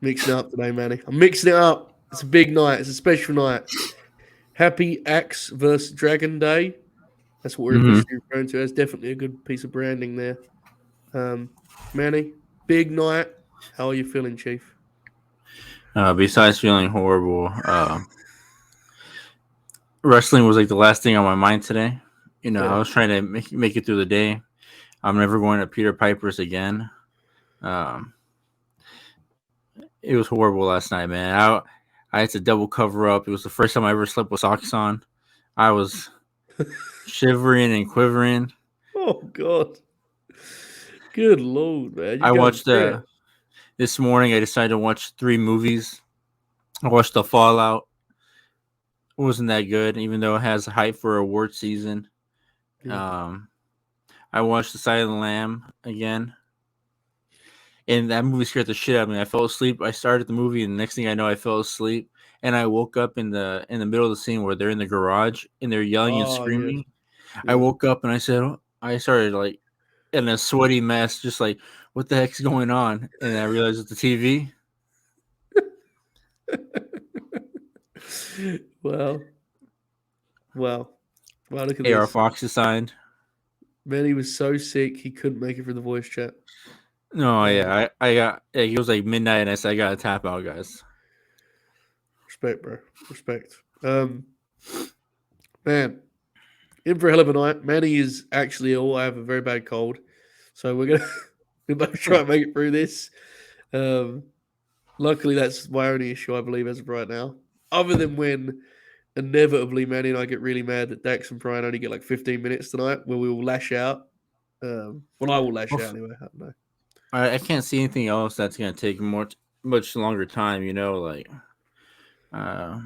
Mixing it up today, Manny. I'm mixing it up. It's a big night. It's a special night. Happy Axe versus Dragon Day. That's what we're Mm-hmm. officially referring to. That's definitely a good piece of branding there. Manny, big night. How are you feeling, Chief? Besides feeling horrible, wrestling was like the last thing on my mind today. I was trying to make it through the day. I'm never going to Peter Piper's again. Um, it was horrible last night, man. I had to double cover up. It was the first time I ever slept with socks on. I was shivering and quivering. Oh, God. Good Lord, man. I You're going watched there. this morning. I decided to watch 3 movies. I watched The Fallout. It wasn't that good, even though it has hype for award season. Yeah. I watched The Sight of the Lamb again. And that movie scared the shit out of me. I fell asleep. I started the movie, and the next thing I know, I fell asleep. And I woke up in the middle of the scene where they're in the garage and they're yelling and Oh, yes. screaming. Yeah. I woke up and I started like in a sweaty mess, just like, what the heck's going on? And I realized it's the TV. Well, look at AR this. Fox is signed. Manny was so sick he couldn't make it for the voice chat. No, yeah, I got. Yeah, it was like midnight, and I said I gotta tap out, guys. Respect, bro. Respect. Man, in for a hell of a night. Manny is actually ill. I have a very bad cold, so we're gonna we both try and make it through this. Luckily, that's my only issue, I believe, as of right now. Other than when inevitably Manny and I get really mad that Dax and Bryan only get like 15 minutes tonight, where we will lash out. Well, I will lash out anyway. I don't know. I can't see anything else that's gonna take much longer time. Like. How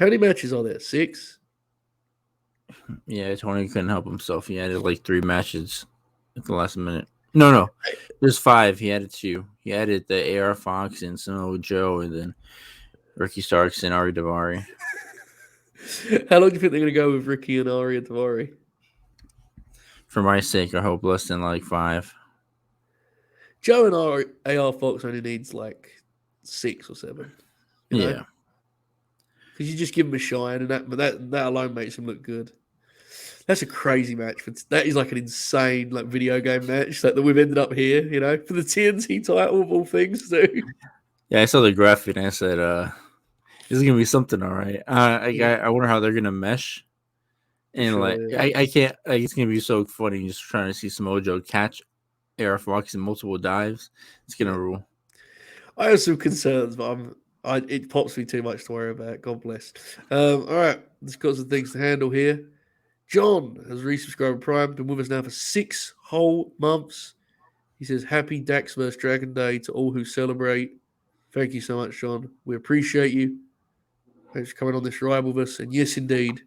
many matches are there? 6? Yeah, Tony couldn't help himself. He added like 3 matches at the last minute. No. There's 5. He added 2. He added the AR Fox and Samoa Joe, and then Ricky Starks and Ari Daivari. How long do you think they're going to go with Ricky and Ari and Daivari? For my sake, I hope less than like 5. Joe and AR Fox only needs like 6 or 7. Yeah. Because you just give him a shine, and that alone makes him look good. That's a crazy match. That is like an insane like video game match that we've ended up here, for the TNT title of all things, too. Yeah, I saw the graphic and I said, this is gonna be something, all right. I wonder how they're gonna mesh. And I can't. Like, it's gonna be so funny just trying to see Samoa Joe catch AR Fox in multiple dives. It's gonna rule. I have some concerns, but it pops me too much to worry about. God bless. All right, let's got some things to handle here. John has resubscribed Prime, been with us now for 6 whole months. He says, happy Dax vs. Dragon Day to all who celebrate. Thank you so much, John. We appreciate you. Thanks for coming on this ride with us. And yes, indeed,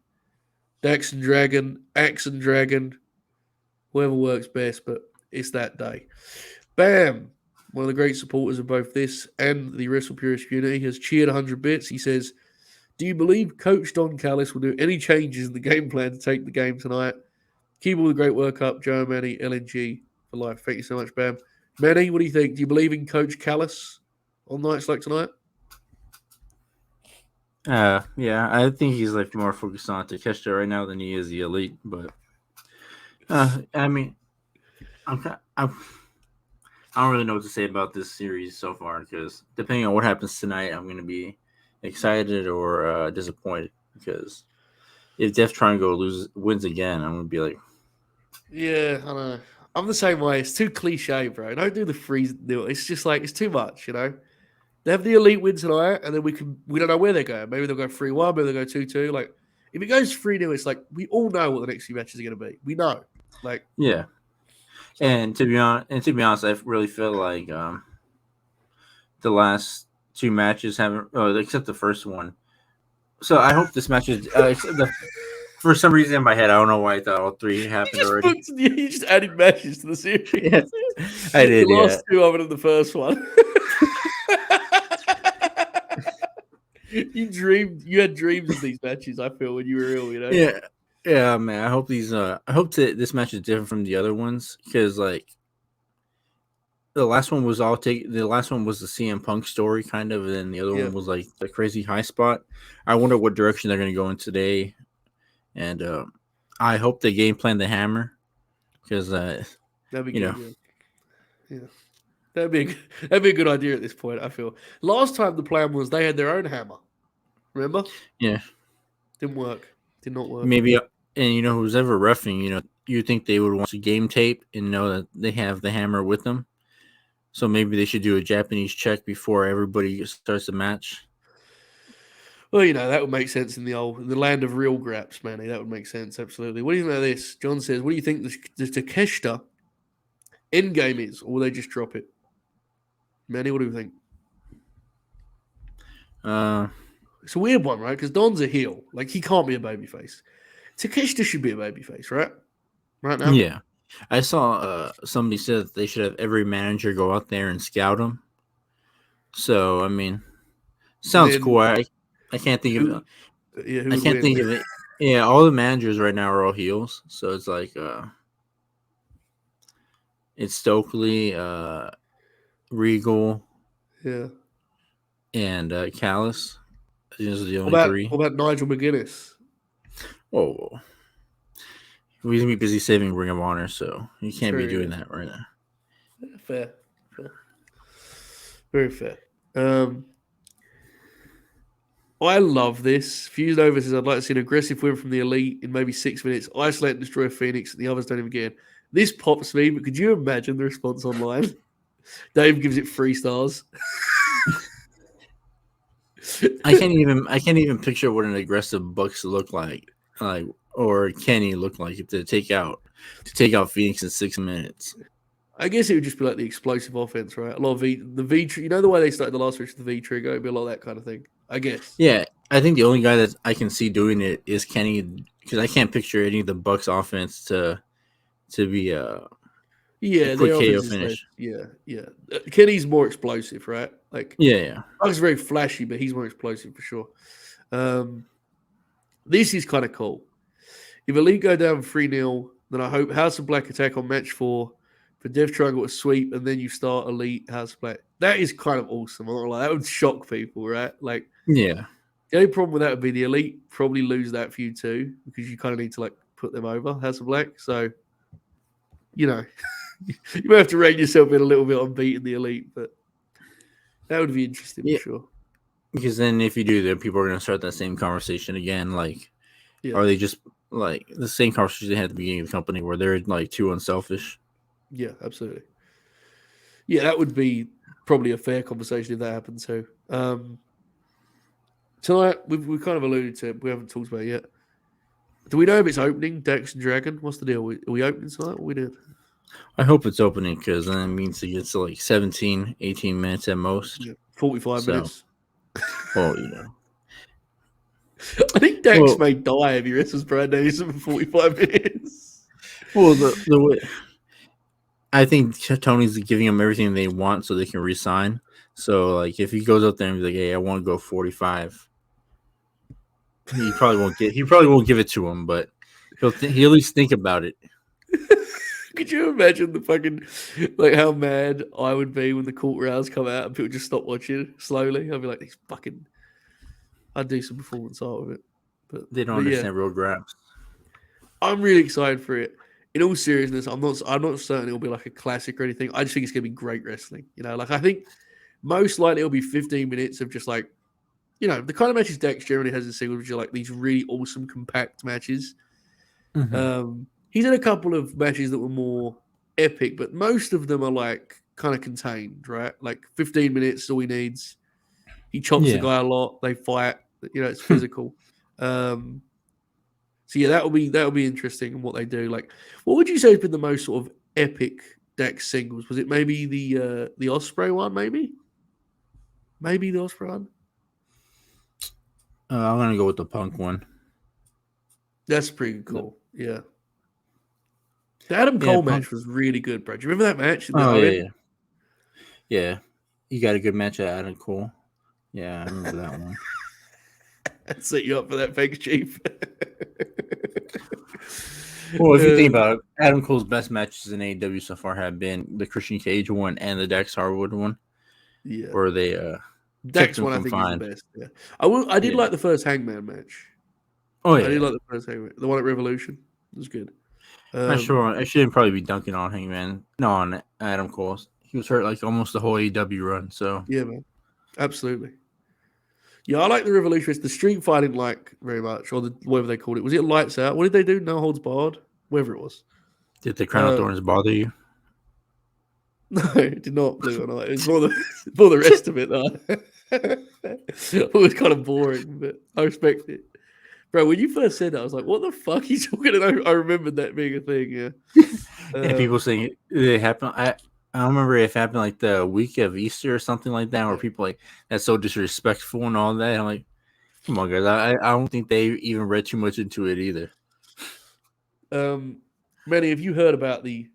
Dax and Dragon, Axe and Dragon, whoever works best, but it's that day. Bam! One of the great supporters of both this and the Wrestle Purist community has cheered 100 bits. He says, do you believe Coach Don Callis will do any changes in the game plan to take the game tonight? Keep all the great work up, Joe, Manny, LNG for life. Thank you so much, Bam. Manny, what do you think? Do you believe in Coach Callis on nights like tonight? Yeah, I think he's like more focused on Takeshita right now than he is the Elite. But I mean, I don't really know what to say about this series so far because depending on what happens tonight, I'm going to be excited or disappointed because if Death Triangle wins again, I'm going to be like, yeah, I know. I'm the same way. It's too cliche, bro. Don't do the freeze deal. It's just like it's too much, They have the Elite win tonight, and then we don't know where they're going. Maybe they'll go 3-1, maybe they'll go 2-2. Like if it goes 3-0, it's like we all know what the next few matches are going to be. We know, like yeah. And to be honest, I really feel like the last 2 matches haven't, except the first one. So I hope this match is. For some reason in my head, I don't know why I thought all 3 happened already. You just added matches to the series. Yeah, I did. The last 2 other than the first one. You had dreams of these matches. I feel when you were ill, Yeah, man. I hope this match is different from the other ones because like the last one was the last one was the CM Punk story kind of, and then the other Yeah. one was like the crazy high spot. I wonder what direction they're going to go in today, and I hope they game plan the hammer because That'd be you know, good. Yeah. That'd be a good idea at this point. I feel last time the plan was they had their own hammer. Remember? yeah, Didn't work. Did not work. maybe, and who's ever reffing, you think they would want to game tape and know that they have the hammer with them. So maybe they should do a Japanese check before everybody starts the match. Well, that would make sense in the land of real graps, Manny. That would make sense, absolutely. What do you think about this? John says, what do you think the Takeshita endgame is, or will they just drop it? Manny, what do you think? It's a weird one, right? Because Don's a heel. Like, he can't be a babyface. Takeshita should be a babyface, right? Right now? Yeah. I saw somebody said that they should have every manager go out there and scout them. So, I mean, sounds then cool. I can't think of who I would can't win? think of it. Yeah, all the managers right now are all heels. So it's like it's Stokely, Regal, Yeah. and Callis. These are the What only three. about Nigel McGuinness? Oh, we're gonna be busy saving Ring of Honor, so you can't be Very doing good. that right now. Fair. Very fair. I love this. Fused Over says, I'd like to see an aggressive win from the Elite in maybe 6 minutes. Isolate and destroy Phoenix, and the others don't even get in. This pops me, but could you imagine the response online? Dave gives it 3 stars. I can't even picture what an aggressive Bucks look like or Kenny look like to take out Phoenix in 6 minutes. I guess it would just be like the explosive offense, right? A lot of the V, the way they started the last match with the V trigger, it'd be a lot of that kind of thing. I guess. Yeah, I think the only guy that I can see doing it is Kenny, because I can't picture any of the Bucks offense to be a quick KO finish. Yeah. Kenny's more explosive, right? Like, Yeah. Bucks very flashy, but he's more explosive for sure. This is kind of cool. If Elite go down 3-0, then I hope House of Black attack on match 4 for Death Triangle to sweep, and then you start Elite House of Black. That is kind of awesome. I'm not gonna lie. That would shock people, right? Like, Yeah. the only problem with that would be the Elite probably lose that feud too, because you kind of need to like put them over House of Black. So, you may have to rein yourself in a little bit on beating the Elite, but that would be interesting for sure. Because then if you do that, people are going to start that same conversation again. Like, are they just like the same conversation they had at the beginning of the company where they're like too unselfish? Yeah, absolutely. Yeah, that would be probably a fair conversation if that happened too. Tonight, we've kind of alluded to it. We haven't talked about it yet. Do we know if it's opening, Dax and Dragon? What's the deal? Are we opening tonight? What are we doing? I hope it's opening, because then it means it gets to like 17, 18 minutes at most. Yeah, 45 minutes. Well, I think Dax may die if he wrestles Bryan Danielson for 45 minutes. Well, the way I think Tony's giving them everything they want so they can resign. So, like, if he goes up there and be like, "Hey, I want to go 45," he probably won't give it to him, but he'll at least think about it. Could you imagine the fucking like how mad I would be when the court rounds come out and people just stop watching slowly? I'd be like, these fucking. I'd do some performance art with it, but they don't understand real graps. I'm really excited for it. In all seriousness, I'm not certain it'll be like a classic or anything. I just think it's gonna be great wrestling. Like, I think most likely it'll be 15 minutes of just like, the kind of matches Dax generally has in singles, which are like these really awesome compact matches. Mm-hmm. He's had a couple of matches that were more epic, but most of them are like kind of contained, right? Like 15 minutes is all he needs. He chops the guy a lot. They fight. It's physical. So yeah, that'll be interesting in what they do. Like, what would you say has been the most sort of epic Dax singles? Was it maybe the Osprey one? Maybe the Osprey one. I'm gonna go with the Punk one. That's pretty cool. Yeah. The Adam Cole match was really good, bro. Do you remember that match? Yeah. You got a good match at Adam Cole. Yeah, I remember that one. I'd set you up for that, thanks, Chief. Well, if you think about it, Adam Cole's best matches in AEW so far have been the Christian Cage one and the Dax Harwood one, yeah, where they kept Dax him one I think is the confined. best. Yeah, I did Yeah. like the first Hangman match. Oh I did yeah. like the first Hangman, the one at Revolution. It was good. Not sure. I shouldn't probably be dunking on Hangman. No, on Adam Cole. He was hurt like almost the whole AEW run. So Yeah, man, absolutely. Yeah, I like the Revolution. The street fight I didn't like very much, or whatever they called it. Was it Lights Out? What did they do? No holds barred, whatever it was. did the Crown of Thorns bother you? No, it did not. Believe it or not, it was more the rest of it. Though. It was kind of boring, but I respect it, bro. When you first said that, I was like, "What the fuck are you talking about?" I remembered that being a thing. Yeah, And people saying it happened. I don't remember if it happened like the week of Easter or something like that, where people like that's so disrespectful and all that. I'm like, come on, guys. I don't think they even read too much into it either. Manny, have you heard about the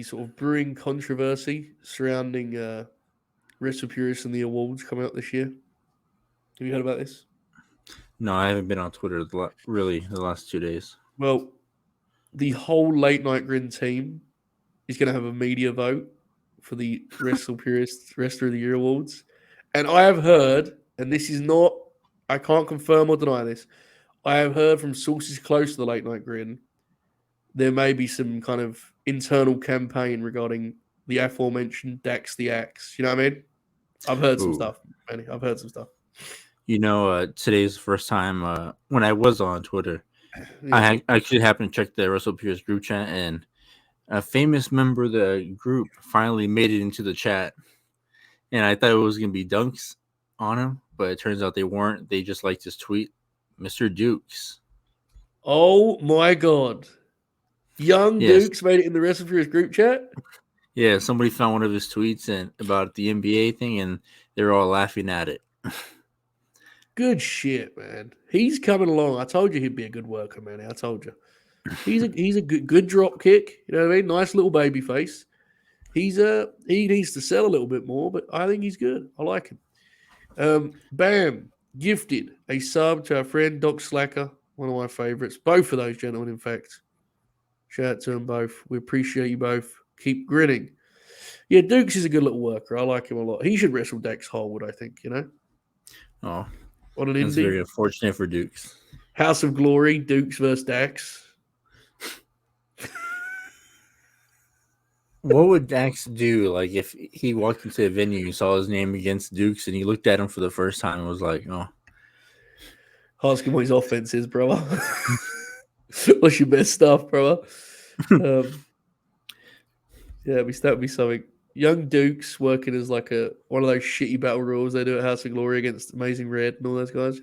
sort of brewing controversy surrounding Wrestle Purists and the awards coming up this year? Have you heard about this? No, I haven't been on Twitter really the last 2 days. Well, the whole Late Night Grin team is going to have a media vote for the Wrestle Purists Wrestler of the Year awards. And I have heard, and this is not, I can't confirm or deny this, I have heard from sources close to the Late Night Grin, there may be some kind of internal campaign regarding the aforementioned Dax the Axe. You know what I mean? I've heard some Ooh. stuff, Manny. I've heard some stuff. Today's the first time when I was on Twitter, Yeah. I actually happened to check the Russell Pierce group chat, and a famous member of the group finally made it into the chat. And I thought it was going to be dunks on him, but it turns out they weren't. They just liked his tweet, Mr. Dukes. Oh my God. Young Yes. Dukes made it in the Wrestle Furious group chat? Yeah, somebody found one of his tweets and about the NBA thing, and they were all laughing at it. Good shit, man. He's coming along. I told you he'd be a good worker, man. I told you. He's a good drop kick. You know what I mean? Nice little baby face. He needs to sell a little bit more, but I think he's good. I like him. Bam gifted a sub to our friend Doc Slacker, one of my favorites. Both of those gentlemen, in fact. Shout out to them both. We appreciate you both. Keep grinning. Yeah, Dukes is a good little worker. I like him a lot. He should wrestle Dax Harwood, I think, Oh, on an that's indie. very unfortunate for Dukes. House of Glory, Dukes versus Dax. What would Dax do? Like if he walked into a venue and saw his name against Dukes and he looked at him for the first time and was like, oh. Ask him what his offense is, brother. What's your best stuff, brother? Yeah, that'd be something. Young Dukes working as like one of those shitty battle rules they do at House of Glory against Amazing Red and all those guys,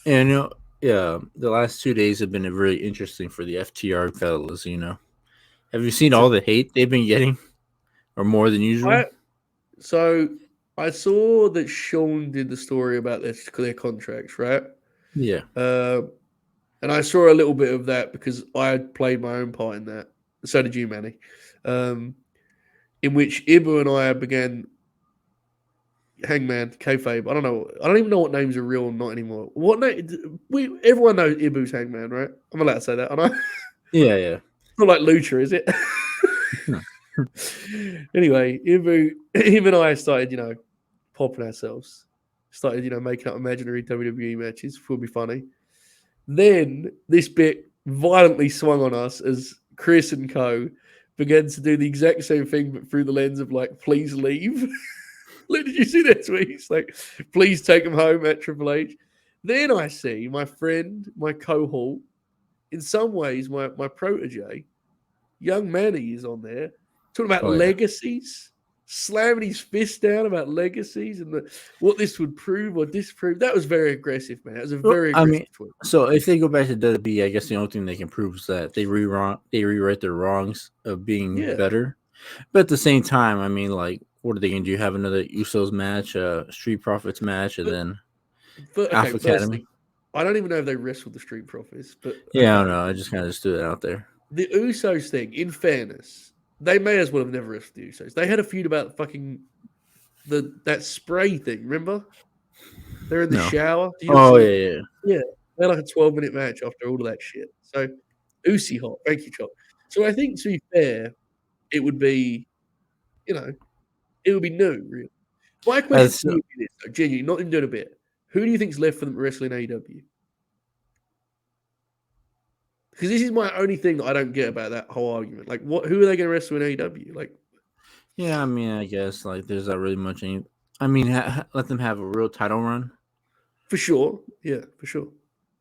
And yeah, the last 2 days have been very interesting for the FTR fellas, Have you seen all the hate they've been getting? Or more than usual? So I saw that Sean did the story about their contracts, right? Yeah. And I saw a little bit of that because I had played my own part in that. So did you, Manny. In which Ibu and I began Hangman, kayfabe. I don't know. I don't even know what names are real and not anymore. What name? Everyone knows Ibu's Hangman, right? I'm allowed to say that, aren't I? Yeah, yeah. Not like Lucha, is it? Anyway, him and I started, popping ourselves. Started, making up imaginary WWE matches. Would be funny. Then this bit violently swung on us as Chris and co began to do the exact same thing, but through the lens of like, please leave. Did you see that tweets? Like, please take him home at Triple H. Then I see my friend, my cohort, in some ways, my protege, young Manny is on there talking about legacies, slamming his fist down about legacies and what this would prove or disprove. That was very aggressive, man. It was a very aggressive tweet. So if they go back to WWE, I guess the only thing they can prove is that they rewrite their wrongs of being better. But at the same time, I mean, like, what are they going to do? Have another Usos match, Street Profits match, and then Alpha Academy? I don't even know if they wrestled the Street Profits, but yeah, I don't know. I just kind of just threw it out there. The Usos thing, in fairness, they may as well have never wrestled the Usos. They had a feud about fucking that spray thing. Remember? They're in the shower. Yeah. Yeah. They had like a 12-minute match after all of that shit. So Usi hot. Thank you, Chop. So I think, to be fair, it would be, you know, it would be new, really. My question to you is this, though, genuinely, not even doing a bit. Who do you think's left for them to wrestle in AEW? Because this is my only thing that I don't get about that whole argument. Like, who are they going to wrestle in AEW? Like, Yeah, I mean, I guess like there's not really much. I mean, let them have a real title run. for sure, yeah, for sure.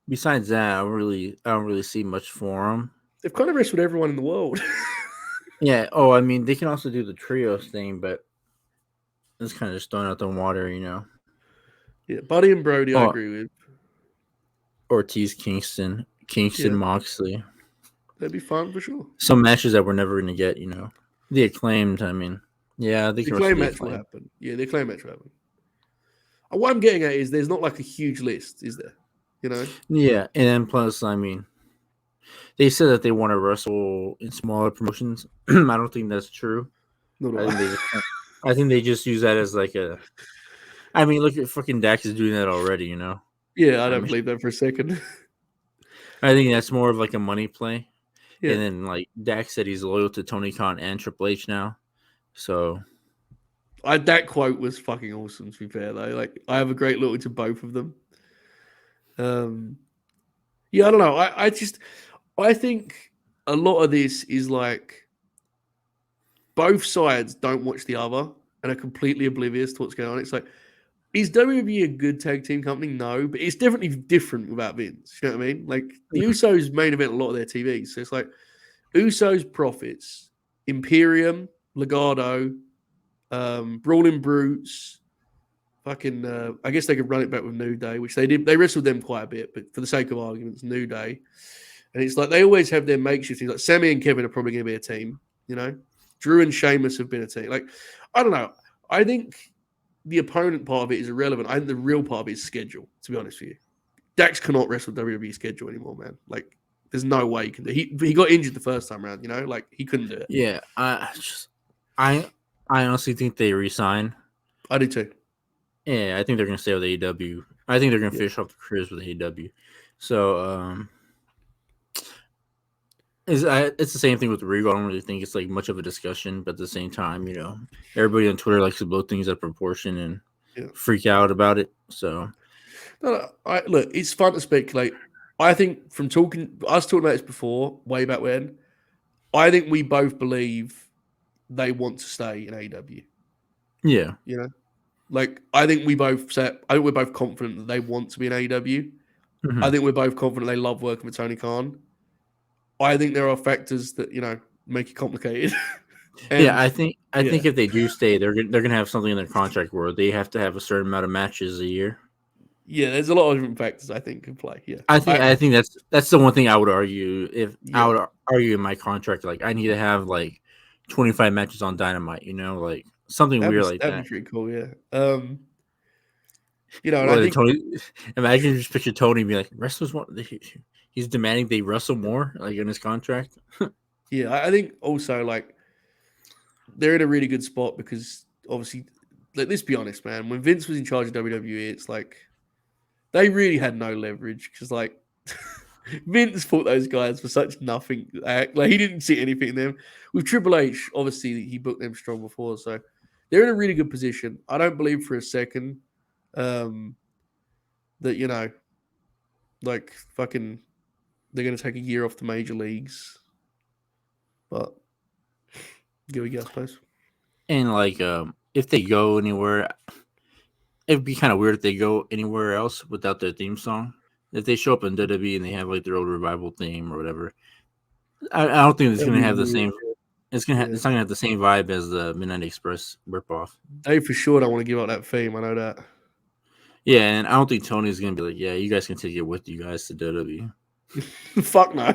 Besides that, I don't really see much for them. They've kind of wrestled everyone in the world. Yeah. Oh, I mean, they can also do the trios thing, but it's kind of just thrown out the water, you know. Yeah, Buddy and Brody, I Oh, agree with. Ortiz, Kingston, Yeah. Moxley. That'd be fun for sure. Some matches that we're never going to get, you know. The Acclaimed, I mean, yeah, they The can Acclaim wrestle the match will Acclaimed. happen. Yeah, the Acclaim match will happen. What I'm getting at is there's not like a huge list, is there? You know? Yeah, and then plus, I mean, they said that they want to wrestle in smaller promotions. I don't think that's true. Not I think they just use that as like a. I mean, look at fucking Dax is doing that already. You know. Yeah, I don't mean, believe that for a second. I think that's more of like a money play. Yeah. And then like Dax said he's loyal to Tony Khan and Triple H now. So That quote was fucking awesome, to be fair, though. Like, I have a great look to both of them. Yeah, I don't know. I think a lot of this is like both sides don't watch the other and are completely oblivious to what's going on. It's like, is WWE a good tag team company? No, but it's definitely different without Vince. You know what I mean? Like, the Usos main event a lot of their TVs. So it's like Usos profits, Imperium, Legado, Brawling Brutes, fucking. I guess they could run it back with New Day, which they did. They wrestled them quite a bit, but for the sake of arguments, New Day. And it's like they always have their makeshift things. Like Sammy and Kevin are probably going to be a team. You know, Drew and Sheamus have been a team. Like, I don't know. I think the opponent part of it is irrelevant. I think the real part of it is schedule. To be honest with you, Dax cannot wrestle WWE schedule anymore, man. Like, there's no way he can do it. He got injured the first time around, you know? Like, he couldn't do it. yeah, I honestly think they resign. I do too. Yeah, I think they're gonna stay with AEW. I think they're gonna finish off the careers with AEW. So it's the same thing with Regal. I don't really think it's like much of a discussion, but at the same time, you know, everybody on Twitter likes to blow things out of proportion and freak out about it. So look, it's fun to speculate. I think us talking about this before, way back when, I think we both believe they want to stay in AEW. Yeah. You know? Like, I think we're both confident that they want to be in AEW. Mm-hmm. I think we're both confident they love working with Tony Khan. I think there are factors that, you know, make it complicated. Yeah, I think if they do stay, they're gonna have something in their contract where they have to have a certain amount of matches a year. Yeah, there's a lot of different factors I think in play. Yeah, I think that's the one thing I would argue. I would argue in my contract, like I need to have like 25 matches on Dynamite. You know, like something weird like that. That'd be pretty cool. Yeah. You know, and well, I think Tony, imagine just picture Tony be like, wrestlers want. He's demanding they wrestle more, like in his contract. Yeah, I think also like they're in a really good spot because obviously, let's be honest, man. When Vince was in charge of WWE, it's like they really had no leverage because like Vince thought those guys were such nothing. Like he didn't see anything in them. With Triple H, obviously he booked them strong before, so they're in a really good position. I don't believe for a second that you know, like fucking, they're going to take a year off the major leagues. But here we go, I suppose. And like, if they go anywhere, it'd be kind of weird if they go anywhere else without their theme song. If they show up in WWE and they have like their old revival theme or whatever, I don't think it's going to have the same. It's not going to have the same vibe as the Midnight Express ripoff. They for sure don't want to give up that theme. I know that. Yeah, and I don't think Tony's going to be like, yeah, you guys can take it with you guys to WWE. Fuck no.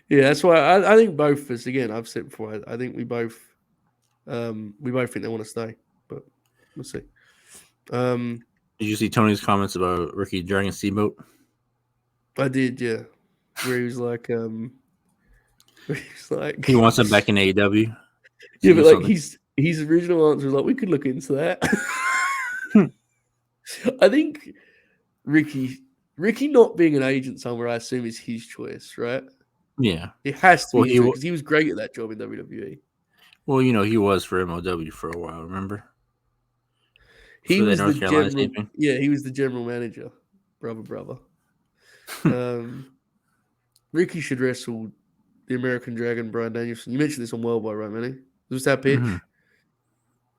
Yeah, that's why I think both of us, again, I've said before, I think we both think they want to stay, but we'll see. Did you see Tony's comments about Ricky Dragon Steamboat? I did, yeah. Where he was like, he wants him back in AEW. Yeah, but like his original answer was like, we could look into that. I think Ricky, Ricky not being an agent somewhere, I assume, is his choice, right? Yeah. It has to Well, be his choice because he was great at that job in WWE. Well, he was for MLW for a while. Remember He for that was the North Carolina general, taping. yeah, he was the general manager, brother. Um, Ricky should wrestle the American Dragon, Bryan Danielson. You mentioned this on Worldwide, right, Manny? Was that pitch? Mm-hmm.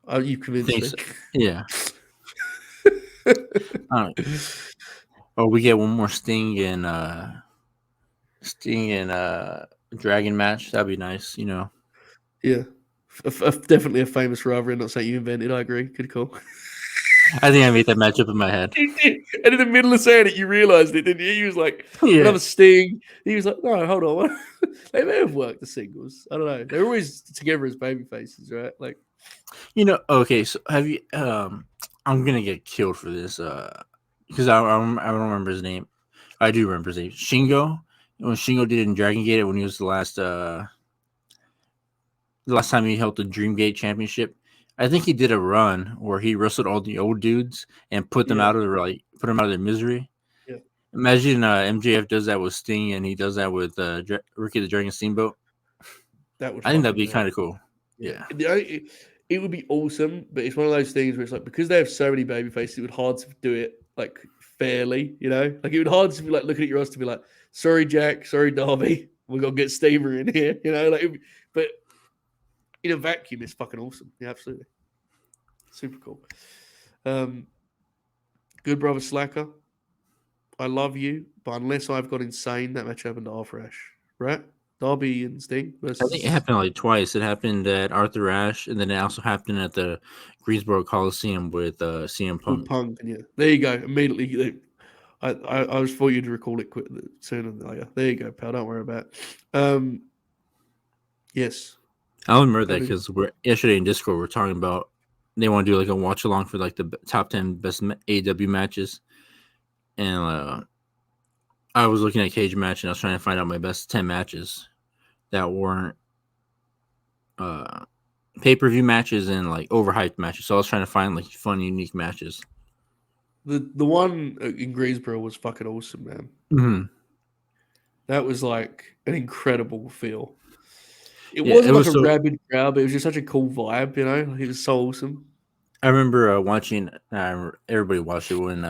Oh, you I convinced think me. so. Yeah. All right. Oh, we get one more Sting and Dragon match. That'd be nice. Yeah, definitely a famous rivalry. Not something you invented. I agree. Good call. I think I made that match up in my head. You did. And in the middle of saying it, you realized it, didn't you? He was like, Yeah. another Sting. He was like, no, hold on. They may have worked the singles. I don't know. They're always together as baby faces, right? Like, Okay, so have you I'm gonna get killed for this because I don't remember his name. I do remember his name. Shingo. When Shingo did it in Dragon Gate when he was the last time he held the Dream Gate Championship. I think he did a run where he wrestled all the old dudes and put them yeah, out of their misery. yeah, Imagine MJF does that with Sting and he does that with Ricky the Dragon Steamboat. that would I think that'd fucking be melt. kind of cool. Yeah. Yeah. It would be awesome, but it's one of those things where it's like, because they have so many baby faces, it would hard to do it like fairly, Like, it would hard to be like looking at your roster to be like, sorry, Jack, sorry, Darby, we're going to get Steamer in here, but in a vacuum, it's fucking awesome. Yeah, absolutely. Super cool. Good brother Slacker. I love you, but unless I've got insane, that match happened to Arthur Ashe, right? Darby and Sting I think it versus happened like twice. It happened at Arthur Ashe, and then it also happened at the Greensboro Coliseum with CM with Punk. Punk. And yeah, there you go. Immediately, I was for you to recall it sooner than later. There you go, pal. Don't worry about it. Yes. I remember I that mean, because yesterday in Discord we're talking about they want to do like a watch along for like the top 10 best AEW matches, and I was looking at Cage Match and I was trying to find out my best 10 matches that weren't pay-per-view matches and like overhyped matches. So I was trying to find like fun, unique matches. the one in Greensboro was fucking awesome, man. Mm-hmm. That was like an incredible feel. It Yeah, it wasn't like was a so. rabid crowd, but it was just such a cool vibe, Like, it was so awesome. I remember watching. Everybody watched it when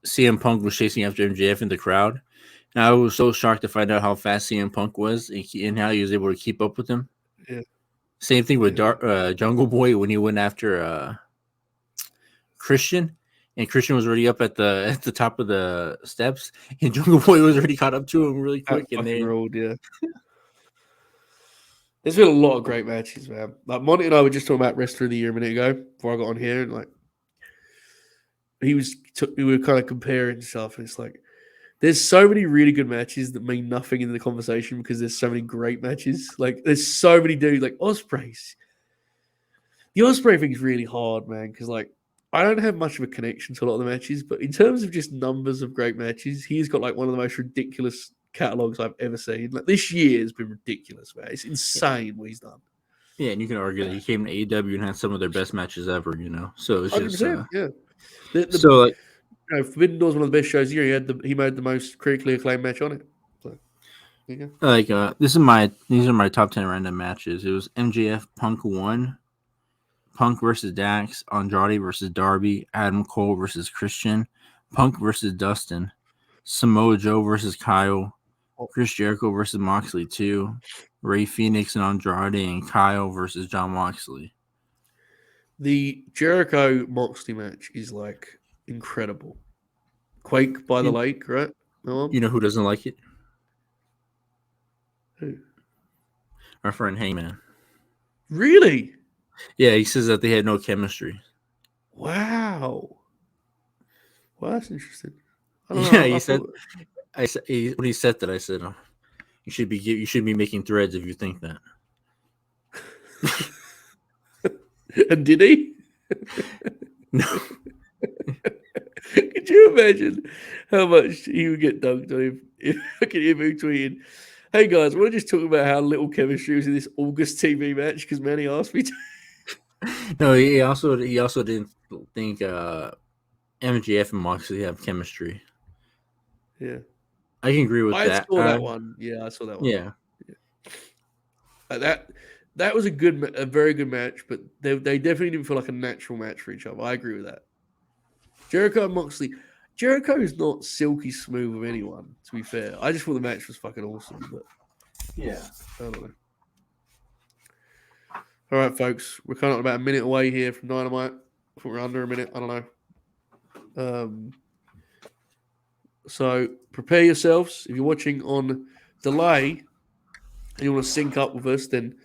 CM Punk was chasing after MJF in the crowd. And I was so shocked to find out how fast CM Punk was and how he was able to keep up with him. Yeah. Same thing with Yeah. Jungle Boy when he went after Christian, and Christian was already up at the top of the steps, and Jungle Boy was already caught up to him really That quick. And fucking they, ruled, yeah. There's been a lot of great matches, man. Like Monty and I were just talking about Wrestler of the Year a minute ago before I got on here, and like we were kind of comparing stuff, and it's like there's so many really good matches that mean nothing in the conversation because there's so many great matches. Like there's so many dudes like Ospreys. The Osprey thing is really hard, man, because like I don't have much of a connection to a lot of the matches, but in terms of just numbers of great matches, he's got like one of the most ridiculous catalogs I've ever seen. Like this year has been ridiculous, man. It's insane what he's done. yeah, and you can argue that he came to AEW and had some of their best matches ever. So it's just 100%, yeah. The so like, Forbidden Door is one of the best shows here. He made the most critically acclaimed match on it. So there you go. like these are my top 10 random matches. It was MJF Punk 1, Punk versus Dax, Andrade versus Darby, Adam Cole versus Christian, Punk versus Dustin, Samoa Joe versus Kyle, Chris Jericho versus Moxley 2, Ray Phoenix and Andrade, and Kyle versus John Moxley. The Jericho Moxley match is like incredible. Quake by the Lake, right? You know who doesn't like it? Who? Our friend Hangman. Really? Yeah, he says that they had no chemistry. Wow. Well, that's interesting. I don't Yeah, know. he said. When he said that, I said, oh, you should be making threads if you think that. And did he? No. Could you imagine how much he would get dunked on if look at him tweeting, "Hey guys, I want to just talk about how little chemistry was in this August TV match because Manny asked me to." No, he also didn't think MJF and Moxley have chemistry. Yeah. I can agree with I that. saw that one. Yeah, I saw that one. Yeah. That was a very good match, but they definitely didn't feel like a natural match for each other. I agree with that. Jericho and Moxley. Jericho is not silky smooth with anyone, to be fair. I just thought the match was fucking awesome, but Yeah. I don't know. All right, folks. We're kind of about a minute away here from Dynamite. I think we're under a minute. I don't know. So prepare yourselves. If you're watching on delay and you want to sync up with us, then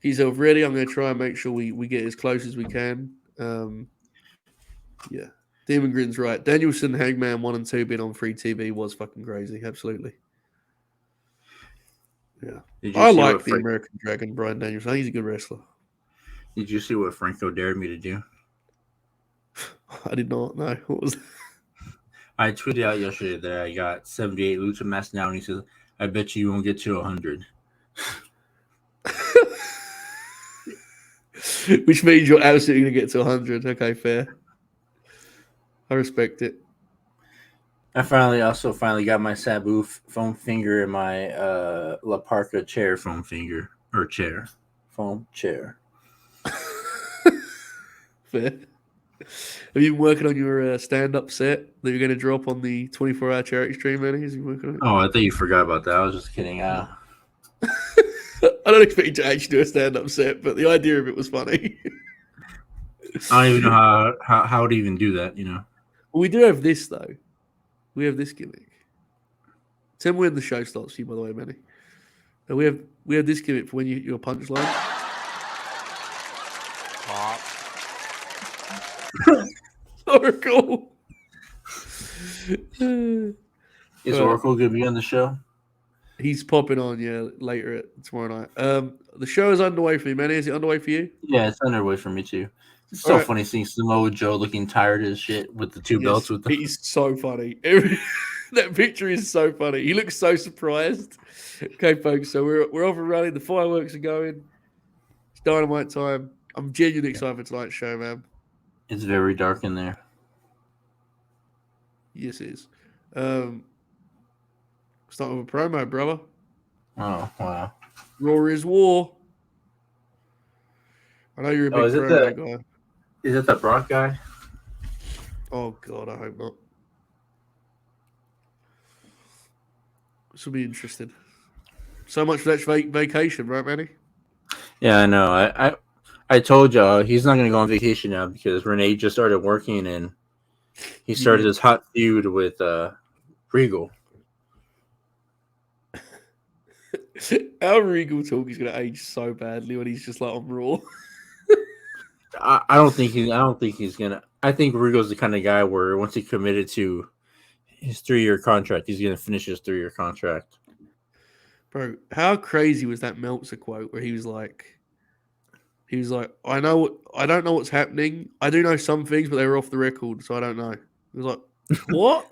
get yourself ready. I'm going to try and make sure we get as close as we can. Yeah. Demon Grin's right. Danielson, Hangman 1 and 2 being on free TV was fucking crazy. Absolutely. Yeah. I like the American Dragon, Bryan Danielson. I think he's a good wrestler. Did you see what Franco dared me to do? I did not know. What was that? I tweeted out yesterday that I got 78 Lucha Mass now, and he says, I bet you won't get to 100. Which means you're absolutely going to get to 100. Okay, fair. I respect it. I finally got my Sabu foam finger and my La Parca chair foam finger. Or chair. Foam chair. Fair. Have you been working on your stand-up set that you're going to drop on the 24-hour charity stream, Manny? Has you working on it? Oh, I thought you forgot about that. I was just kidding. I don't expect you to actually do a stand-up set, but the idea of it was funny. I don't even know how to even do that, you know. Well, we do have this, though. We have this gimmick. Tell me when the show starts for you, by the way, Manny. And we have this gimmick for when your punchline. Oracle. Is Oracle going to be on the show? He's popping on, later tomorrow night. The show is underway for you, Manny. Is it underway for you? Yeah, it's underway for me too. It's so funny seeing Samoa Joe looking tired as shit with the two belts with them. He's so funny. That picture is so funny. He looks so surprised. Okay, folks, so we're off and running. The fireworks are going. It's Dynamite time. I'm genuinely excited for tonight's show, man. It's very dark in there. Yes, it is. Start with a promo, brother. Oh, wow. Raw is war. I know you're a big promo guy. Is that the Brock guy? Oh, God, I hope not. This will be interesting. So much for that vacation, right, Manny? Yeah, I know. I told y'all he's not going to go on vacation now because Renee just started working and he started this hot feud with Regal. Our Regal talk is going to age so badly when he's just like on Raw. I don't think he's gonna. I think Regal's the kind of guy where once he committed to his 3-year contract, he's gonna finish his 3-year contract. Bro, how crazy was that Meltzer quote where he was like, I don't know what's happening. I do know some things, but they were off the record, so I don't know. He was like, what?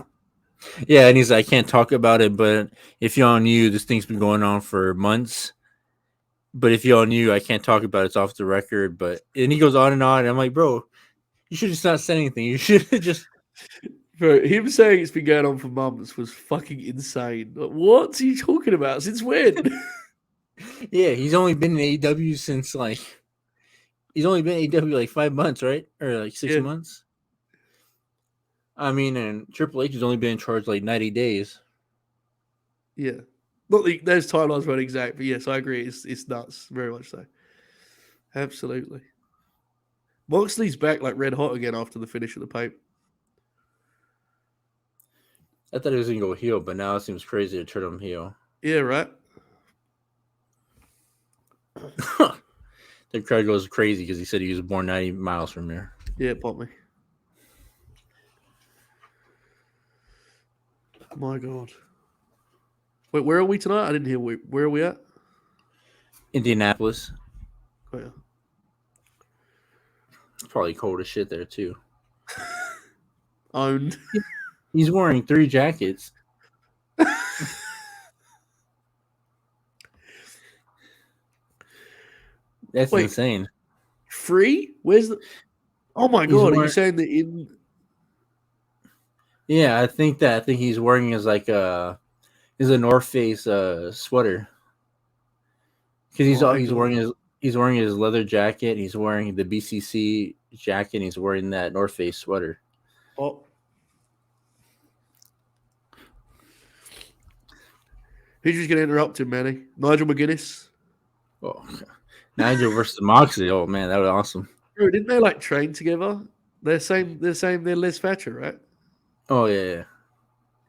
Yeah, and he's like, I can't talk about it, but if y'all knew, this thing's been going on for months. But if y'all knew, I can't talk about it. It's off the record. And he goes on, and I'm like, bro, you should just not say anything. You should just. Bro, him saying it's been going on for months was fucking insane. Like, what are you talking about? Since when? Yeah, he's only been in AEW since he's only been in AEW like 5 months, right? Or like 6 months. I mean, and Triple H has only been in charge like 90 days. Yeah. Not those timelines weren't exact, but yes, I agree. It's nuts. Very much so. Absolutely. Moxley's back like red hot again after the finish of the Pape. I thought he was going to go heel, but now it seems crazy to turn him heel. Yeah, right. The crowd goes crazy because he said he was born 90 miles from here. Yeah, pop me. My God. Wait, where are we tonight? I didn't hear. Where are we at? Indianapolis. Oh, yeah. It's probably cold as shit there, too. Owned. He's wearing 3 jackets. That's insane. 3? Where's the... Oh, my God. Are you saying that in... Yeah, I think he's wearing is like is a North Face sweater because Oh my he's god. wearing his leather jacket. He's wearing the BCC jacket. And he's wearing that North Face sweater. Oh. Who's just going to interrupt him, Manny? Nigel McGuinness? Oh, Nigel versus Moxley. Oh man, that was awesome. Bro, didn't they like train together? They're Les Thatcher, right? Oh yeah.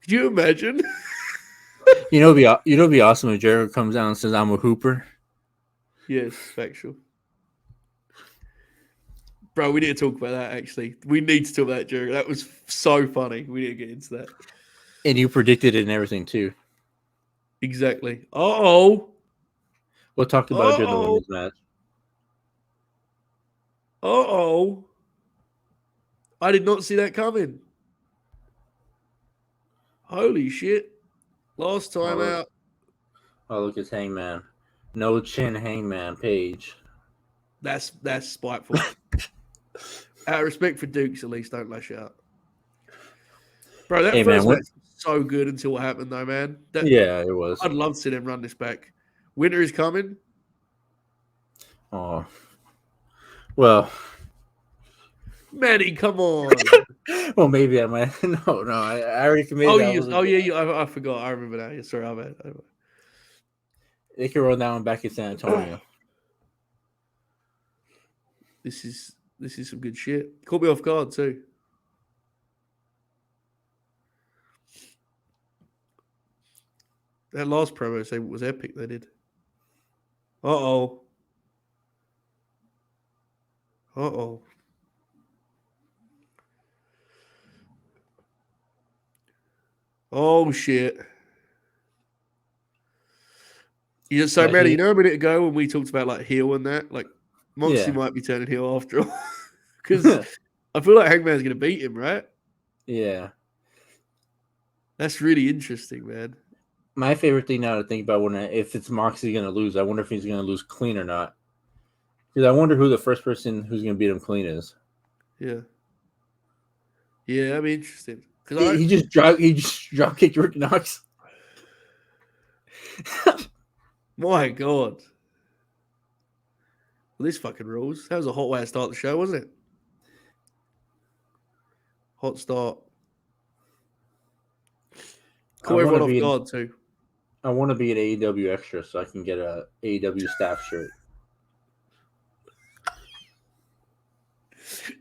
Could you imagine? It'd be awesome if Jericho comes out and says I'm a hooper. Yes, factual. Bro, we need to talk about that actually. We need to talk about that, Jericho. That was so funny. We need to get into that. And you predicted it and everything too. Exactly. Uh-oh. We'll talk about it during the Uh-oh. women's match. Uh-oh. I did not see that coming. Holy shit. Last time out. Look, it's Hangman. No chin Hangman Page. That's spiteful. Out of respect for Dukes, at least don't lash out. Bro, that Hey, first man, match was so good until what happened though, man. Yeah, it was. I'd love to see them run this back. Winter is coming. Oh. Well. Manny, come on. Well, maybe I might. No, I already committed. I forgot. I remember now. Yeah, sorry, I'm bad. They can run that one back in San Antonio. This is some good shit. Caught me off guard too. That last promo was epic. They did. Uh-oh. Uh-oh. Oh shit. So Manny, you know a minute ago when we talked about like heel and that, like Moxley might be turning heel after all. Because I feel like Hangman's gonna beat him, right? Yeah. That's really interesting, man. My favorite thing now to think about if it's Moxley going to lose, I wonder if he's going to lose clean or not. Because I wonder who the first person who's going to beat him clean is. Yeah. Yeah, that'd be interesting. He just drop kicked Rick Knox. My God. Well, this fucking rules. That was a hot way to start the show, wasn't it? Hot start. Caught everyone off guard too. I want to be an AEW extra so I can get a AEW staff shirt.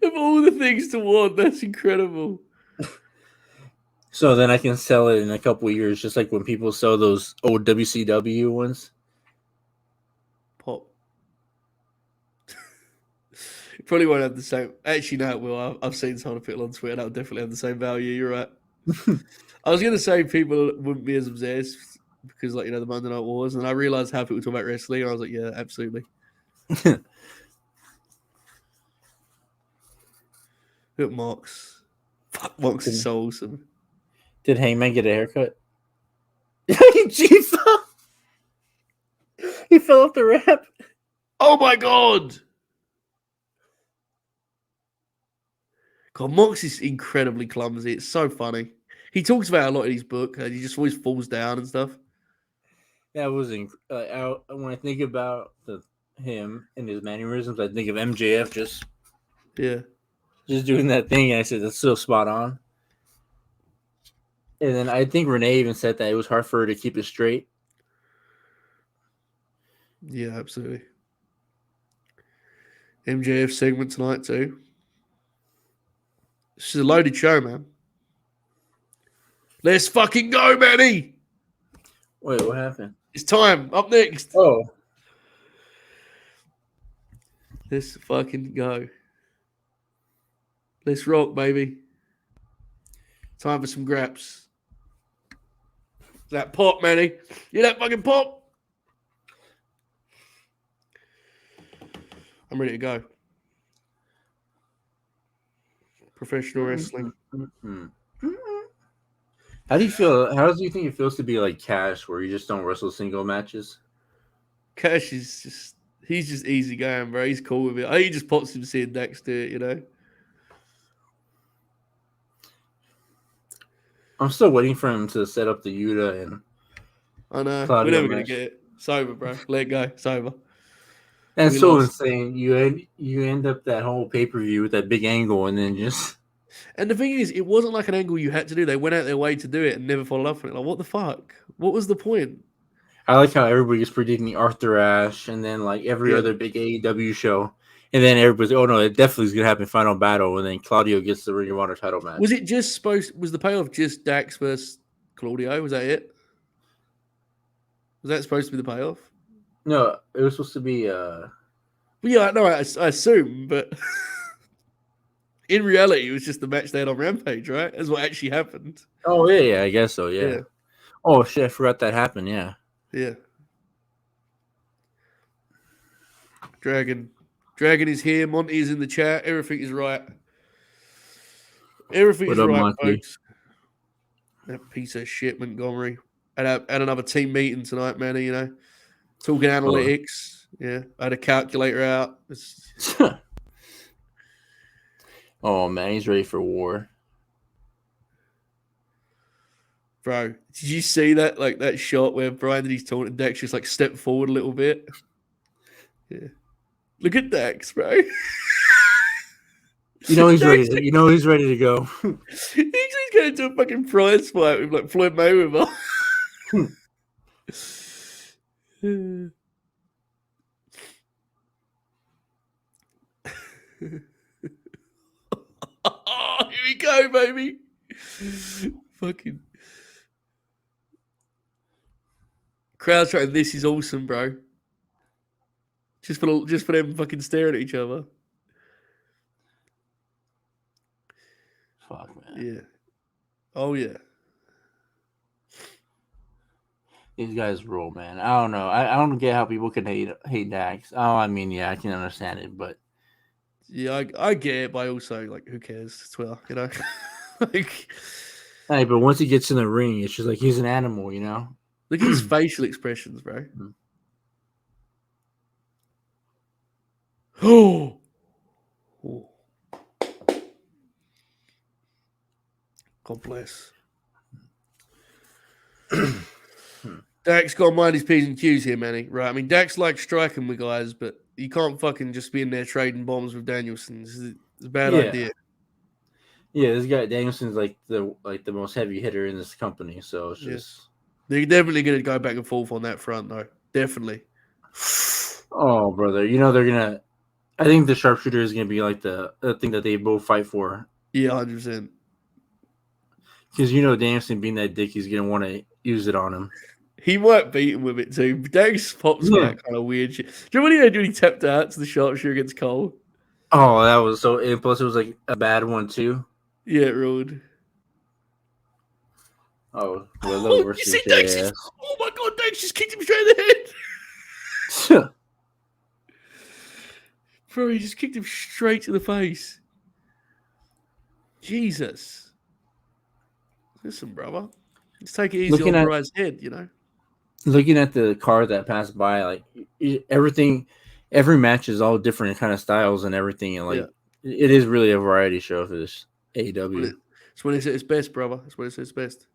Of all the things to want, that's incredible. So then I can sell it in a couple of years, just like when people sell those old WCW ones. Pop. Probably won't have the same. Actually, no, it will. I've seen someone put it on Twitter. That'll definitely have the same value. You're right. I was going to say people wouldn't be as obsessed because, like, the Monday Night Wars, and I realized how people talk about wrestling, and I was like, yeah, absolutely. Look at Mox. Fuck, Mox is so awesome. Did Hangman get a haircut? He fell off the ramp. Oh my God! God, Mox is incredibly clumsy. It's so funny. He talks about it a lot in his book, and he just always falls down and stuff. That was when I think about him and his mannerisms, I think of MJF just doing that thing, and I said that's so spot on. And then I think Renee even said that it was hard for her to keep it straight. Yeah, absolutely. MJF segment tonight too. This is a loaded show, man. Let's fucking go, Manny! Wait, what happened? It's time. Up next. Oh. Let's fucking go. Let's rock, baby. Time for some graps. That pop, Manny. You that fucking pop? I'm ready to go. Professional wrestling. How do you feel? How do you think it feels to be like Cash, where you just don't wrestle single matches? Cash is he's just easy going, bro. He's cool with it. He just pops him seeing Dax do it, I'm still waiting for him to set up the Yuta and I know. We're Claudio never going to match. get it. It's over, bro. Let it go. It's over. That's We so lost. insane. You end up that whole pay-per-view with that big angle and then just And the thing is, it wasn't like an angle you had to do. They went out their way to do it and never followed up on it. Like, what the fuck? What was the point? I like how everybody's predicting Arthur Ashe and then like every Yeah. other big AEW show. And then everybody's oh no, it definitely is gonna happen final battle, and then Claudio gets the Ring of Honor title match. Was it just was the payoff just Dax versus Claudio? Was that it? Was that supposed to be the payoff? No, it was supposed to be Well, yeah, no, I assume, but in reality, it was just the match they had on Rampage, right? That's what actually happened. oh yeah, I guess so, yeah. Oh shit, I forgot that happened, yeah. Yeah. Dragon is here. Monty is in the chat. Everything is right. Everything What is up, right, Monty? folks. That piece of shit, Montgomery. Had another team meeting tonight, Manny, talking analytics. Yeah. I had a calculator out. Oh man, he's ready for war. Bro, did you see that? Like that shot where Bryan Danielson talking to Dax just like stepped forward a little bit? Yeah. Look at Dax, bro. You know he's ready to go. He's going to a fucking prize fight with like Floyd Mayweather. Oh, here we go, baby. Fucking crowd trying. This is awesome, bro. Just for them fucking staring at each other. Fuck, man. Yeah. Oh yeah. These guys rule, man. I don't know. I don't get how people can hate Dax. Oh, I mean, yeah, I can understand it, but yeah, I get it, but I also like who cares as well, like. Hey, but once he gets in the ring, it's just like he's an animal, Look at his facial expressions, bro. Oh. God bless. Dax got to mind his P's and Q's here, Manny. Right? I mean, Dax likes striking with guys, but you can't fucking just be in there trading bombs with Danielson. It's a bad idea. Yeah, this guy Danielson's like the most heavy hitter in this company, so it's just they're definitely going to go back and forth on that front, though. Definitely. Oh, brother, they're gonna. I think the sharpshooter is gonna be like the thing that they both fight for. Yeah, 100%. Because Danielson being that dick, he's gonna want to use it on him. He might beat him with it too. Dax pops for that kind of weird shit. Do you remember when he tapped out to the sharpshooter against Cole? Oh, that was so. And plus, it was like a bad one too. Yeah, it ruled. Oh, well, you see Dax? Oh my god, Dax just kicked him straight in the head. Bro, he just kicked him straight to the face. Jesus. Listen, brother. Let's take it easy on Brian's head, Looking at the card that passed by, like every match is all different kind of styles and everything, and it is really a variety show for this AEW. It's when it's at its best, brother. It's when it's at its best.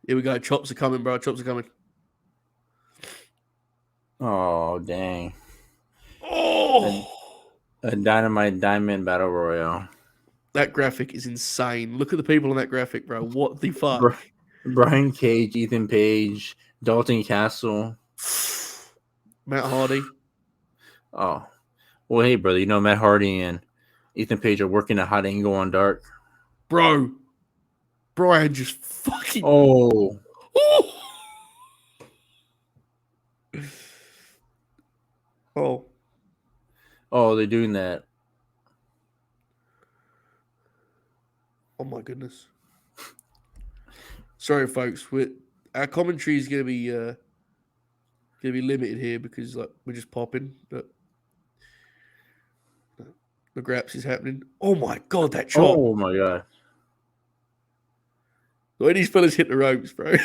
Here we go. Chops are coming, bro. Chops are coming. Oh, dang. Oh! A Dynamite Diamond Battle Royale. That graphic is insane. Look at the people on that graphic, bro. What the fuck? Brian Cage, Ethan Page, Dalton Castle. Matt Hardy. Oh. Well, hey, brother. Matt Hardy and Ethan Page are working a hot angle on Dark. Bro. Brian just fucking... Oh. Oh. Oh, they're doing that. Oh, my goodness. Sorry, folks. Our commentary is going to be limited here because we're just popping. But the graps is happening. Oh, my God, that chop. Oh, my God. The way these fellas hit the ropes, bro.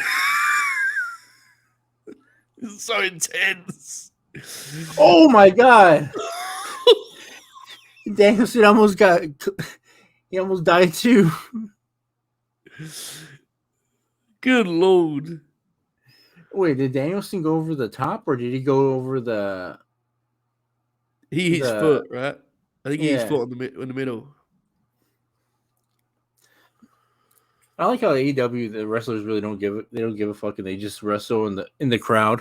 It's so intense. Oh, my God. Danielson almost died too. Good lord. Wait, did Danielson go over the top or did he go over the He hits the? foot, right? I think he hits Yeah, foot in the middle. I like how AEW the wrestlers really don't give a fuck and they just wrestle in the crowd.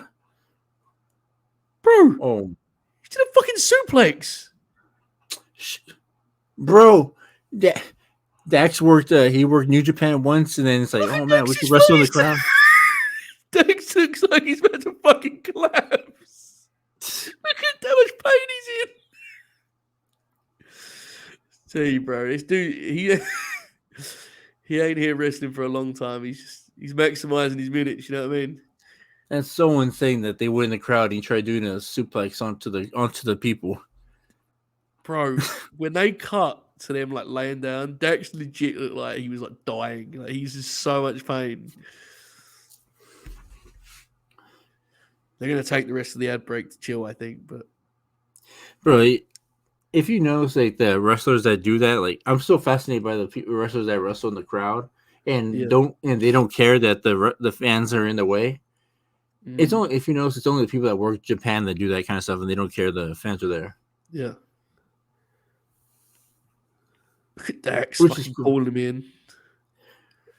Bro, Oh, he did a fucking suplex. bro, Dax worked. He worked New Japan once, and then it's like, Look oh at man, we could Dax's wrestle in the face. crowd. Dax looks like he's about to fucking collapse. Look at how much pain he's in. Tell you, bro, this dude, he ain't here wrestling for a long time. He's maximizing his minutes. You know what I mean? That's so insane that they went in the crowd and he tried doing a suplex onto the people. Bro, when they cut to them like laying down, Dax legit looked like he was like dying. Like he's in so much pain. They're gonna take the rest of the ad break to chill, I think. But Bro, if you notice like the wrestlers that do that, like I'm so fascinated by the wrestlers that wrestle in the crowd and yeah, they don't care that the fans are in the way. It's mm, only if you notice it's only the people that work Japan that do that kind of stuff and they don't care the fans are there. yeah. Look at Dax Which is fucking cool. calling him in.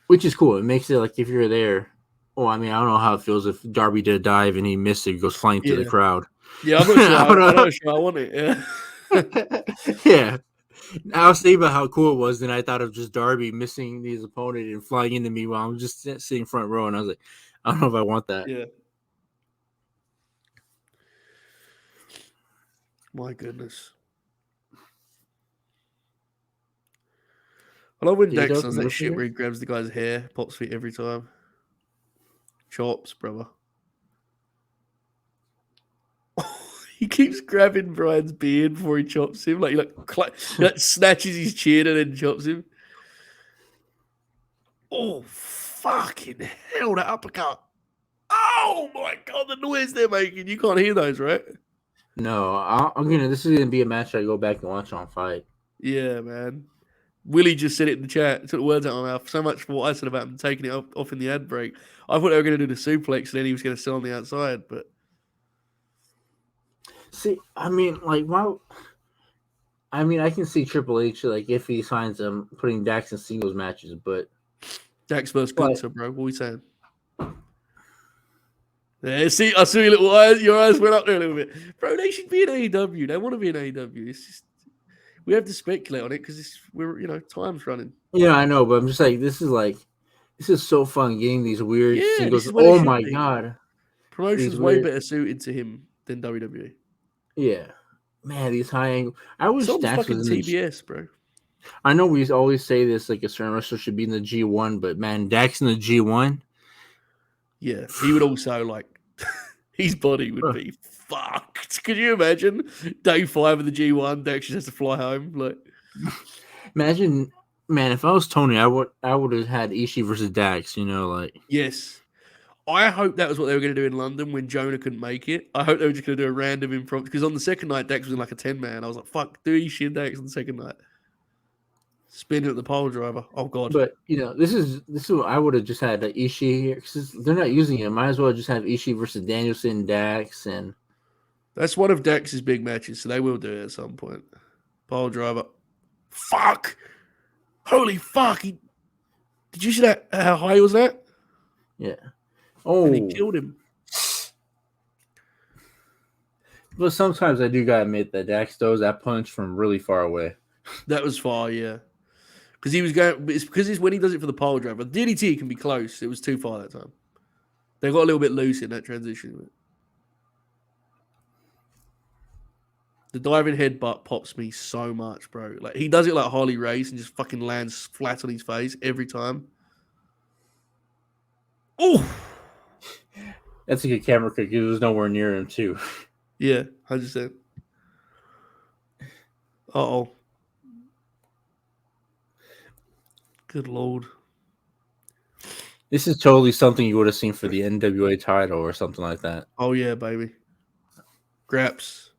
Which is cool. It makes it like if you're there. Oh, I mean, I don't know how it feels if Darby did a dive and he missed it, he goes flying to the Yeah, crowd. yeah. I'm not sure. I don't I'm know. not sure I want it. Yeah. Yeah. I was thinking about how cool it was, and I thought of just Darby missing his opponent and flying into me while I'm just sitting front row, and I was like, I don't know if I want that. Yeah. My goodness. I love when Did he Dax go does that shit commercial where here? he grabs the guy's hair, pops feet every time. Chops, brother. He keeps grabbing Brian's beard before he chops him. Like he like snatches his chin and then chops him. Oh fucking hell! That uppercut. Oh my god, the noise they're making. You can't hear those, right? No, I'm gonna. This is gonna be a match I go back and watch on Fight. Yeah, man. Willie just said it in the chat. Took the words out of my mouth. So much for what I said about him taking it off in the ad break. I thought they were going to do the suplex and then he was going to sit on the outside. But See, I mean, like, why? I mean, I can see Triple H like if he signs him putting Dax in singles matches, but Dax versus like, Gunther, bro. What are we saying? Yeah, see, I saw your little eyes. Your eyes went up there a little bit, bro. They should be in AEW. They want to be in AEW. It's just we have to speculate on it because we're time's running. yeah, I know, but I'm just like, this is so fun getting these weird Yeah, this singles. is where they Oh should my be. god, these Promotion's way weird, better suited to him than WWE. yeah, man, these high angle. I wish Some Dax was fucking in the. TBS, bro. I know we always say this like a certain wrestler should be in the G1, but man, Dax in the G1, Yeah, he would also like his body would be fucked. Could you imagine day 5 of the G1? Dax just has to fly home. Like, imagine, man, if I was Tony, I would have had Ishii versus Dax. You know, like yes, I hope that was what they were going to do in London when Jonah couldn't make it. I hope they were just going to do a random improv because on the second night Dax was in like a 10-man. I was like, fuck, do Ishii and Dax on the second night. Spinning at the pole driver. Oh god. but you know, this is what I would have just had Ishii here because they're not using it. Might as well just have Ishii versus Danielson, Dax, and That's one of Dax's big matches, so they will do it at some point. Pole driver. Fuck! Holy fuck! Did you see that? How high was that? yeah. And he Oh, killed him. but sometimes I do gotta admit that Dax throws that punch from really far away. That was far, yeah. Because he was going. It's because it's when he does it for the pole driver. The DDT can be close. It was too far that time. They got a little bit loose in that transition. The diving headbutt pops me so much, bro. Like he does it like Harley Race and just fucking lands flat on his face every time. Oh, That's a good camera kick. He was nowhere near him too. yeah, 100%. Uh-oh. Good lord. This is totally something you would have seen for the NWA title or something like that. Oh yeah, baby. Graps.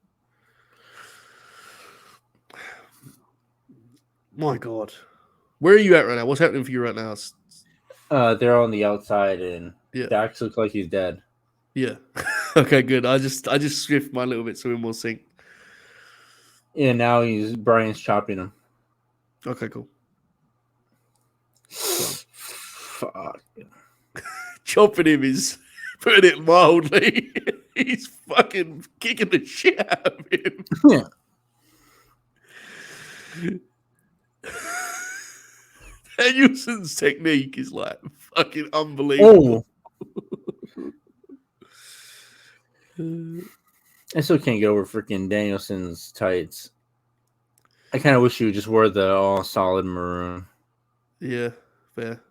My god. Where are you at right now? What's happening for you right now? They're on the outside, and Yeah. Dax looks like he's dead. Yeah. Okay, good. I just shift my little bit so we're more sync. Yeah, now Brian's chopping him. Okay, cool. Fuck. Chopping him is putting it mildly. He's fucking kicking the shit out of him. Yeah. Danielson's technique is like fucking unbelievable. I still can't get over freaking Danielson's tights. I kind of wish you just wore the all solid maroon. Yeah, fair.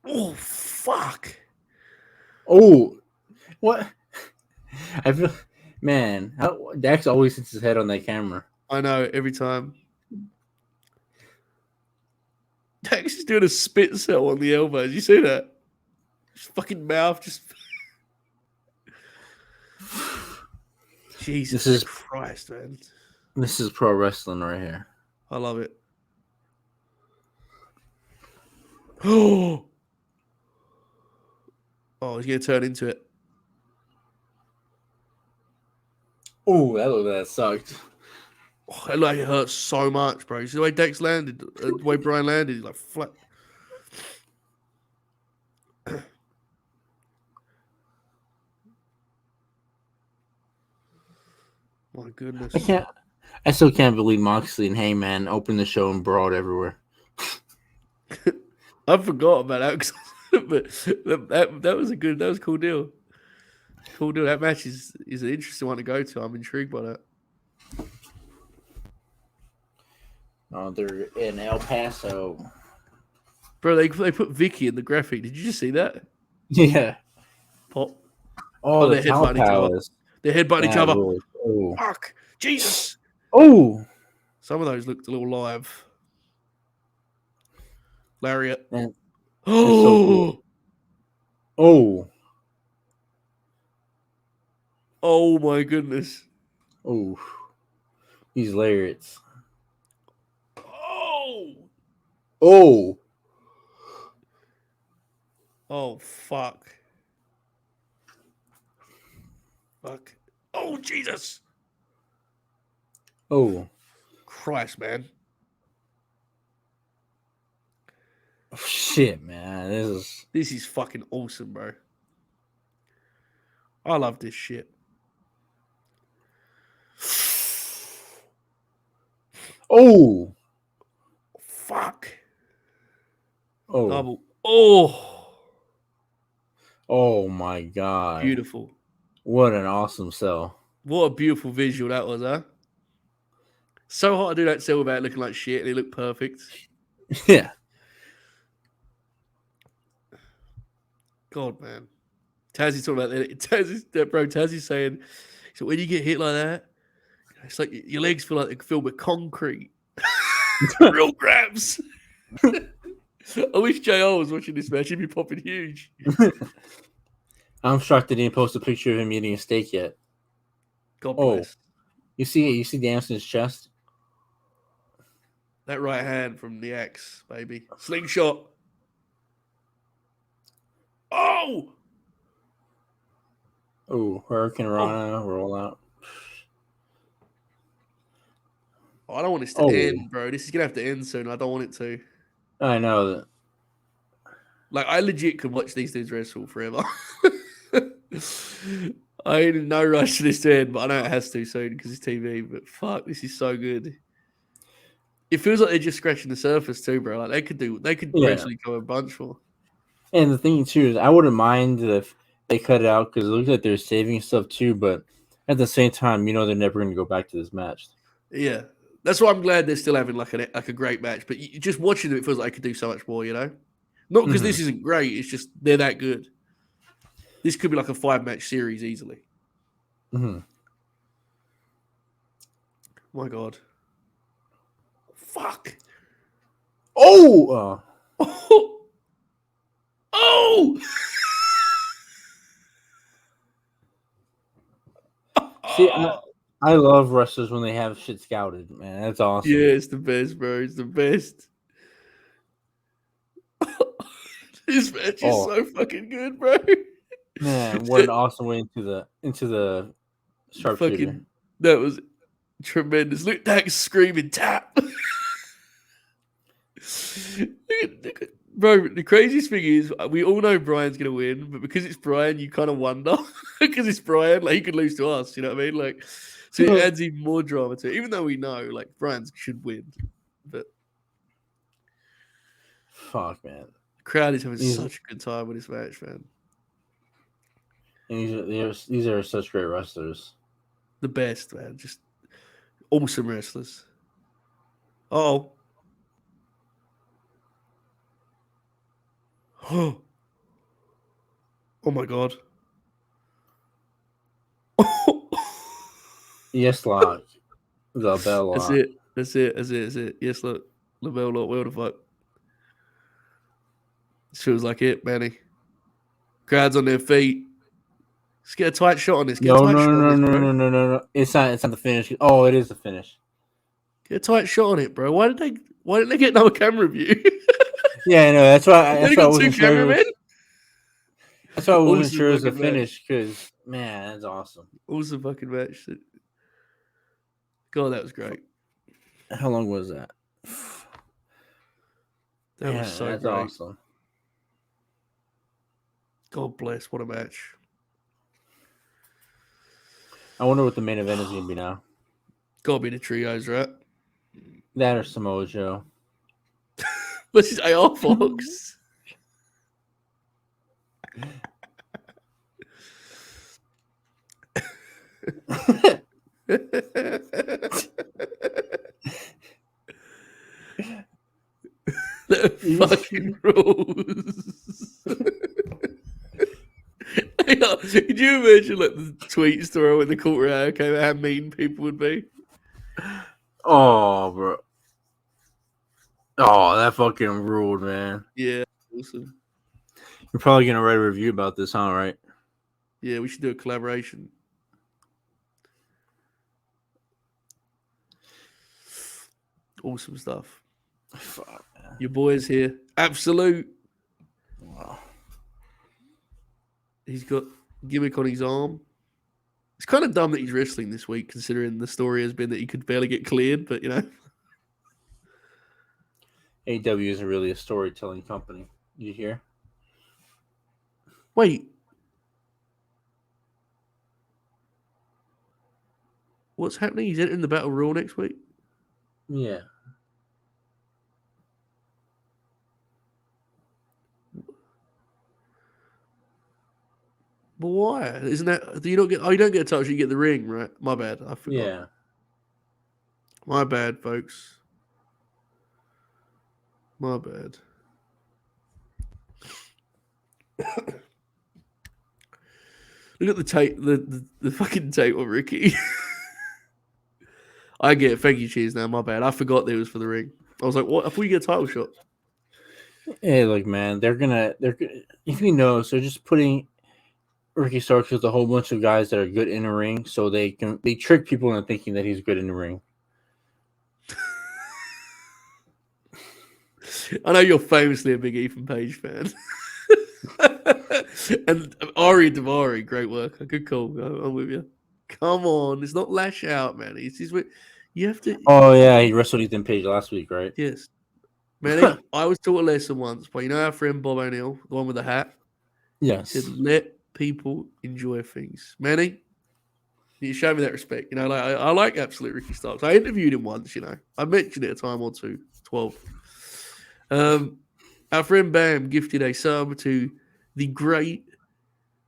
Oh, fuck. Oh, what? I feel, man, Dax always hits his head on that camera. I know, every time. Dax is doing a spit cell on the elbow. Did you see that? His fucking mouth just. Jesus Christ, man. This is pro wrestling right here. I love it. Oh, he's going to turn into it. Oh, that sucked. Oh, it like it hurts so much, bro. You see the way Dex landed, the way Bryan landed, he's like flat. My goodness. I still can't believe Moxley and Heyman opened the show and brawled everywhere. I forgot about that, but that was a cool deal. Cool deal. That match is an interesting one to go to. I'm intrigued by that. Oh, they're in El Paso. Bro, they put Vicky in the graphic. Did you just see that? Yeah. Pop. Oh, they're headbutting each other. They're headbutting each other. Oh. Fuck. Jesus. Oh. Some of those looked a little live. Lariat. Man, oh. So cool. Oh. Oh my goodness. Oh. These lariats. Oh. Oh. Oh, fuck. Fuck. Oh, Jesus. Oh. Christ, man. Oh, shit, man. This is fucking awesome, bro. I love this shit. Oh. Fuck. Oh. Double. Oh. Oh, my God. Beautiful. What an awesome sell. What a beautiful visual that was, huh? So hard to do that sell without looking like shit, and it looked perfect. Yeah. God, man. Tazzy's talking about that. Tazzy's saying, so when you get hit like that, it's like your legs feel like they're filled with concrete. Real grabs. I wish JR was watching this match. He'd be popping huge. I'm shocked they didn't post a picture of him eating a steak yet. God bless. You see Danielson's chest? That right hand from the axe, baby. Slingshot. Oh! Oh, Hurricane Rana, roll out. I don't want this to end, bro. This is going to have to end soon. I don't want it to. I know that. Like, I legit could watch these dudes wrestle forever. I ain't in no rush for this to end, but I know it has to soon because it's TV. But fuck, this is so good. It feels like they're just scratching the surface too, bro. Like they could actually go a bunch more. And the thing too is, I wouldn't mind if they cut it out because it looks like they're saving stuff too. But at the same time, they're never going to go back to this match. Yeah, that's why I'm glad they're still having like a great match. But just watching them, it feels like they could do so much more. Not because this isn't great. It's just they're that good. This could be like a 5-match series easily. Mm-hmm. My God. Fuck. Oh! Oh! See, I love wrestlers when they have shit scouted, man. That's awesome. Yeah, it's the best, bro. It's the best. This match is Oh. so fucking good, bro. Man, what an awesome way into the sharpshooter. Fucking, that was tremendous. Look, Dax screaming tap. Bro, the craziest thing is we all know Brian's gonna win, but because it's Brian, you kind of wonder because it's Brian. Like he could lose to us, you know what I mean? Like, so it adds even more drama to it. Even though we know like Brian should win, but Fuck, man. the crowd is having such a good time with this match, man. And these are such great wrestlers. The best, man. Just awesome wrestlers. Oh. Oh my god. Yes, lock. The bell lock. That's it. Yes, look. The bell lock. Where the fuck? Feels like it, Manny. Crowds on their feet. Let's get a tight shot on this. No. It's not the finish. Oh, it is the finish. Get a tight shot on it, bro. Why didn't they get another camera view? Yeah, I know. That's why I wasn't sure. That's why I wasn't sure it was a finish, because man, that's awesome. Awesome fucking match. God, that was great. How long was that? That was so that's great. Awesome. God bless. What a match. I wonder what the main event is going to be now. Gotta be the trios, right? That or Samoa Joe. This is AR Fox. That fucking rules. Could you imagine like the tweet story when the quarter hour came out, how mean people would be? Oh, bro. Oh, that fucking ruled, man. Yeah, awesome. You're probably gonna write a review about this, huh? Right? Yeah, we should do a collaboration. Awesome stuff. Fuck, man. Your boy's here. Absolute. Wow. He's got gimmick on his arm. It's kind of dumb that he's wrestling this week, considering the story has been that he could barely get cleared, but you know. AEW isn't really a storytelling company. You hear? Wait. What's happening? He's entering the Battle Royal next week? Yeah. But why? Isn't that? Do you not get? Oh, you don't get a touch. You get the ring, right? My bad. I forgot. Yeah. My bad, folks. My bad. Look at the tape. The fucking tape of Ricky. I get it. Thank you, Cheese. Now, my bad. I forgot that it was for the ring. I was like, what? I thought you get a title shot. Hey, look, man. They're gonna. If you know, so just putting Ricky Starks with a whole bunch of guys that are good in the ring, so they trick people into thinking that he's good in the ring. I know you're famously a big Ethan Page fan. And Ari Davari, great work. Good call. I'm with you. Come on. It's not lash out, man. It's just, you have to. Oh, yeah. He wrestled Ethan Page last week, right? Yes. Manny, I was taught a lesson once by, you know, our friend Bob O'Neill, the one with the hat? Yes. He said, let people enjoy things. Manny, you show me that respect. You know, like I like Absolute Ricky Starks. I interviewed him once, you know. I mentioned it a time or two, 12. Our friend Bam gifted a sub to the great,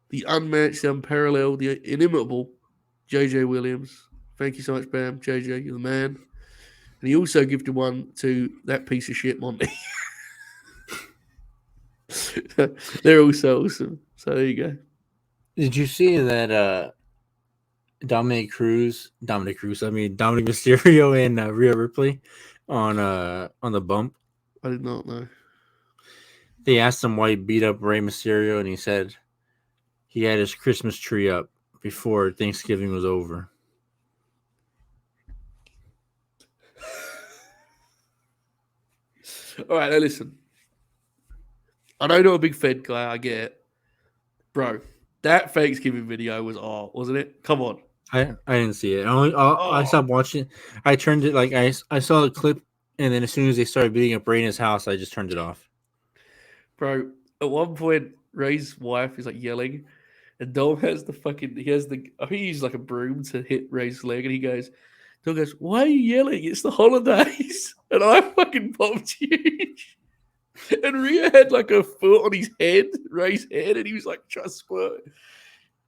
the unmatched, the unparalleled, the inimitable JJ Williams. Thank you so much, Bam. JJ, you're the man. And he also gifted one to that piece of shit, Monty. They're also awesome. So there you go. Did you see that Dominic Mysterio and Rhea Ripley on the bump? I did not know. They asked him why he beat up Rey Mysterio, and he said he had his Christmas tree up before Thanksgiving was over. All right, now listen. I know you're not a big Fed guy. I get it. Bro, that Thanksgiving video was art, wasn't it? Come on. I didn't see it. I Oh, stopped watching. I turned it like I saw the clip, and then as soon as they started beating up Ray in his house, I just turned it off. bro. At one point, Ray's wife is like yelling, and Dom has I think he uses like a broom to hit Ray's leg, and he goes, Dom goes, why are you yelling? It's the holidays. And I fucking popped huge. And Rhea had like a foot on his head, Ray's head, and he was like trying to squirt.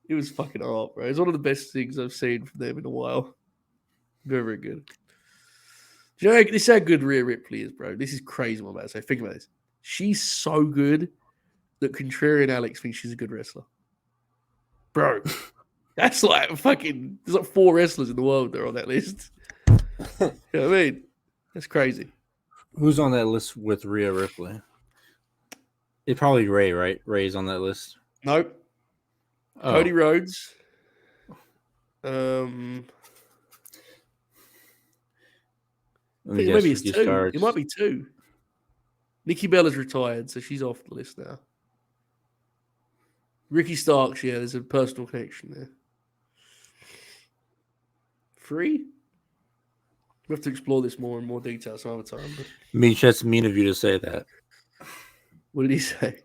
It was fucking art, bro. It's one of the best things I've seen from them in a while. Very, very good. Do you know, this is how good Rhea Ripley is, bro. This is crazy what I'm about to say. Think about this. She's so good that Contrarian Alex thinks she's a good wrestler. Bro, that's like fucking... There's like 4 wrestlers in the world that are on that list. You know what I mean? That's crazy. Who's on that list with Rhea Ripley? It's probably Ray, right? Ray's on that list. Nope. Oh. Cody Rhodes. I think maybe it's 2. It might be 2. Nikki Bella's retired, so she's off the list now. Ricky Starks, yeah, there's a personal connection there. 3? We have to explore this more in more detail some other time. But... Meech, that's mean of you to say that. What did he say?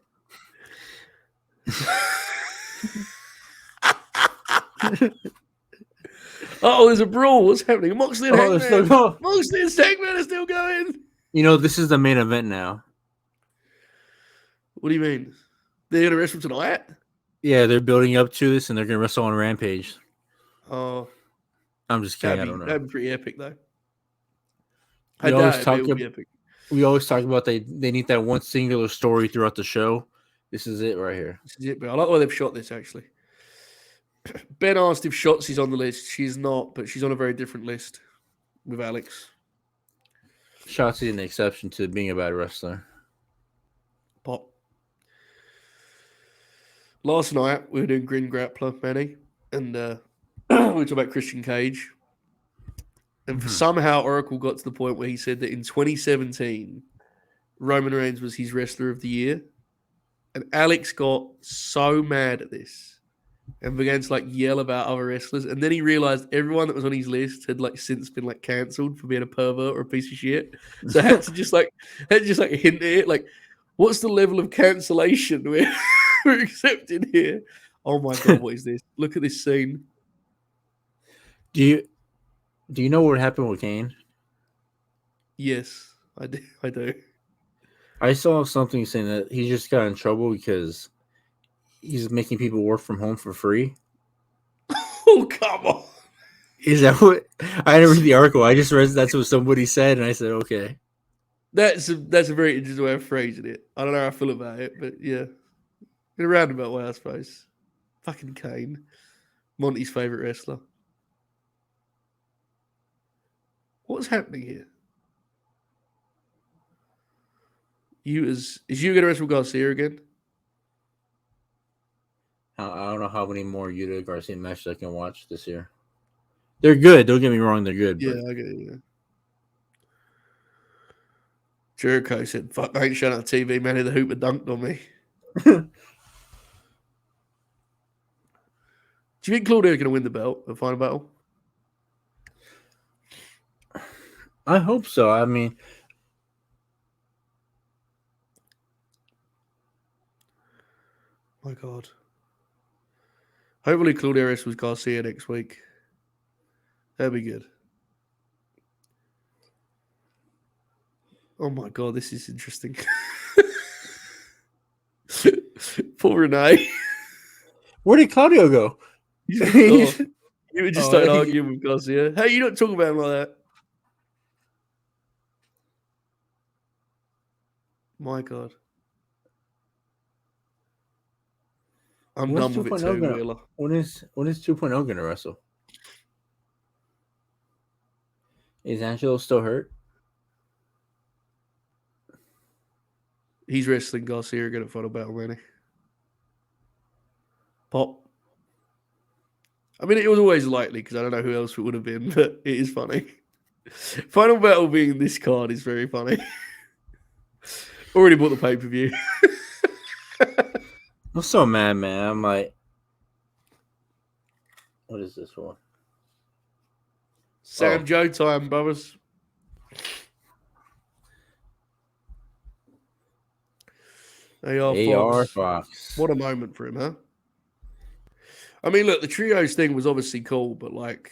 Oh, there's a brawl. What's happening? Moxley and Hangman. Moxley and Hangman are still going. You know, this is the main event now. What do you mean? They're going to wrestle tonight? Yeah, they're building up to this, and they're going to wrestle on Rampage. Oh. I'm just kidding. I don't know. That'd be pretty epic, though. We always talk about they need that one singular story throughout the show. This is it right here. This is it, bro. I like the way they've shot this, actually. Ben asked if Shotzi's on the list. She's not, but she's on a very different list with Alex. Shotzi's an exception to being a bad wrestler. Pop. Last night, we were doing Grin Grappler, Manny, and we were talking about Christian Cage. And somehow Oracle got to the point where he said that in 2017, Roman Reigns was his wrestler of the year. And Alex got so mad at this and began to like yell about other wrestlers. And then he realized everyone that was on his list had like since been like cancelled for being a pervert or a piece of shit. So I had to just like hint at it. Like, what's the level of cancellation we're accepting here? Oh my God, what is this? Look at this scene. Do you know what happened with Kane? Yes, I do. I saw something saying that he just got in trouble because he's making people work from home for free. Oh, come on. Is that what? I didn't read the article. I just read that's what somebody said, and I said, okay. That's a very interesting way of phrasing it. I don't know how I feel about it, but yeah. In a roundabout way, I suppose. Fucking Kane. Monty's favourite wrestler. What's happening here? Is you going to wrestle Garcia again? I don't know how many more Yuta Garcia matches I can watch this year. They're good. Don't get me wrong. They're good. Yeah, I get it. Yeah. Jericho said, fuck, I ain't shut out TV, man. The Hooper dunked on me. Do you think Claudio's going to win the belt, the final battle? I hope so. I mean, my God. Hopefully Claudio wrestles Garcia next week. That'd be good. Oh my God, this is interesting. Poor Renee. Where did Claudio go? You would just start arguing with Garcia. Hey, you don't talk about him like that. My God. I'm done with it too, Wheeler. When is 2.0 going to wrestle? Is Angelo still hurt? He's wrestling Garcia again at Final Battle, Manny. Pop. I mean, it was always likely because I don't know who else it would have been, but it is funny. Final Battle being this card is very funny. Already bought the pay-per-view. I'm so mad, man. I'm like, what is this for? Sam Joe time, brothers. AR Fox. Fox. What a moment for him, huh? I mean, look, the trios thing was obviously cool, but like,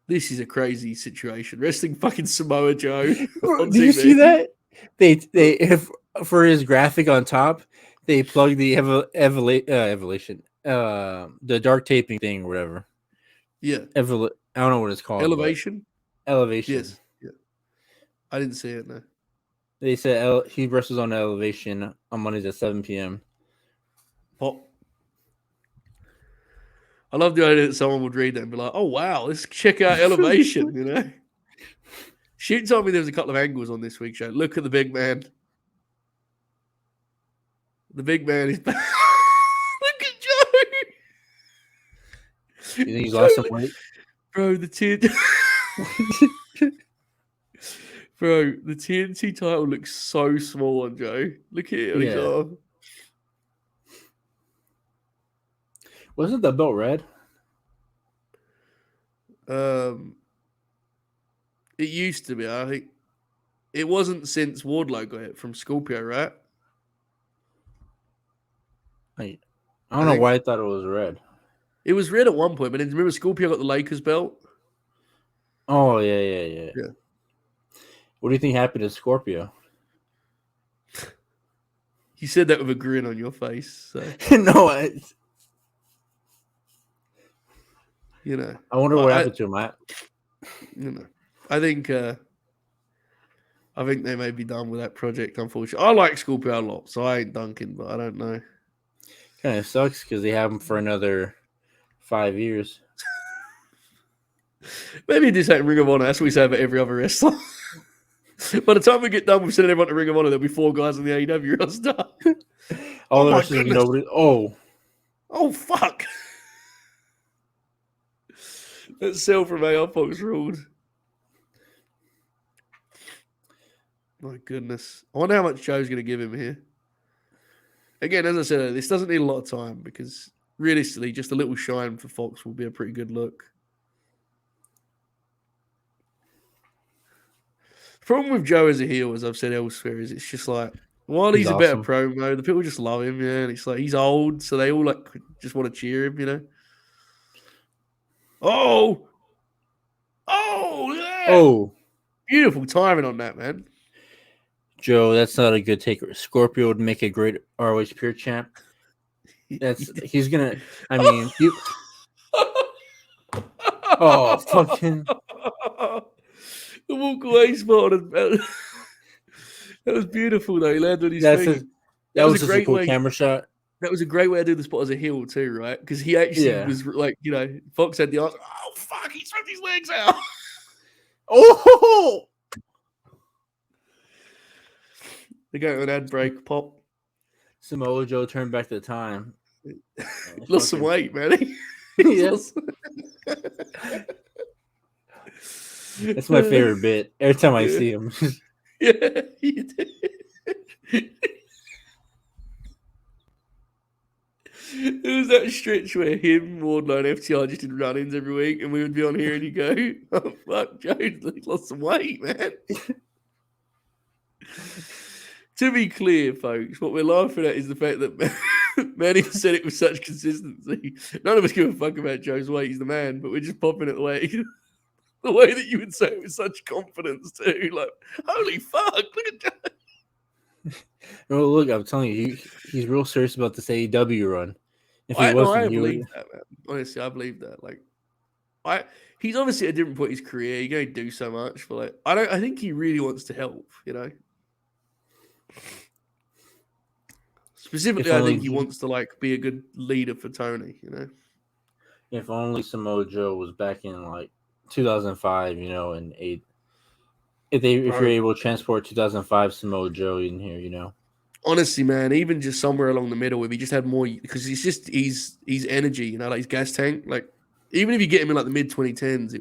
this is a crazy situation. Wrestling fucking Samoa Joe on Did you see TV. that? They if for his graphic on top, they plugged the evolution, the dark taping thing or whatever. Yeah. I don't know what it's called. Elevation? Elevation. Yes. Yeah. I didn't see it, no. They said he wrestles on Elevation on Mondays at 7 p.m. Pop. I love the idea that someone would read that and be like, oh, wow, let's check out Elevation, you know? Shoot told me there was a couple of angles on this week's show. Look at the big man. The big man is back. Look at Joe. You think he's lost some weight? Bro, the TNT title looks so small on Joe. Look at it on his arm. Wasn't the belt red? It used to be, I think. It wasn't since Wardlow got it from Scorpio, right? I don't know why I thought it was red. It was red at one point, but then remember Scorpio got the Lakers belt? Oh, yeah. What do you think happened to Scorpio? You said that with a grin on your face. So. No, I wonder what happened to him. I think they may be done with that project, unfortunately. I like Scorpio a lot, so I ain't dunking, but I don't know. Kind of sucks because they have him for another 5 years. Maybe this ain't Ring of Honor. That's what we say about every other wrestler. By the time we get done with sending everyone to Ring of Honor, there'll be 4 guys on the AEW roster. All the wrestlers nobody. Oh, fuck! That sell from AR Fox ruled. My goodness. I wonder how much Joe's going to give him here. Again, as I said, this doesn't need a lot of time because realistically, just a little shine for Fox will be a pretty good look. The problem with Joe as a heel, as I've said elsewhere, is it's just like, while he's a better promo, the people just love him, and it's like he's old, so they all like just want to cheer him, Oh, yeah. Oh, beautiful timing on that, man. Joe, that's not a good take. Scorpio would make a great ROH Pure champ. He's gonna. I mean, oh, fucking. The walk away spot. That was beautiful, though. He landed on his feet. That was a great cool camera shot. That was a great way to do the spot as a heel, too, right? Because he actually was like, Fox had the answer. Oh, fuck, he swept his legs out. Oh! They go to an ad break, pop. Samoa Joe turned back the time. Lost some weight, man. Yes. That's my favorite bit. Every time I see him. Yeah, you did. There was that stretch where him, Wardlow, and FTR just did run-ins every week, and we would be on here and you go, oh, fuck, Joe lost some weight, man. To be clear, folks, what we're laughing at is the fact that Manny said it with such consistency. None of us give a fuck about Joe's weight. He's the man, but we're just popping it the way that you would say it with such confidence, too. Like, holy fuck, look at Joe. Oh, look, I'm telling you, he's real serious about this AEW run. If he I wasn't, believe that, man. Honestly, I believe that. Like, he's obviously at a different point in his career. He can only do so much, but like, I think he really wants to help. Specifically, I think he wants to like be a good leader for Tony. If only Samoa Joe was back in like 2005, and if you're able to transport 2005 Samoa Joe in here, Honestly, man, even just somewhere along the middle, if he just had more, because he's energy, like his gas tank. Like, even if you get him in like the mid 2010s,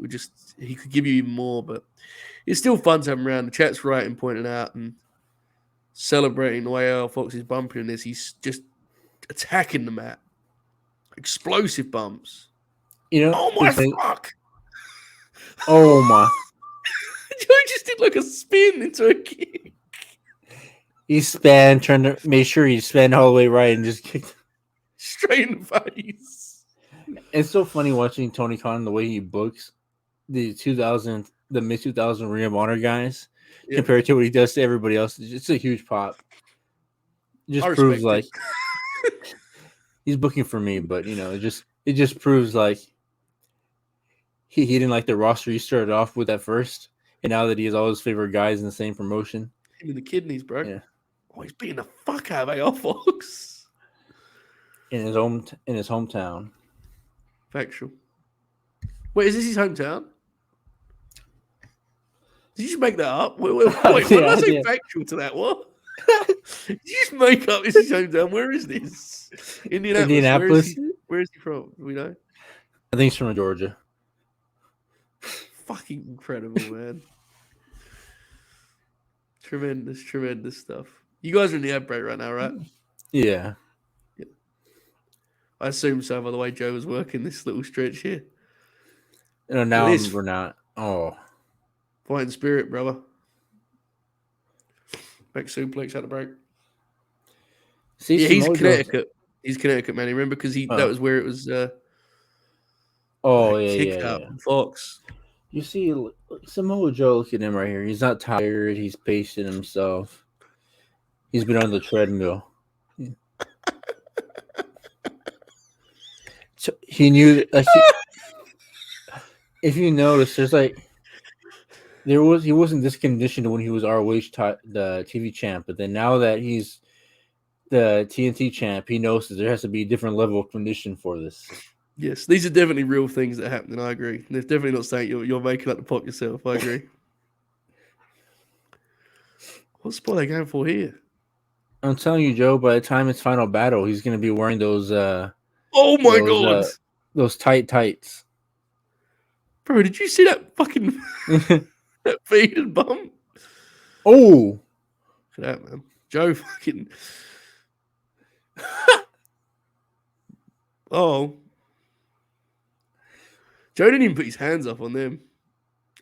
he could give you even more. But it's still fun to have him around. The chat's right in pointing out and celebrating the way Al Fox is bumping in this. He's just attacking the mat. Explosive bumps. You know, Oh my fuck! Oh my! Joe just did like a spin into a kick. He span, made sure he span all the way right, and just kicked straight in the face. It's so funny watching Tony Khan the way he books the mid 2000 Ring of Honor guys compared to what he does to everybody else. It's a huge pop. It just proves like he's booking for me, but it just proves like he didn't like the roster he started off with at first, and now that he has all his favorite guys in the same promotion. Him in the kidneys, bro. Yeah. Oh, he's beating the fuck out of AR Fox. In his hometown. Factual. Wait, is this his hometown? Did you just make that up? Wait, what did I say factual to that? What? Did you just make up this is his hometown? Where is this? Indianapolis. Where is he from? Do we know? I think he's from Georgia. Fucking incredible, man. Tremendous stuff. You guys are in the ad break right now, right? Yeah. I assume so, by the way Joe was working this little stretch here. No, now we're not. Oh. Fighting spirit, brother. Back suplex at the break. See, yeah, he's Connecticut. He's Connecticut, man. Remember, because that was where it was. Kick out Fox. You see, Samoa Joe, look at him right here. He's not tired. He's pacing himself. He's been on the treadmill. So he knew, if you notice, he wasn't this conditioned when he was ROH the TV champ, but then now that he's the TNT champ, he knows that there has to be a different level of condition for this. Yes, these are definitely real things that happen, and I agree. They're definitely not saying you're making up the pot yourself. I agree. What spot are they going for here? I'm telling you, Joe, by the time it's final battle, he's going to be wearing those. Oh my god! Those tights. Bro, did you see that fucking that faded bump? Oh, look at that, man. Joe fucking. Oh. Joe didn't even put his hands up on them.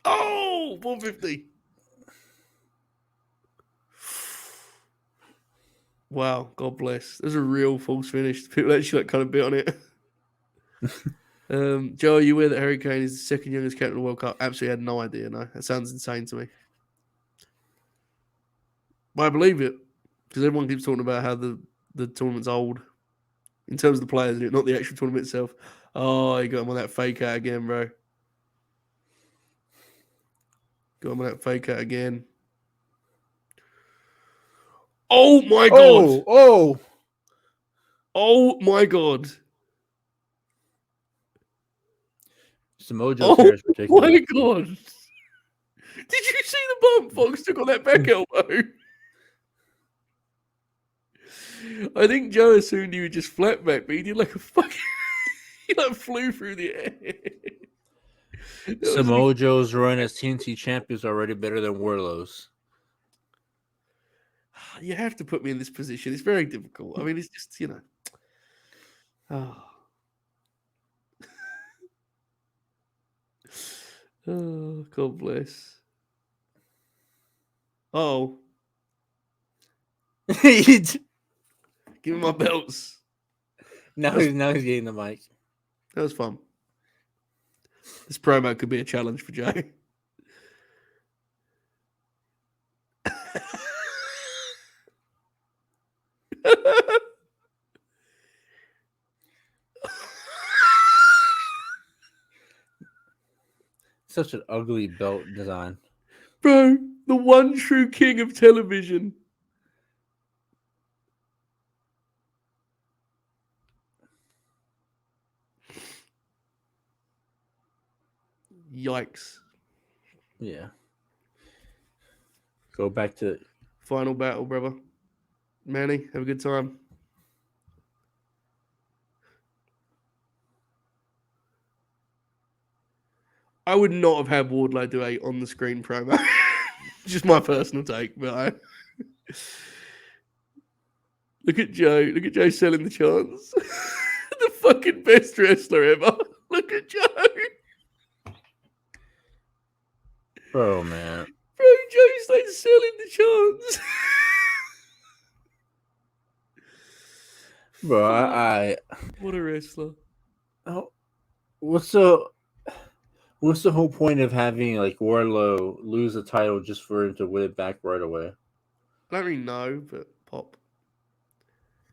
Oh, 150. Wow, God bless. There's a real false finish. People actually kind of bit on it. Joe, are you aware that Harry Kane is the second youngest captain of the World Cup? Absolutely had no idea, no. That sounds insane to me. But I believe it. Because everyone keeps talking about how the tournament's old. In terms of the players, not the actual tournament itself. Oh, you got him on that fake out again, bro. Got him on that fake out again. Oh my god! Oh my god! Samoa Joe's hair is ridiculous. Oh my god! Did you see the bump Fox took on that back elbow? I think Joe assumed he would just flat back, but he did like a fucking. He like flew through the air. Samoa Joe's run as TNT champ is already better than Wardlow's. You have to put me in this position. It's very difficult. I mean, it's just, Oh. Oh, God bless. Oh. Give me my belts. Now he's getting the mic. That was fun. This promo could be a challenge for Jay. Such an ugly belt design. Bro, the one true king of television. Yikes. Yeah. Go back to final battle, brother. Manny, have a good time. I would not have had Wardlow do a on-the-screen promo. Just my personal take, but Look at Joe. Look at Joe selling the chance. The fucking best wrestler ever. Look at Joe. Bro, man. Bro, Joe's like selling the chance. Bro, I What a wrestler. oh, what's the whole point of having like Wardlow lose the title just for him to win it back right away? I don't really know, but pop.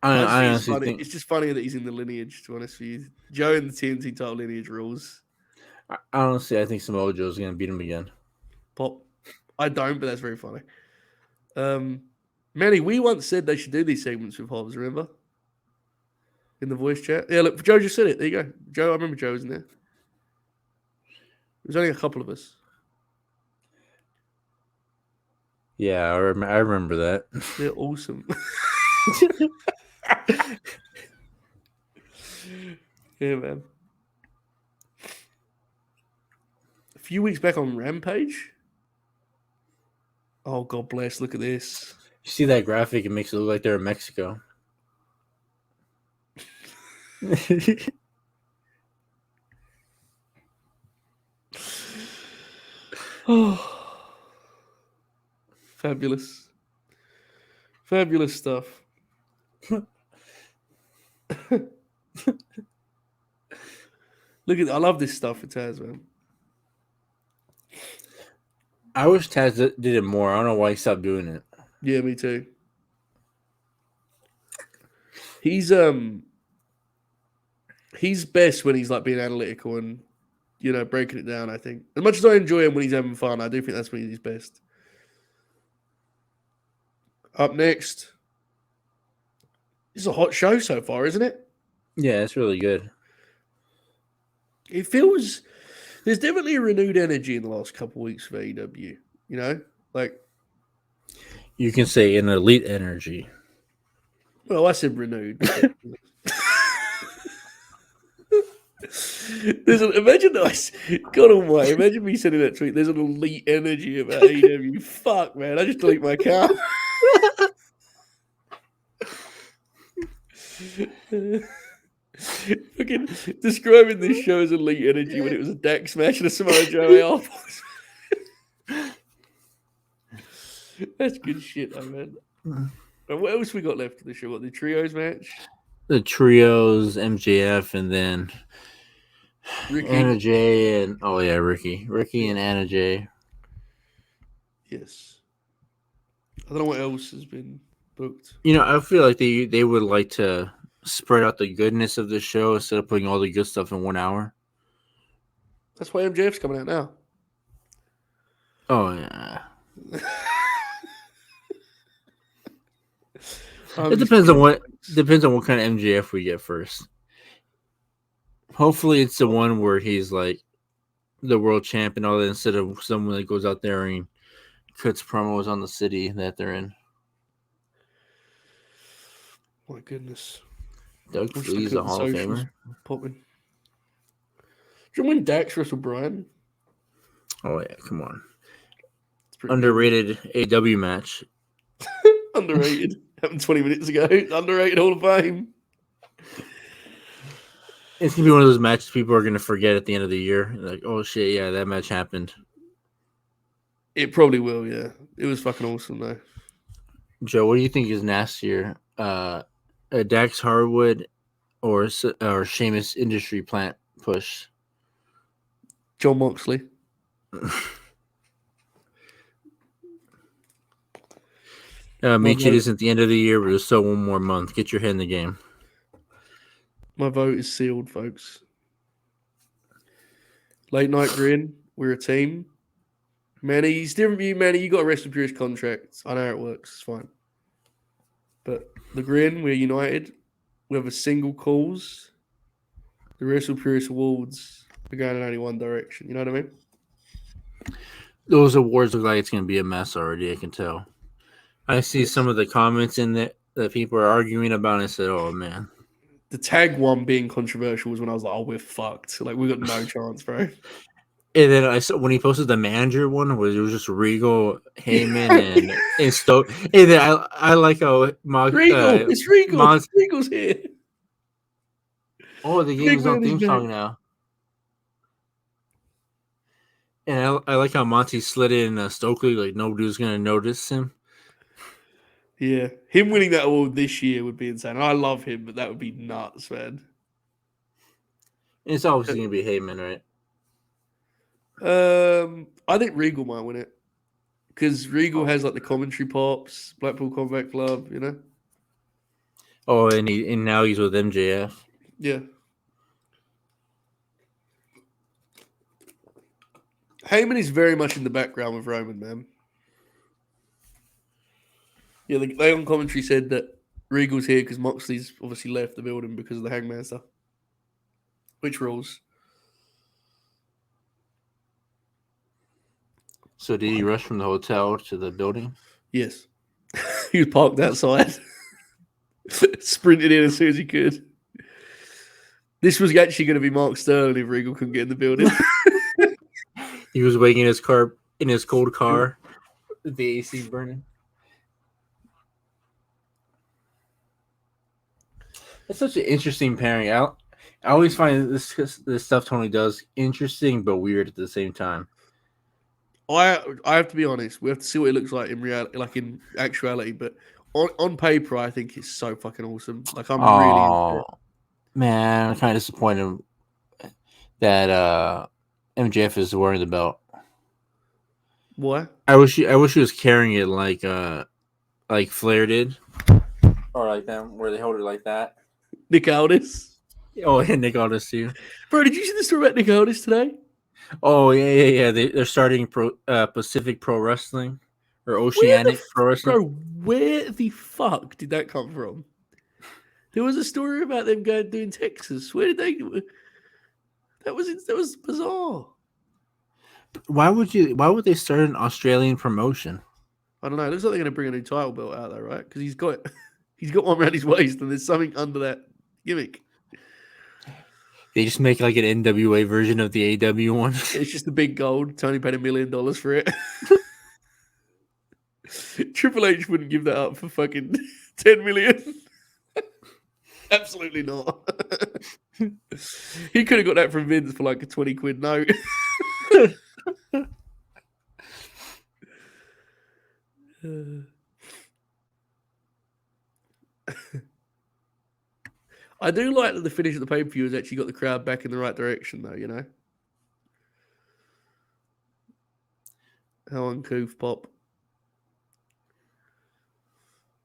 I It's honestly funny. think It's just funny that he's in the lineage, to be honest with you. Joe in the TNT title lineage rules. I think Samoa Joe's gonna beat him again. Pop. I don't, but that's very funny. Manny, we once said they should do these segments with Hobbs, remember? In the voice chat. Yeah, look, Joe just said it. There you go. Joe, I remember Joe was in there. There's only a couple of us. Yeah, I remember that. They're awesome. Yeah, man. A few weeks back on Rampage. Oh, God bless. Look at this. You see that graphic? It makes it look like they're in Mexico. Oh, fabulous. Fabulous stuff. Look at, I love this stuff for Taz, man. I wish Taz did it more. I don't know why he stopped doing it. Yeah, me too. He's best when he's like being analytical and, you know, breaking it down, I think. As much as I enjoy him when he's having fun, I do think that's when he's best. Up next. This is a hot show so far, isn't it? Yeah, it's really good. It feels there's definitely a renewed energy in the last couple of weeks for AEW. You know, like You can say an elite energy. well, I said renewed. Imagine God almighty, imagine me sending that tweet. There's an elite energy about AEW. Fuck, man, I just delete my account. Fucking describing this show as elite energy when it was a Dax match and a Samoa Joe AR. That's good shit, though, man. And what else we got left in the show? What, the trios match? The trios, MJF, and then Ricky. Anna Jay and Ricky and Anna Jay. Yes. I don't know what else has been booked. You know, I feel like they would like to spread out the goodness of the show instead of putting all the good stuff in 1 hour. That's why MJF's coming out now. Oh yeah. It depends on what kind of MJF we get first. Hopefully, it's the one where he's like the world champ and all that, instead of someone that goes out there and cuts promos on the city that they're in. My goodness. Doug Flea's a Hall of Famer. Popping. Do you remember when Dax wrestled Bryan? Oh yeah, come on. Underrated AEW match. Underrated. Happened 20 minutes ago. Underrated Hall of Fame. It's gonna be one of those matches people are gonna forget at the end of the year. Like, oh shit, yeah, that match happened. It probably will, yeah. It was fucking awesome though. Joe, what do you think is nastier? A Dax Harwood or Sheamus industry plant push? John Moxley. Meet you at the end of the year. We're still one more month. Get your head in the game. My vote is sealed, folks. Late night Grin. We're a team. Manny, he's different from you, Manny. You got a Rest in Purist contract. I know how it works. It's fine. But the Grin, we're united. We have a single cause. The Rest in Purist awards are going in only one direction. You know what I mean? Those awards look like it's going to be a mess already. I can tell. I see some of the comments in that people are arguing about, and I said, oh, man. The tag one being controversial was when I was like, oh, we're fucked. Like, we got no chance, bro. And then I saw when he posted the manager one, where it was just Regal, Heyman, and Stoke. And then I like how Regal, it's Regal. Mont. Regal's here. Oh, they gave Big his own man is theme back. song now. And I like how Monty slid in Stokely, like nobody was gonna notice him. Yeah, him winning that award this year would be insane. I love him, but that would be nuts, man. It's obviously gonna be Heyman, right? I think Regal might win it because Regal has like the commentary pops, Blackpool Combat Club, you know. Oh, and now he's with MJF. Yeah. Heyman is very much in the background with Roman, man. Yeah, they on commentary said that Regal's here because Moxley's obviously left the building because of the Hangman stuff. Which rules? So did he rush from the hotel to the building? Yes. He was parked outside. Sprinted in as soon as he could. This was actually going to be Mark Sterling if Regal couldn't get in the building. He was waiting in his car, in his cold car, the AC burning. It's such an interesting pairing. I always find this stuff Tony does interesting but weird at the same time. I have to be honest. We have to see what it looks like in reality, like in actuality. But on paper, I think it's so fucking awesome. Like I'm really into it. Man, I'm kind of disappointed that MJF is wearing the belt. Why? I wish he was carrying it like Flair did, or like them where they hold it like that. Nick Aldis. Oh, and Nick Aldis too. Bro, did you see the story about Nick Aldis today? Oh yeah. They're starting Pacific Pro Wrestling or Oceanic Pro Wrestling. Bro, where the fuck did that come from? There was a story about them going doing Texas. Where did they? That was bizarre. Why would they start an Australian promotion? I don't know. It looks like they're going to bring a new title belt out though, right? Because he's got one around his waist, and there's something under that gimmick. They just make like an NWA version of the AEW one. It's just the big gold. Tony paid $1 million for it. Triple H wouldn't give that up for fucking 10 million. Absolutely not. He could have got that from Vince for like a 20 quid note. I do like that the finish of the pay-per-view has actually got the crowd back in the right direction, though, you know? How uncouth, Pop.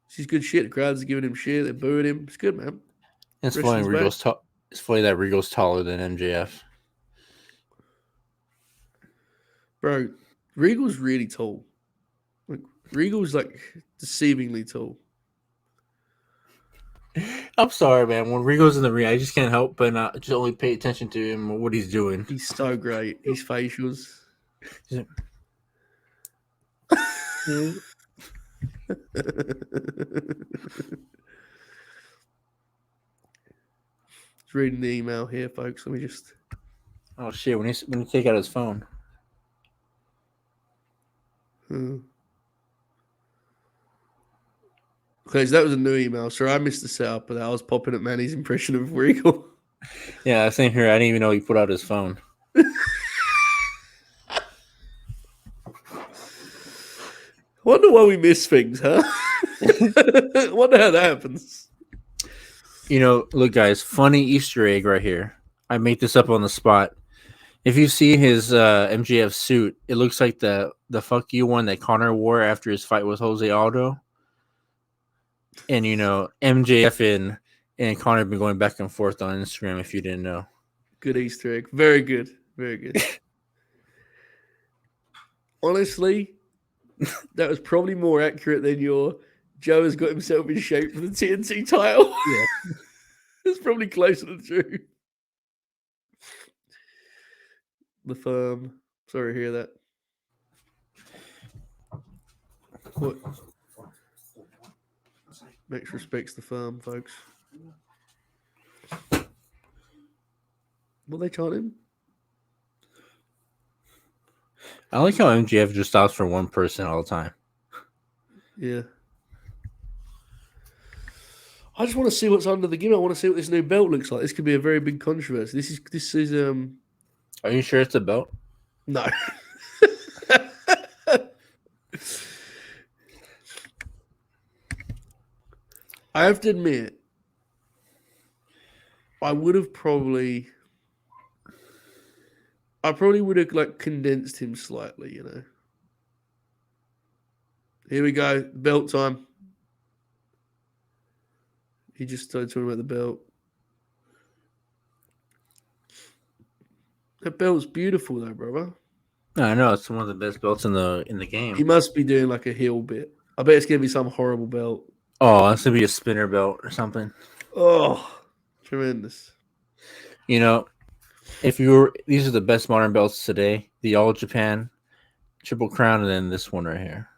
She's good shit. The crowd's giving him shit. They're booing him. It's good, man. It's funny. It's funny that Regal's taller than MJF. Bro, Regal's really tall. Like, Regal's like deceivingly tall. I'm sorry, man. When Regal's in the ring, I just can't help but not just only pay attention to him or what he's doing. He's so great. His facials. Just reading the email here, folks. Let me just. Oh shit! When he take out his phone. Okay, so that was a new email. Sorry, I missed the setup, but I was popping at Manny's impression of Regal. Yeah, same here. I didn't even know he put out his phone. Wonder why we miss things, huh? Wonder how that happens. You know, look, guys, funny Easter egg right here. I made this up on the spot. If you see his MJF suit, it looks like the fuck you one that Connor wore after his fight with Jose Aldo. And you know, MJF and Connor have been going back and forth on Instagram. If you didn't know, good Easter egg, very good, very good. Honestly, that was probably more accurate than your Joe has got himself in shape for the TNT title. Yeah, it's probably closer to the truth. The firm. Sorry to hear that. What? Max respects the firm, folks. What they chanting? I like how MJF just stops for one person all the time. Yeah. I just want to see what's under the gimmick. I want to see what this new belt looks like. This could be a very big controversy. This is Are you sure it's a belt? no. I have to admit, I probably would have like condensed him slightly, you know. Here we go, belt time. He just started talking about the belt. That belt's beautiful though, brother. I know it's one of the best belts in the game. He must be doing like a heel bit. I bet it's gonna be some horrible belt. Oh, it's gonna be a spinner belt or something. Oh, tremendous. You know, these are the best modern belts today. The All Japan Triple Crown, and then this one right here.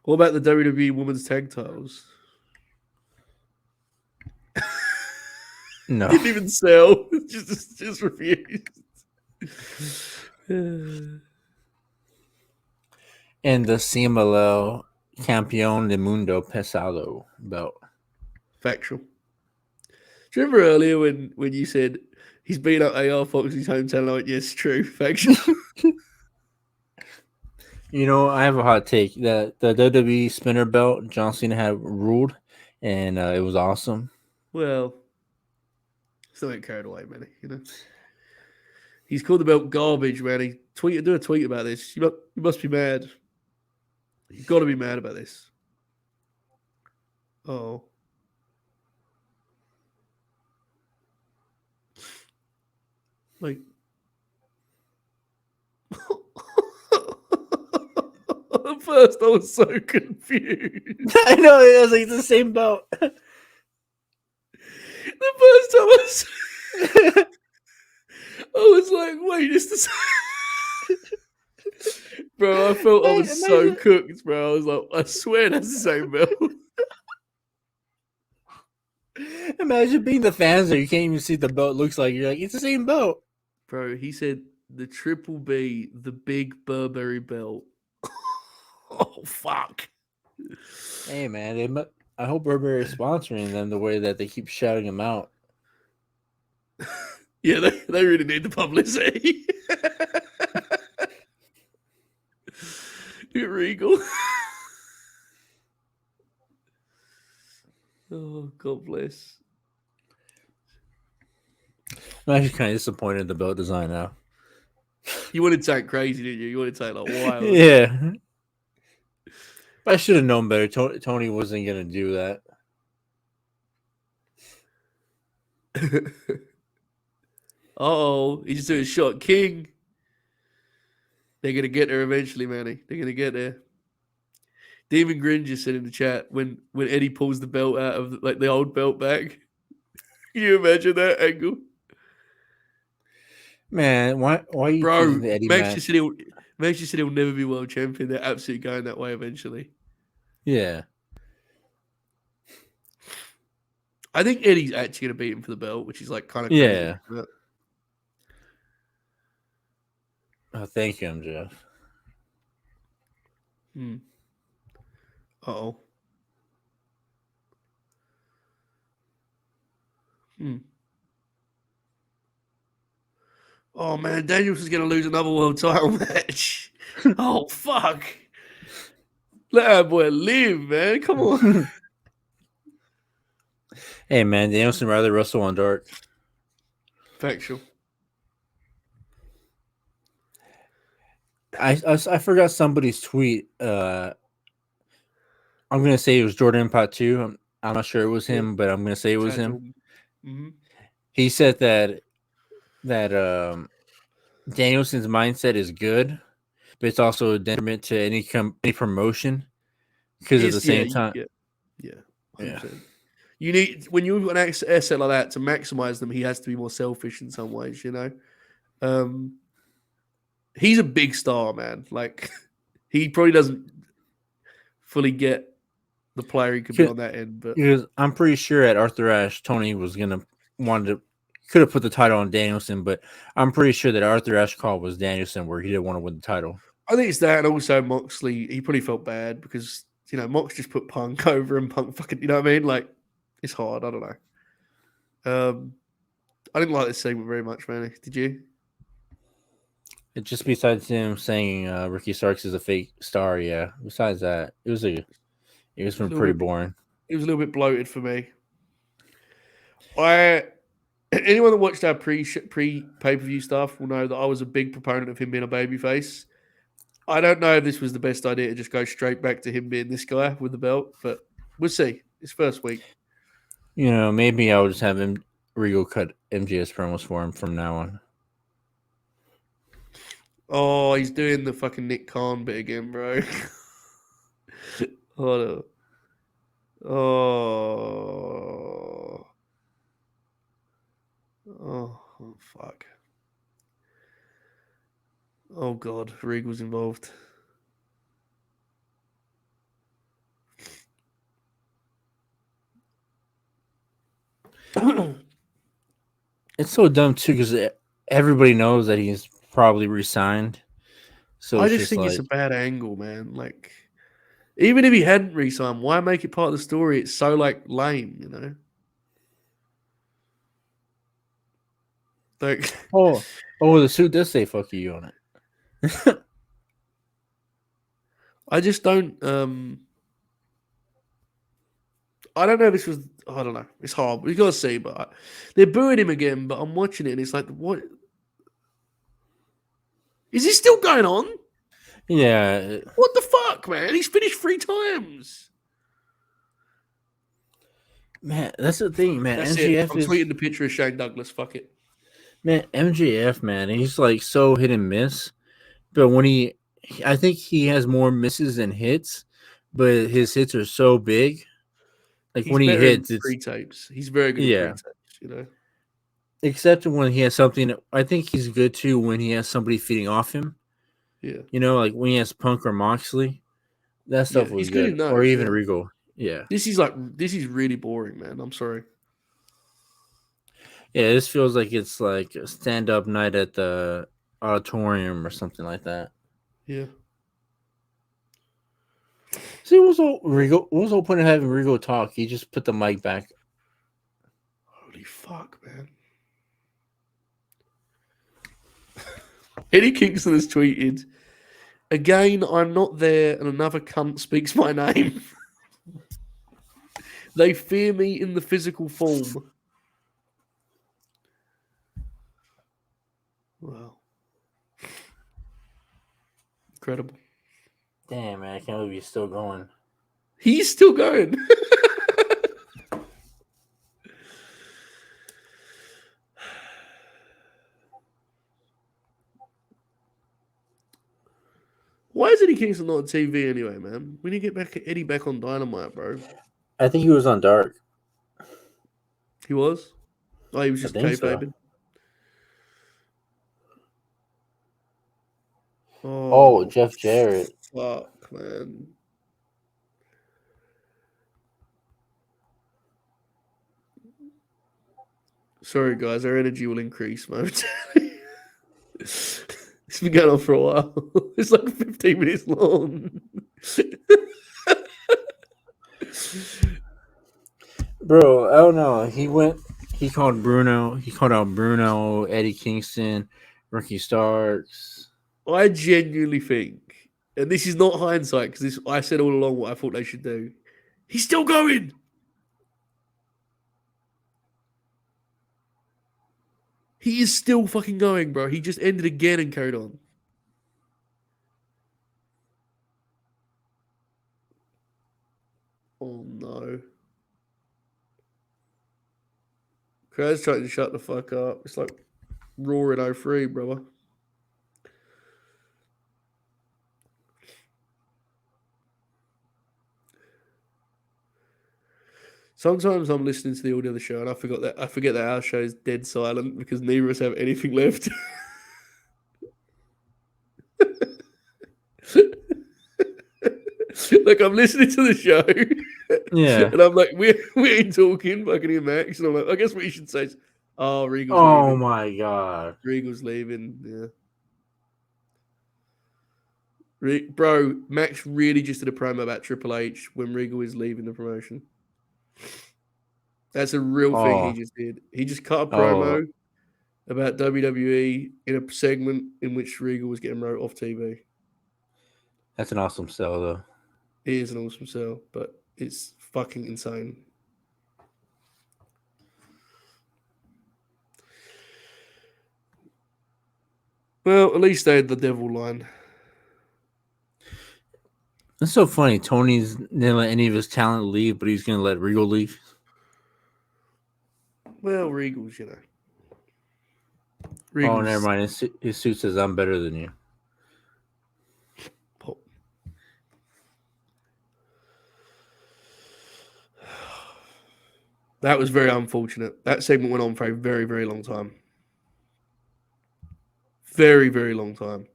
What about the WWE Women's Tag Titles? No, Didn't even sell. Just refused. and the CMLL Campeón de Mundo Pesado belt. Factual. Do you remember earlier when you said he's beat up AR Fox's hometown? I went, yes, true. Factual. You know, I have a hot take. The WWE spinner belt John Cena had ruled, and it was awesome. Well, still ain't carried away, Manny. You know, he's called the belt garbage, Manny. Do a tweet about this. You must be mad. You've got to be mad about this. Oh. Like. At first, I was so confused. I know, it was like the same belt. The first time I was like, wait, it's the same. Bro, I felt I was so cooked, bro. I was like, I swear that's the same belt. Imagine being the fans there. You can't even see the belt looks like. You're like, it's the same belt. Bro, he said the Triple B, the big Burberry belt. Oh, fuck. Hey, man, I hope Burberry is sponsoring them the way that they keep shouting them out. Yeah, they really need the publicity. You're Regal. Oh, God bless. I'm actually kind of disappointed in the belt design now. You wanted Tank crazy, didn't you? You wanted Tank like wild. Yeah. But I should have known better. Tony wasn't going to do that. Uh-oh. He's just doing a shot. King. They're going to get there eventually, Manny. They're going to get there. Demon Grin just said in the chat when Eddie pulls the belt out of the old belt back. Can you imagine that angle? Man, why are you choosing the Eddie Max match? just said he'll never be world champion. They're absolutely going that way eventually. Yeah. I think Eddie's actually going to beat him for the belt, which is like kind of crazy. Yeah. Oh, thank you, MJF. Uh-oh. Oh, man, Danielson's going to lose another world title match. Oh, fuck. Let that boy live, man. Come on. Hey, man, Danielson rather wrestle on dark. Factual. I forgot somebody's tweet. I'm going to say it was Jordan Pot 2. I'm not sure it was him, but I'm going to say it was him. Mm-hmm. He said that Danielson's mindset is good, but it's also a detriment to any promotion because at the same time. Yeah. 100%. You need, when you've got an asset like that, to maximize them, he has to be more selfish in some ways, you know? He's a big star, man. Like, he probably doesn't fully get the player he could be on that end. But because I'm pretty sure at Arthur Ashe, Tony was going to want to could have put the title on Danielson, but I'm pretty sure that Arthur Ashe call was Danielson where he didn't want to win the title. I think it's that, and also Moxley. He probably felt bad because Mox just put Punk over, and Punk fucking. You know what I mean? Like, it's hard. I don't know. I didn't like this segment very much, Manny. Did you? It just besides him saying Ricky Starks is a fake star, yeah. Besides that, it was pretty boring. It was a little bit bloated for me. Anyone that watched our pre pay per view stuff will know that I was a big proponent of him being a babyface. I don't know if this was the best idea to just go straight back to him being this guy with the belt, but we'll see. It's first week. Maybe I'll just have him Regal cut MJS promos for him from now on. Oh, he's doing the fucking Nick Khan bit again, bro. Hold on. Oh, fuck. Oh, God. Regal's involved. It's so dumb, too, because everybody knows that he's probably resigned. So I just think it's a bad angle, man. Like, even if he hadn't resigned, why make it part of the story? It's so, lame, Like, oh, the suit does say "fuck you" on it. I just don't. I don't know if this was. I don't know. It's hard. We gotta see, but they're booing him again. But I'm watching it, and it's like, what? Is this still going on? Yeah. What the fuck, man? He's finished 3 times. Man, that's the thing, man. That's MJF I'm tweeting the picture of Shane Douglas. Fuck it. Man, MJF, man, he's like so hit and miss. But when I think he has more misses than hits, but his hits are so big. Like He's when he hits, it's pre-tapes. He's very good at pre-tapes, Except when he has something. I think he's good too when he has somebody feeding off him. Yeah. Like when he has Punk or Moxley. That stuff was good. Those, or even Regal. Yeah. This is really boring, man. I'm sorry. Yeah, this feels like it's like a stand-up night at the auditorium or something like that. Yeah. See, what was the point of having Regal talk? He just put the mic back. Holy fuck, man. Eddie Kingston has tweeted, "Again, I'm not there and another cunt speaks my name. They fear me in the physical form." Wow. Incredible. Damn, man, I can't believe he's still going. He's still going. Why is Eddie Kingston not on TV anyway, man? We need to get Eddie back on Dynamite, bro. I think he was on Dark. He was? Oh, he was just kayfabing. Oh, Jeff Jarrett. Fuck, man. Sorry, guys. Our energy will increase momentarily. It's been going on for a while. It's like 15 minutes long. Bro, I don't know. He called out Bruno, Eddie Kingston, Ricky Starks. I genuinely think, and this is not hindsight, because I said all along what I thought they should do. He's still going. He is still fucking going, bro. He just ended again and carried on. Oh, no. Crowd's trying to shut the fuck up. It's like roaring 03, brother. Sometimes I'm listening to the audio of the show and I forget that our show is dead silent because neither of us have anything left. Like I'm listening to the show, Yeah, and I'm like, we ain't talking, fucking here, Max, and I'm like, I guess what you should say is, Oh, Regal's Oh leaving. my god. Regal's leaving. Yeah. Bro, Max really just did a promo about Triple H when Regal is leaving the promotion. That's a real thing he Oh, just did. He just cut a oh, promo about WWE in a segment in which Regal was getting wrote off TV. that's an awesome sell though. He is an awesome sell, but it's fucking insane. Well, at least they had the devil line. It's so funny. Tony's didn't let any of his talent leave, but he's gonna let Regal leave. Well, Regal's, you know. Oh, never Regal's mind. His suit says I'm better than you. pop. That was very unfortunate. That segment went on for a very, very long time. Very, very long time.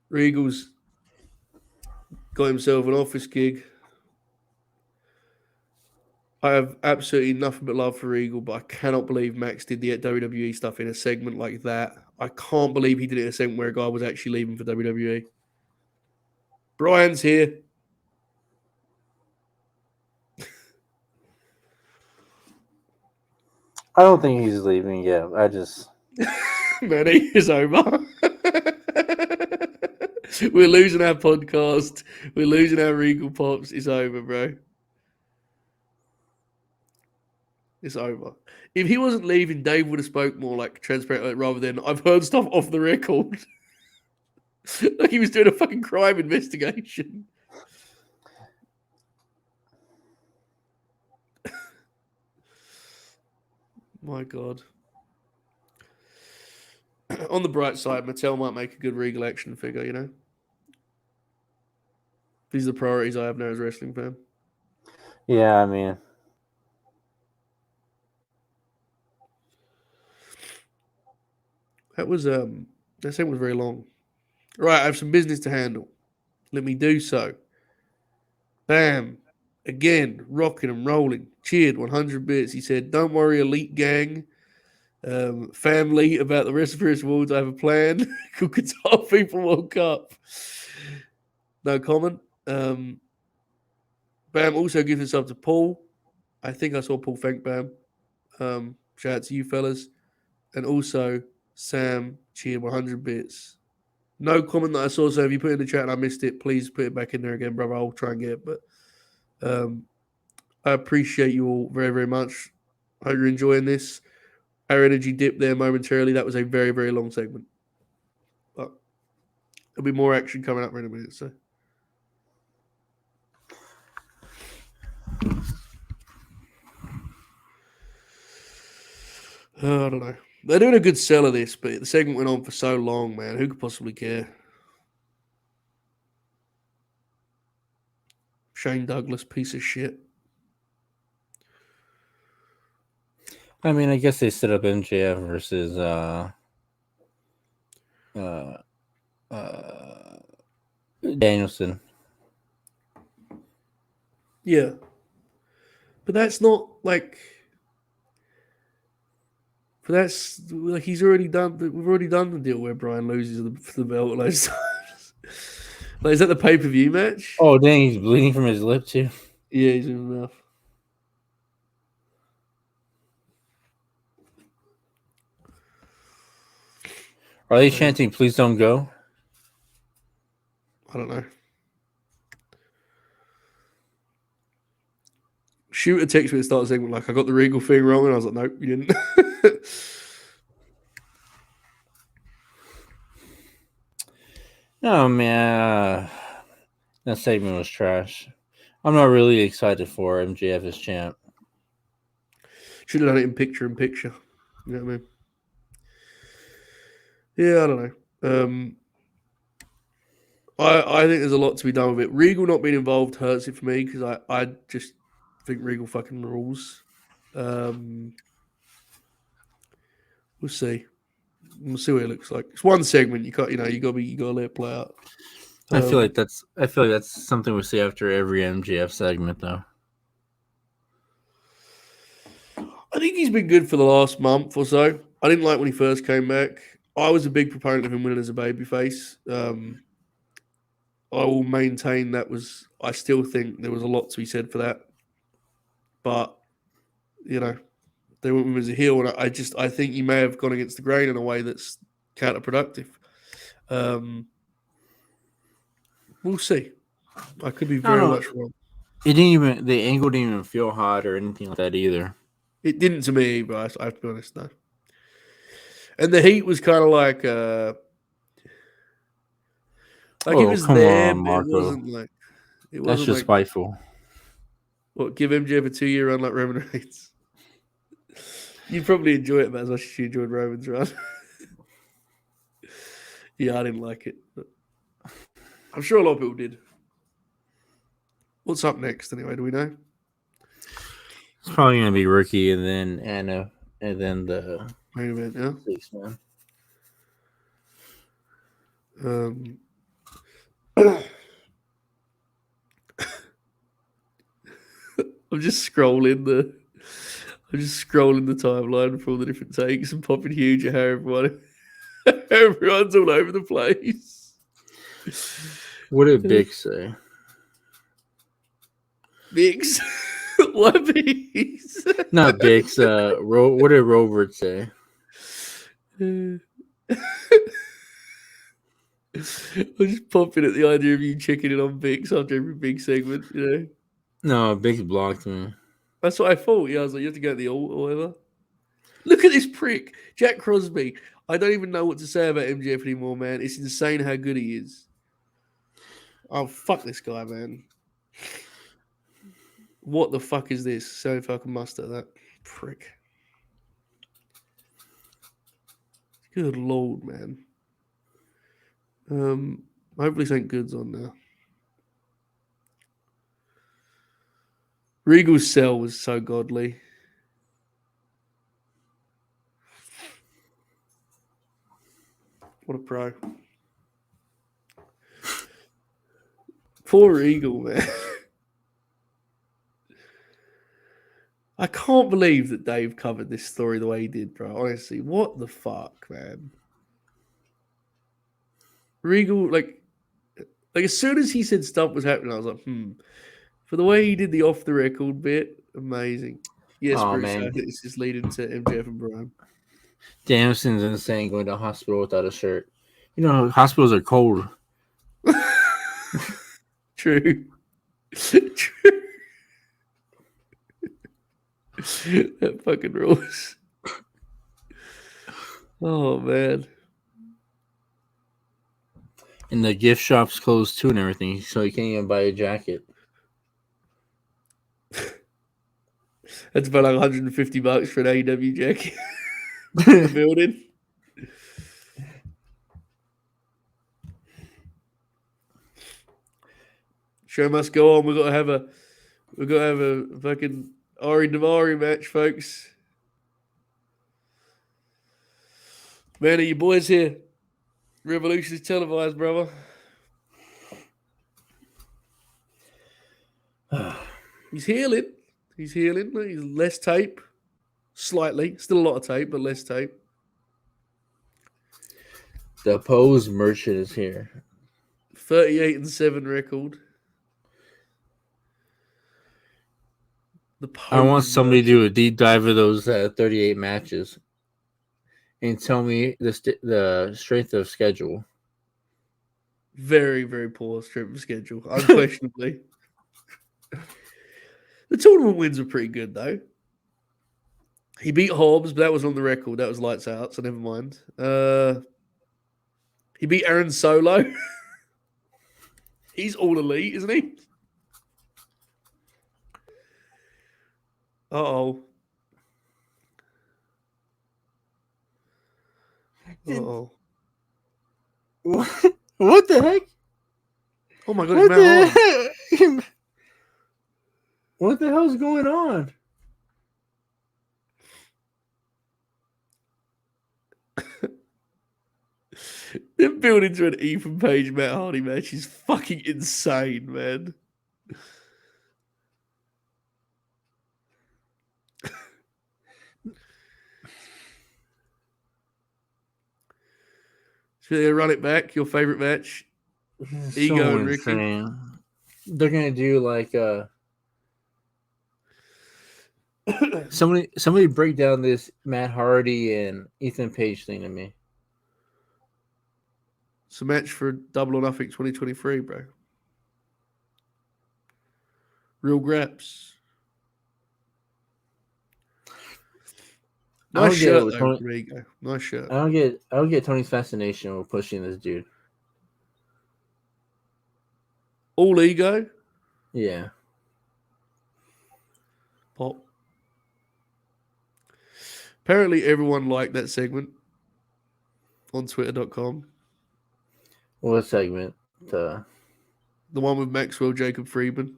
Regal's got himself an office gig. I have absolutely nothing but love for Regal, but I cannot believe Max did the WWE stuff in a segment like that. I can't believe he did it in a segment where a guy was actually leaving for WWE. Brian's here. I don't think he's leaving yet. I just Manny is over. We're losing our podcast. We're losing our Regal Pops. It's over, bro. It's over. If he wasn't leaving, Dave would have spoke more like transparent rather than I've heard stuff off the record. Like he was doing a fucking crime investigation. My God. On the bright side, Mattel might make a good Regal action figure, you know? These are the priorities I have now as a wrestling fan. yeah. I mean, That segment was very long. Right, I have some business to handle. Let me do so. Bam. Again, rocking and rolling. Cheered 100 bits. He said, "Don't worry, Elite Gang. Family, about the rest of Chris Woods, I have a plan." Cool Guitar People woke up. No comment. Bam also gives this up to Paul. I think I saw Paul thank Bam. Shout out to you fellas. And also Sam cheered 100 bits. No comment that I saw, so if you put it in the chat and I missed it, please put it back in there again, brother. I'll try and get it. But I appreciate you all very, very much. Hope you're enjoying this. Our energy dipped there momentarily. That was a very, very long segment. But there'll be more action coming up in a minute. So I don't know. They're doing a good sell of this, but the segment went on for so long, man. Who could possibly care? Shane Douglas, piece of shit. I mean, I guess they set up MJF versus Danielson. Yeah. But that's not like. But that's like he's already done. We've already done the deal where Brian loses the belt loads of times. Like, is that the pay per view match? Oh, dang, he's bleeding from his lip too. Yeah, he's in his mouth. Are they chanting "Please don't go"? I don't know. Shoot a text me at the start of the segment like I got the Regal thing wrong, and I was like, nope, you didn't. No, man, that segment was trash. I'm not really excited for MJF as champ. Should have done it in picture. You know what I mean? Yeah, I don't know. I think there's a lot to be done with it. Regal not being involved hurts it for me because I just think Regal fucking rules. We'll see. We'll see what it looks like. It's one segment. You gotta let it play out. I feel like that's something we see after every MJF segment, though. think he's been good for the last month or so. I didn't like when he first came back. I was a big proponent of him winning as a babyface. I will maintain that was. I still think there was a lot to be said for that, but you know, they went with him as a heel, and I think he may have gone against the grain in a way that's counterproductive. We'll see. I could be very much wrong. The angle didn't even feel hot or anything like that either. It didn't to me, but I have to be honest, no. And the heat was kind of like it was come there, on, but it Marco. wasn't like That's just spiteful. What, give MJF a 2-year run like Roman Reigns? You'd probably enjoy it about as much as you enjoyed Roman's run. Yeah, I didn't like it. But I'm sure a lot of people did. What's up next anyway? Do we know? It's probably gonna be Ricky and then Anna and then the Main event, yeah. 6-man. I'm just scrolling the timeline for all the different takes and popping huge at how everyone's all over the place. What did Big say? Biggs? What Biggs? Not Biggs. What did Robert say? I'm just popping at the idea of you checking in on Biggs after every big segment, you know? No, Biggs blocked me. That's what I thought. Yeah, I was like, you have to go to the alt or whatever. Look at this prick, Jack Crosby. I don't even know what to say about MJF anymore, man. It's insane how good he is. Oh, fuck this guy, man. What the fuck is this? So if I can muster that prick. Good lord, man. Hopefully St. Good's on now. Regal's cell was so godly. What a pro. Poor Regal, man. I can't believe that Dave covered this story the way he did, bro. Honestly, what the fuck, man? Regal, like as soon as he said stuff was happening, I was like, For the way he did the off the record bit, amazing. Yes, Bruce, man. I think this is leading to MJF and Bryan. Danielson's insane going to the hospital without a shirt. You know, hospitals are cold. True. That fucking rules. Oh, man. And the gift shop's closed too and everything, so you can't even buy a jacket. That's about like $150 for an AEW jacket in the building. Show must go on. We've got to have a fucking Ari Daivari match, folks. Manny, your boys here. Revolution is televised, brother. He's healing. He's less tape. Slightly. Still a lot of tape, but less tape. The Pose merchant is here. 38-7 record. I want somebody to do a deep dive of those 38 matches and tell me the strength of schedule. Very, very poor strength of schedule, unquestionably. The tournament wins were pretty good, though. He beat Hobbs, but that was on the record. That was lights out, so never mind. He beat Aaron Solo. He's all elite, isn't he? Uh-oh. Uh-oh. What the heck? Oh my God, what the hell's going on? Them building to an Ethan Page Matt Hardy match is fucking insane, man. Run it back. Your favorite match. This is Ego so and Ricky. insane. They're gonna do like somebody break down this Matt Hardy and Ethan Page thing to me. It's a match for Double or Nothing 2023, bro. Real graps. Nice shirt though, Tony, from Ego. Nice shirt. I don't get Tony's fascination with pushing this dude. All Ego. Yeah. Pop. Apparently, everyone liked that segment on Twitter.com. What segment? The one with Maxwell Jacob Friedman.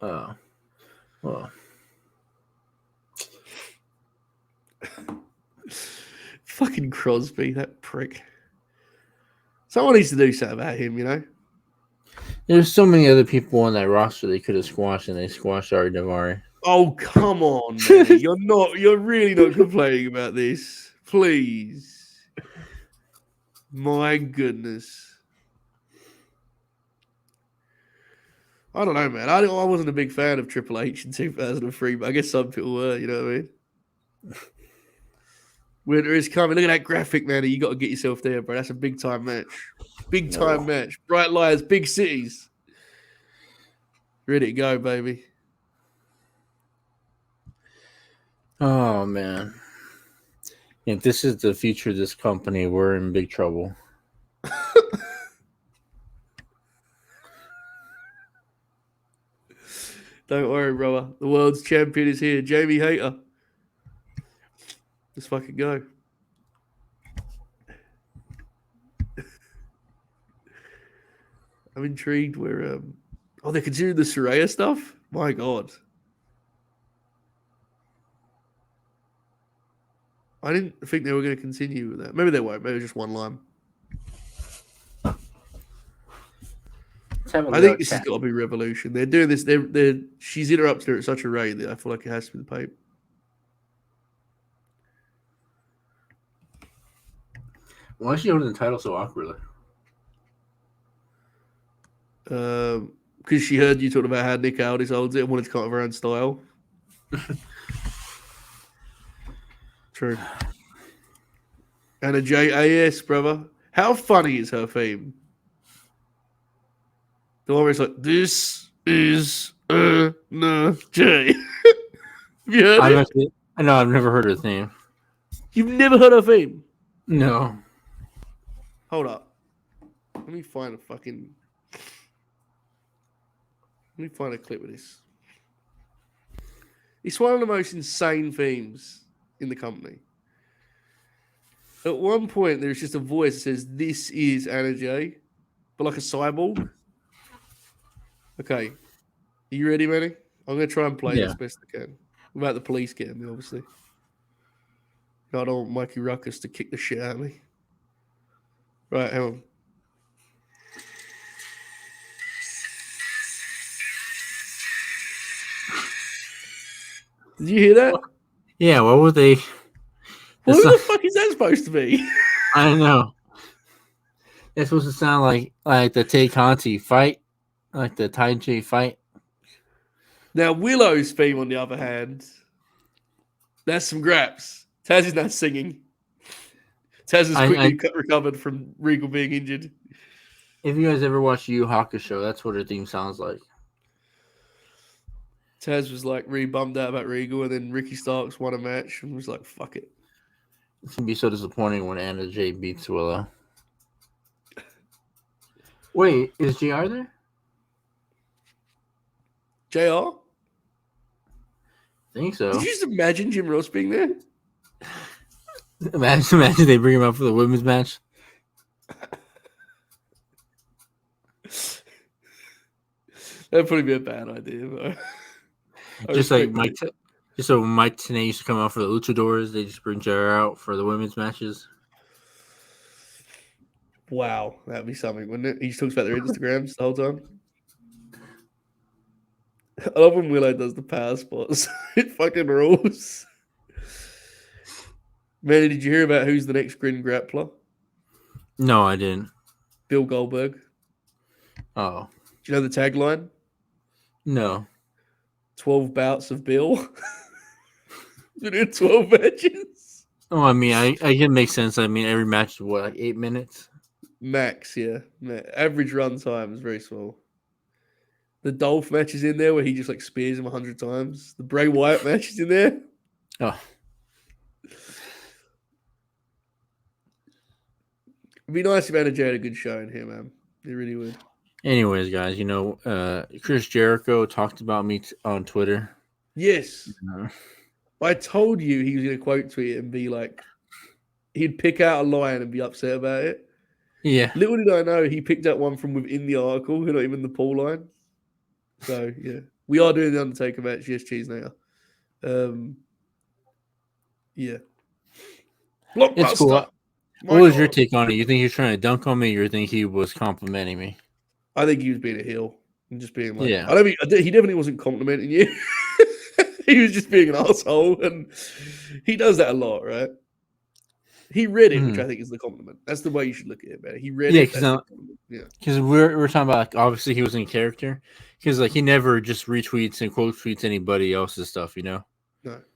Oh. Well. Fucking Crosby, that prick. Someone needs to do something about him, you know? There's so many other people on that roster they could have squashed, and they squashed Ari Daivari. Oh, come on, man. You're really not complaining about this. Please. My goodness. I don't know, man. I wasn't a big fan of Triple H in 2003, but I guess some people were, you know what I mean? Winter is coming. Look at that graphic, man. You got to get yourself there, bro. That's a big time match. Big time match. Bright lights, big cities. Ready to go, baby. Oh, man. If this is the future of this company, we're in big trouble. Don't worry, brother. The world's champion is here. Jamie Hayter. Let's fucking go. I'm intrigued where they're considering the Soraya stuff? My God. I didn't think they were going to continue with that. Maybe they won't. Maybe just one line. I think this has got to be Revolution. They're doing this. She's interrupted her at such a rate that I feel like it has to be the Pape. Why is she holding the title so awkwardly? Because she heard you talking about how Nick Aldis holds it and wanted to come up with her own style. True. And a JAS, brother. How funny is her theme? The one where it's like, this is no J. Have you heard it? No, I've never heard her theme. You've never heard her theme? No. Hold up. Let me find a clip of this. It's one of the most insane themes in the company. At one point, there's just a voice that says, "This is Anna Jay," but like a cyborg. Okay. Are you ready, Manny? I'm going to try and play this best I can. Without the police getting me, obviously. I don't want Mikey Ruckus to kick the shit out of me. Right, hang on. Did you hear that? Yeah, what were they? What the fuck is that supposed to be? I don't know. It's supposed to sound like the Tay Conti fight, like the Tai Chi fight. Now, Willow's theme, on the other hand, that's some graps. Taz is not singing. Taz has quickly recovered from Regal being injured. If you guys ever watch Yu Hakusho, that's what her theme sounds like. Taz was like really bummed out about Regal, and then Ricky Starks won a match and was like, fuck it. It's going to be so disappointing when Anna Jay beats Willow. Wait, is JR there? JR? I think so. Did you just imagine Jim Ross being there? Imagine they bring him out for the women's match. That'd probably be a bad idea, though. Just like Mike, just so Mike Tenay used to come out for the Luchadors, they just bring JR out for the women's matches. Wow, that'd be something, wouldn't it? He just talks about their Instagrams the whole time. I love when Willow does the power spots. It fucking rules. Manny, did you hear about who's the next Grin grappler? No, I didn't. Bill Goldberg. Oh, Do you know the tagline? no. 12 bouts of Bill. We did 12 matches. Oh, I mean, I can make sense. I mean, every match is what, like 8 minutes? Max, yeah. Average run time is very small. The Dolph match is in there where he just like spears him 100 times. The Bray Wyatt match is in there. Oh, It'd be nice if NJ had a good show in here, man. It really would. anyways, guys, Chris Jericho talked about me on Twitter. Yes. Uh, I told you he was going to quote tweet it and be like, he'd pick out a line and be upset about it. yeah. Little did I know he picked out one from within the article, not even the Paul line. So, yeah. We are doing the Undertaker match. Yes, Cheese now. Yeah. Blockbuster. It's cool. What was your take on it? You think he was trying to dunk on me, or you think he was complimenting me? I think he was being a heel and just being like, Yeah. he definitely wasn't complimenting you. He was just being an asshole, and he does that a lot, right? He read it, which I think is the compliment. That's the way you should look at it, man. He read it. Because we're talking about, like, obviously he was in character, because like he never just retweets and quote tweets anybody else's stuff, No,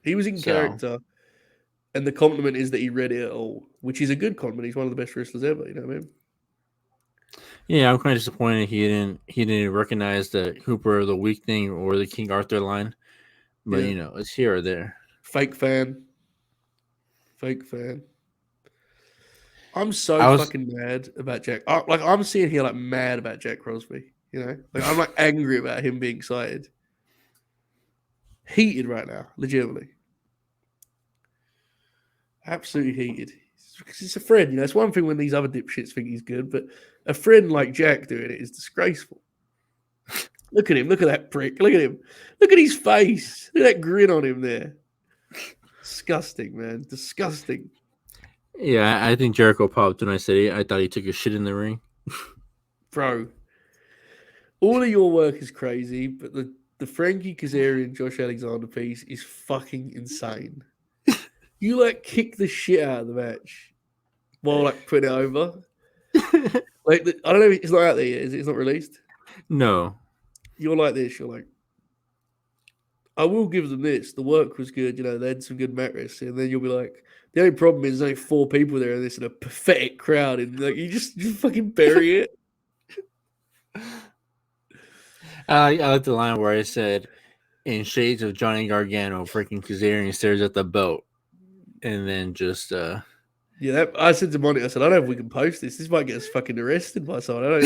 he was in character, and the compliment is that he read it all, which is a good compliment. He's one of the best wrestlers ever. You know what I mean? Yeah, I'm kind of disappointed he didn't recognize the Hooper of the Week thing or the King Arthur line, but it's here or there. Fake fan. I'm so fucking mad about Jack. I'm sitting here like mad about Jack Crosby. I'm like angry about him being cited. Heated right now, legitimately. Absolutely heated. Because it's a friend. It's one thing when these other dipshits think he's good, but a friend like Jack doing it is disgraceful. Look at him. Look at that prick. Look at him. Look at his face. Look at that grin on him there. Disgusting, man. Disgusting. Yeah, I think Jericho popped when I said it. I thought he took a shit in the ring. Bro, all of your work is crazy, but the Frankie Kazarian Josh Alexander piece is fucking insane. You like kick the shit out of the match while like putting it over. I don't know. It's not out there yet. Is it? It's not released. No. You're like this. You're like, I will give them this. The work was good. They had some good mat wrestling. And then you'll be like, the only problem is there's only 4 people there and this in a pathetic crowd. And like you just fucking bury it. I like the line where I said, in shades of Johnny Gargano, freaking Kazarian stares at the belt. And then just I said to Monty, I said, I don't know if we can post this. This might get us fucking arrested by someone.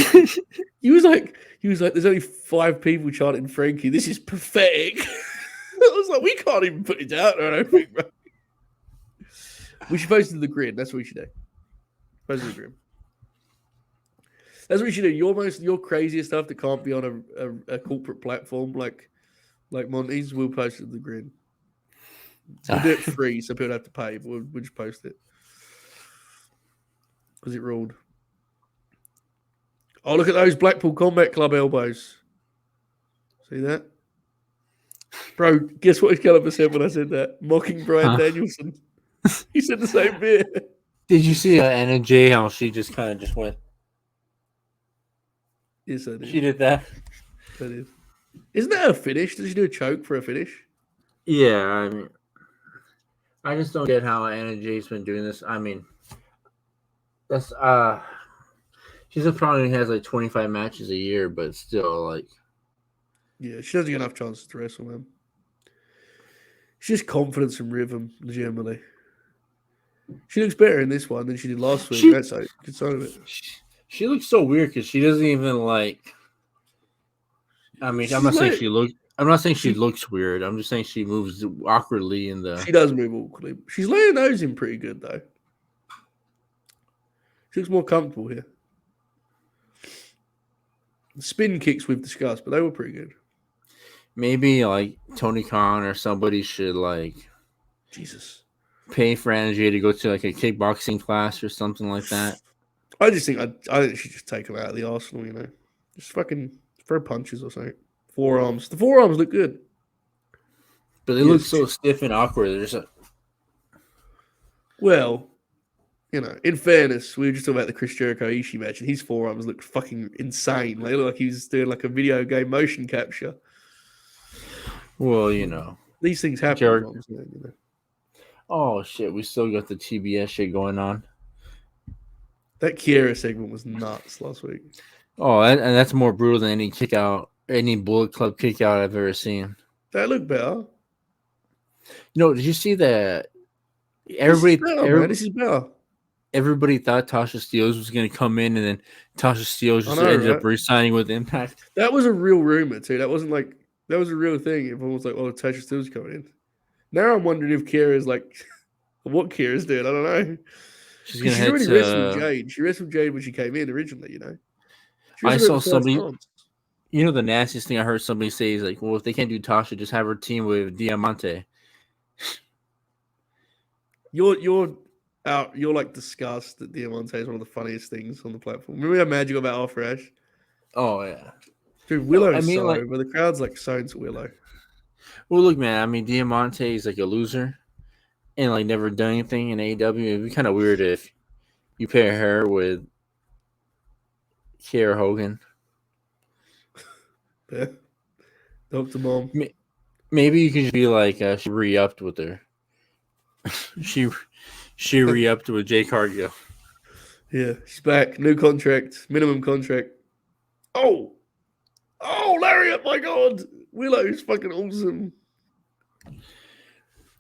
He was like, there's only 5 people chanting Frankie. This is pathetic. I was like, we can't even put it out there, I don't think, bro. We should post it to the Grin. That's what we should do. Post it to the Grin. That's what we should do. Your craziest stuff that can't be on a corporate platform like Monty's, we'll post it to the Grin. We'll do it free, so people have to pay, but we'll just post it. Because it ruled. Oh, look at those Blackpool Combat Club elbows. See that? Bro, guess what his caliber said when I said that? Mocking Bryan Danielson. He said the same bit. Did you see Anna Jay, how she just kind of just went? Yes, I did. She did that. I did. Isn't that a finish? Did she do a choke for a finish? Yeah, I mean, I just don't get how Anna Jay's been doing this. I mean, that's she's probably has like 25 matches a year, but still, like, yeah, she doesn't get enough chances to wrestle, man. She's just confidence and rhythm, legitimately. She looks better in this one than she did last week. That's a good sign of it. She looks so weird because she doesn't even like. I mean, I'm not saying she looks weird. I'm just saying she moves awkwardly in the. She does move awkwardly. She's laying those in pretty good though. She looks more comfortable here. The spin kicks we've discussed, but they were pretty good. Maybe like Tony Khan or somebody should like pay for Angie to go to like a kickboxing class or something like that. I just think I think she should take him out of the arsenal. Just fucking throw punches or something. Forearms. The forearms look good, but they look so stiff and awkward. Well, You know, in fairness, we were just talking about the Chris Jericho Ishii match, and his forearms looked fucking insane. They looked like he was doing like a video game motion capture. Well, you know, These things happen. Is what I'm saying, you know. Oh shit, we still got the TBS shit going on. That Kiera segment was nuts last week. Oh, and that's more brutal than any kick out, any Bullet Club kick out I've ever seen. That looked better. Did you see that? This is better, man. This is better. Everybody thought Tasha Steelz was going to come in, and then Tasha Steelz just ended up re-signing with Impact. That was a real rumor too. That wasn't like that was a real thing. Everyone was like, "Oh, Tasha Steelz coming in." Now I'm wondering if Kiera's like, what Kiera's doing. I don't know. She's already wrestled Jade. She wrestled Jade when she came in originally. You know. I saw somebody. The nastiest thing I heard somebody say is like, "Well, if they can't do Tasha, just have her team with Diamante." You're out. You're like disgust that Diamante is one of the funniest things on the platform. Remember how mad you got about Alpha Ash? Oh yeah, dude. Willow is so over. The crowd's like so into Willow. Well, look, man. I mean, Diamante is like a loser, and like never done anything in AEW. It'd be kind of weird if you pair her with Kiera Hogan. Yeah. Dr. Mom. Maybe you can just be like she re-upped with her. she re-upped with Jay Cargill. Yeah, she's back. New contract, minimum contract. Oh, Lariat! My God, Willow's fucking awesome.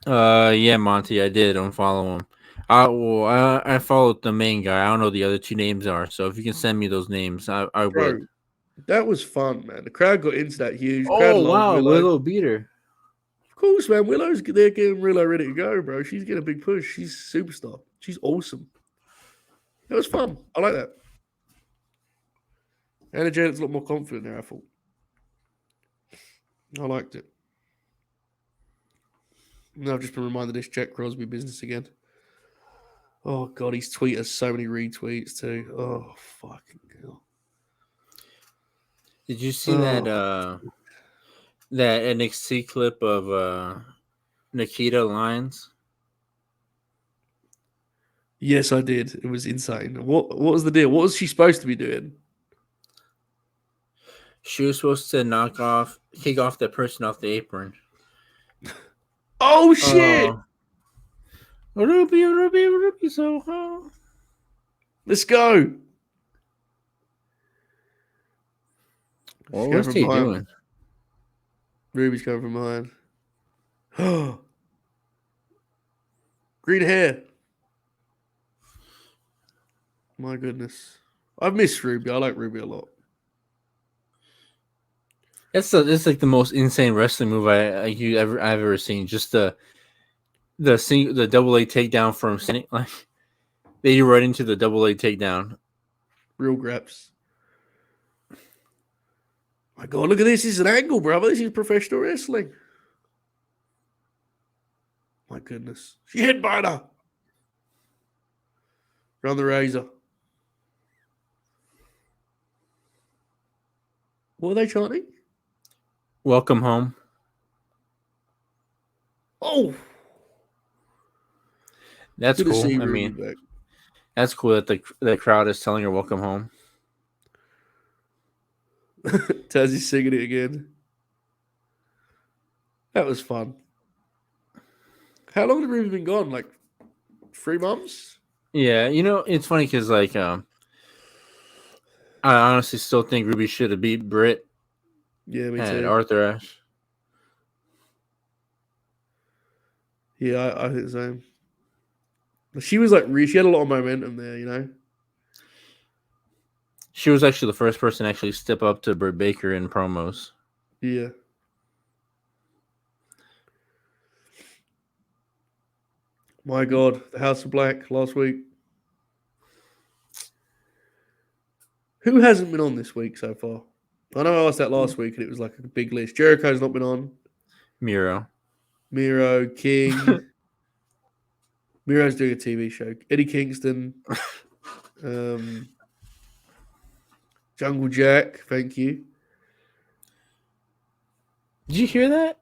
Yeah, Monty, I did unfollow him. I followed the main guy. I don't know what the other two names are, so if you can send me those names, I would. That was fun, man. The crowd got into that huge. Oh wow, Willow beat her. Of course, man. Willow's they're getting Willow ready to go, bro. She's getting a big push. She's superstar. She's awesome. That was fun. I like that. Anna Janet's a lot more confident there, I thought. I liked it. And I've just been reminded of this Jack Crosby business again. Oh, God, his tweet has so many retweets, too. Oh, fucking hell. Did you see that NXT clip of Nikita Lyons? Yes, I did. It was insane. What was the deal? What was she supposed to be doing? She was supposed to kick off that person off the apron. Oh shit! Ruby, so let's go. Well, what's he doing? Ruby's coming from behind. Oh, green hair. My goodness, I've missed Ruby. I like Ruby a lot. It's like the most insane wrestling move I've ever seen. Just the double A takedown from standing, like they do right into the double A takedown. Real graps. My God, look at this. This is an angle, brother. This is professional wrestling. My goodness. She headbutted her. Run the razor. What are they chanting? Welcome home. Oh. That's cool. I mean, that's cool that the crowd is telling her welcome home. Tazzy's singing it again. That was fun. How long have Ruby been gone? Like 3 months? Yeah, it's funny because like I honestly still think Ruby should have beat Britt. Yeah, me too. Arthur Ashe. Yeah, I think so. She was like, she had a lot of momentum there, you know. She was actually the first person to actually step up to Britt Baker in promos. Yeah. My God, the House of Black last week. Who hasn't been on this week so far? I know I asked that last week and it was like a big list. Jericho's not been on. Miro, King. Miro's doing a TV show. Eddie Kingston. Jungle Jack, thank you. Did you hear that?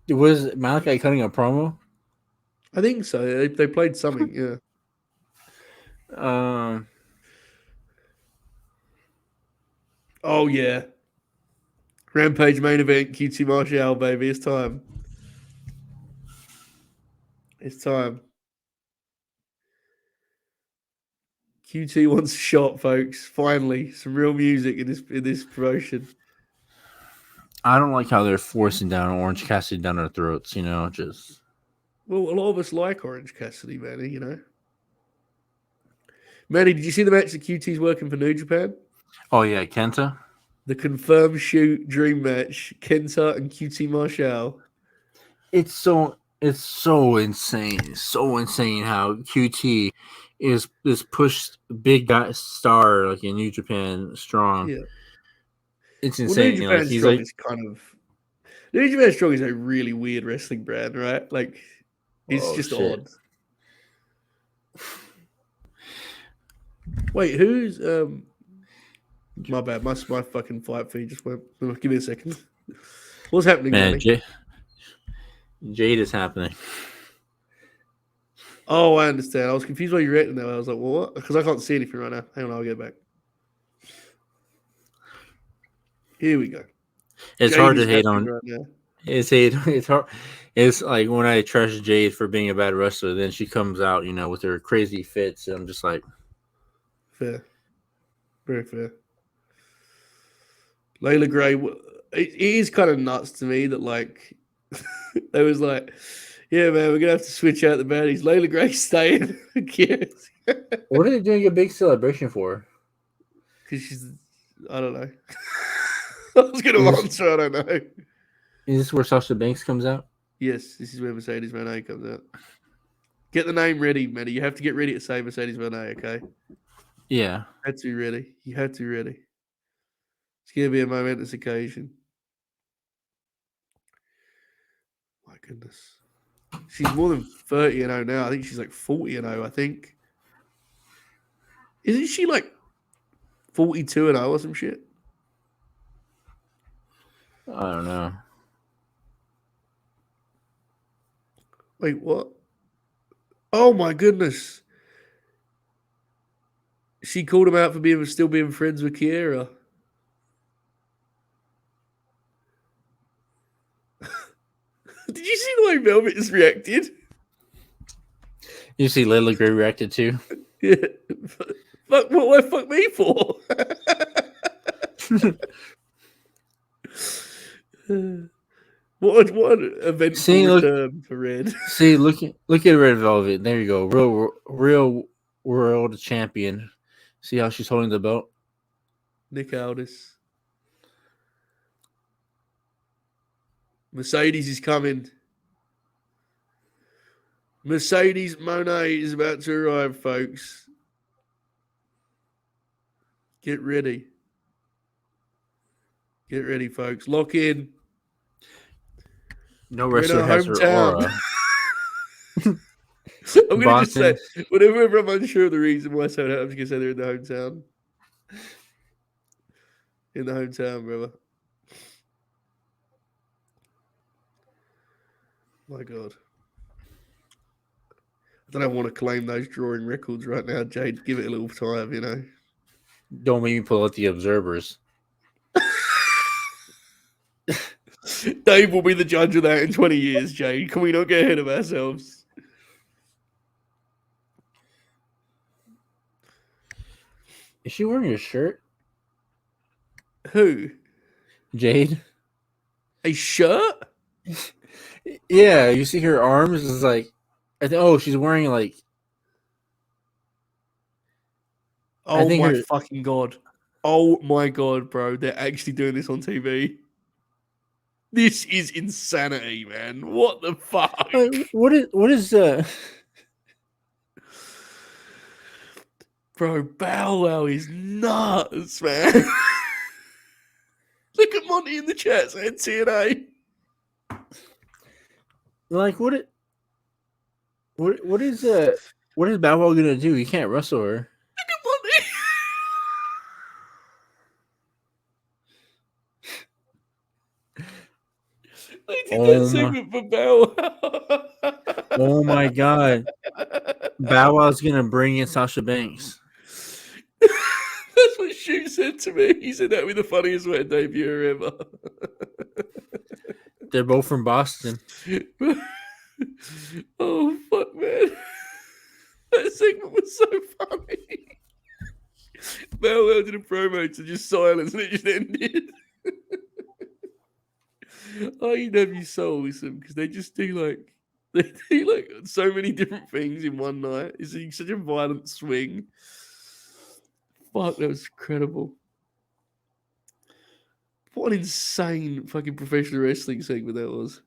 Was Malachi cutting a promo? I think so. They played something, yeah. Um, Oh yeah, Rampage main event. QT Marshall, baby. It's time. It's time. QT wants a shot, folks. Finally, some real music in this promotion. I don't like how they're forcing down Orange Cassidy down our throats. Just Well, a lot of us like Orange Cassidy, Manny. Manny, did you see the match that QT's working for New Japan? oh yeah, Kenta. The confirmed shoot dream match: Kenta and QT Marshall. It's so insane. It's so insane how QT is pushed big guy star like in New Japan strong. Yeah. It's Well, New insane. Like Japan he's Strong like, is kind of New Japan Strong is a really weird wrestling brand, right? Like, it's oh just shit. odd. Wait, who's my bad, my fucking flight feed just went. Give me a second. What's happening, Man, Manny? Jade is happening. Oh, I understand. I was confused why you reacting there. I was like, well, what? Because I can't see anything right now. Hang on, I'll get back. Here we go. It's Jade hard to is hate happening on. right now. It's hard. It's like when I trash Jade for being a bad wrestler, then she comes out, with her crazy fits, and I'm just like, Fair. Very fair. Layla Gray, it is kind of nuts to me that, like, they was like, yeah, man, we're going to have to switch out the baddies. Layla Gray staying. Yes. what are they doing a big celebration for? Because she's, I don't know. I was going to Is this, answer, I don't know. is this where Sasha Banks comes out? Yes, this is where Mercedes Moné comes out. Get the name ready, Manny. You have to get ready to say Mercedes Moné, okay? Yeah. You have to be ready. You have to be ready. It's going to be a momentous occasion. My goodness. She's more than 30-0 now. I think she's like 40-0, I think. Isn't she like 42-0 or some shit? I don't know. Wait, what? Oh my goodness. She called him out for still being friends with Kiera. Did you see the way Velvet is reacted? You see Layla Gray reacted too? Yeah. Fuck, what fuck me for? What an eventful See, look, return for Red. look at Red Velvet. There you go, real world champion. See how she's holding the belt? Nick Aldis. Mercedes is coming. Mercedes Monet is about to arrive, folks. Get ready. Get ready, folks. Lock in. No We're in wrestler our has her hometown. aura. I'm going to just say, Boston. whenever I'm unsure of the reason why so I'm just going to say they're in the hometown. In the hometown, brother. My God. I don't want to claim those drawing records right now, Jade. Give it a little time. Don't make me pull out the observers. Dave will be the judge of that in 20 years, Jade. Can we not get ahead of ourselves? Is she wearing a shirt? Who? Jade? A shirt? Yeah, you see her arms is like, she's wearing like. I Oh think my her. fucking God. Oh my God, bro. They're actually doing this on TV. This is insanity, man. What the fuck? What is Bro, Bow Wow is nuts, man. Look at Monty in the chat saying TNA. like what is Bow Wow gonna do? He can't wrestle her. Look at Monty. They did that Oh my! segment for Bow Wow. Oh my god. Bow Wow's gonna bring in Sasha Banks. That's what Shoot said to me. He said that would be the funniest way debut ever. They're both from Boston. Oh fuck, man! That segment was so funny. Bow Wow did a promo to just silence and it just ended. AEW so awesome because they just do so many different things in one night. It's such a violent swing. Fuck, that was incredible. What an insane fucking professional wrestling segment that was.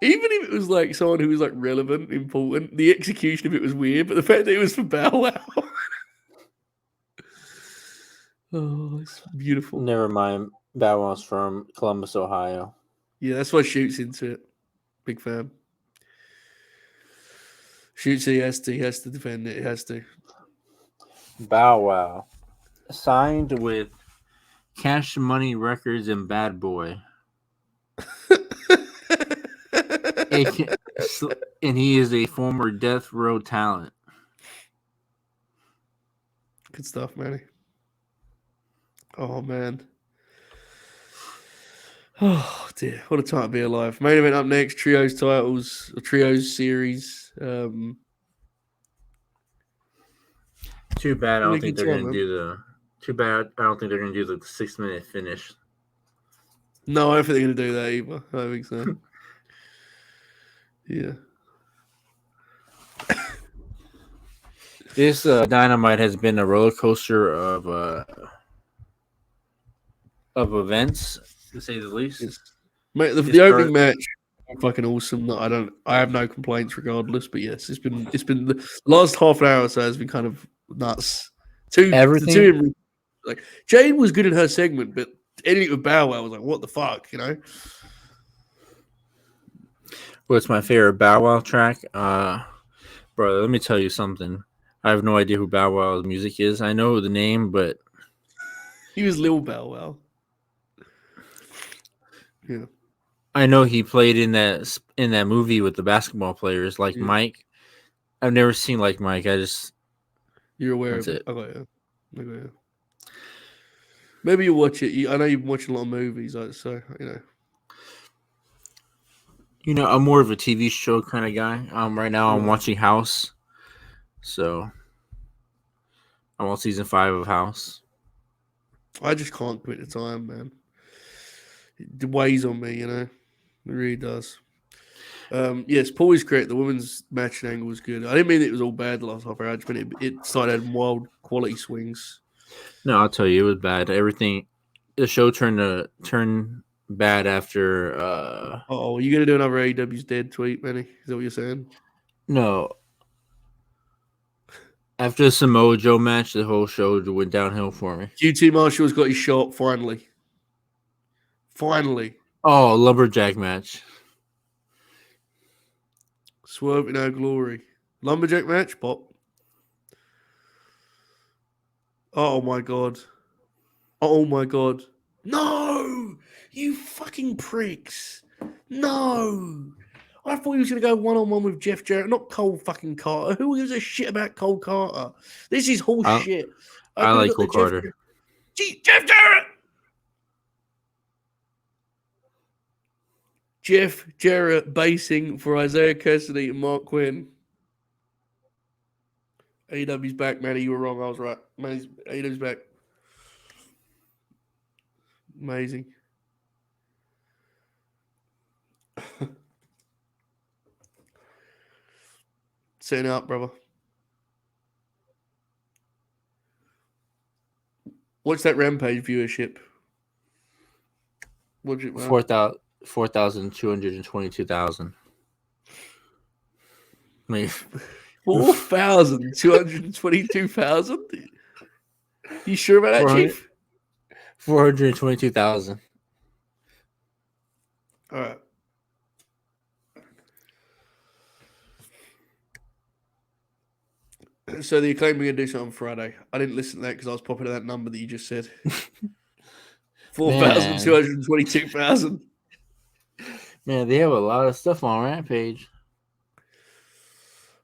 Even if it was like someone who was like relevant, important, the execution of it was weird, but the fact that it was for Bow Wow. Oh, it's beautiful. Never mind. Bow Wow's from Columbus, Ohio. Yeah, that's why Shoots into it. Big fan. Shoots, he has to defend it. He has to. Bow Wow signed with Cash Money Records and Bad Boy. And he is a former Death Row talent. Good stuff, Manny. Oh, man. Oh, dear. What a time to be alive. Main event up next. Trios titles. A trios series. Too bad I don't think they're going to do the... Too bad I don't think they're going to do the 6-minute finish. No, I don't think they're going to do that either. I don't think so. Yeah. This Dynamite has been a roller coaster of events, to say the least. Yes. Mate, the opening match, fucking awesome. I have no complaints regardless. But yes, it's been the last half an hour or so has been kind of nuts. Everything. Like Jade was good in her segment, but ending it with Bow Wow was like, what the fuck, you know? What's my favorite Bow Wow track? Bro, let me tell you something. I have no idea who Bow Wow's music is. I know the name, but he was Lil Bow Wow. Yeah, I know he played in that movie with the basketball players, like Mike. I've never seen like Mike. You're aware of it. I got you. Maybe you watch it. I know you've watched a lot of movies, so you know. You know, I'm more of a TV show kind of guy. Right now I'm watching House, so I'm on season 5 of House. I just can't quit the time, man. It weighs on me, you know. It really does. Yes, Paul is correct. The women's match angle was good. I didn't mean it was all bad the last half hour. I just mean it started having wild quality swings. No, I'll tell you, it was bad. Everything, the show turned bad after. Are you gonna do another AEW's dead tweet, Manny? Is that what you're saying? No. After the Samoa Joe match, the whole show went downhill for me. QT Marshall's got his shot finally. Finally. Oh, lumberjack match. Swerve in our glory. Lumberjack match, Pop. Oh my god. Oh my god. No! You fucking pricks. No! I thought he was going to go one-on-one with Jeff Jarrett, not Cole fucking Carter. Who gives a shit about Cole Carter? This is horse shit. I like Cole Carter. Jeff Jarrett! Jeff Jarrett basing for Isaiah Cassidy and Mark Quinn. AEW's back, Manny. You were wrong. I was right. AEW's back. Amazing. Setting up, brother. What's that Rampage viewership? What's it, man? 4,222,000. I mean, 4,222,000? You sure about that, Chief? 422,000. All right. So the Acclaim are going to do something on Friday. I didn't listen to that because I was popping at that number that you just said. 4,222,000. Man, they have a lot of stuff on Rampage.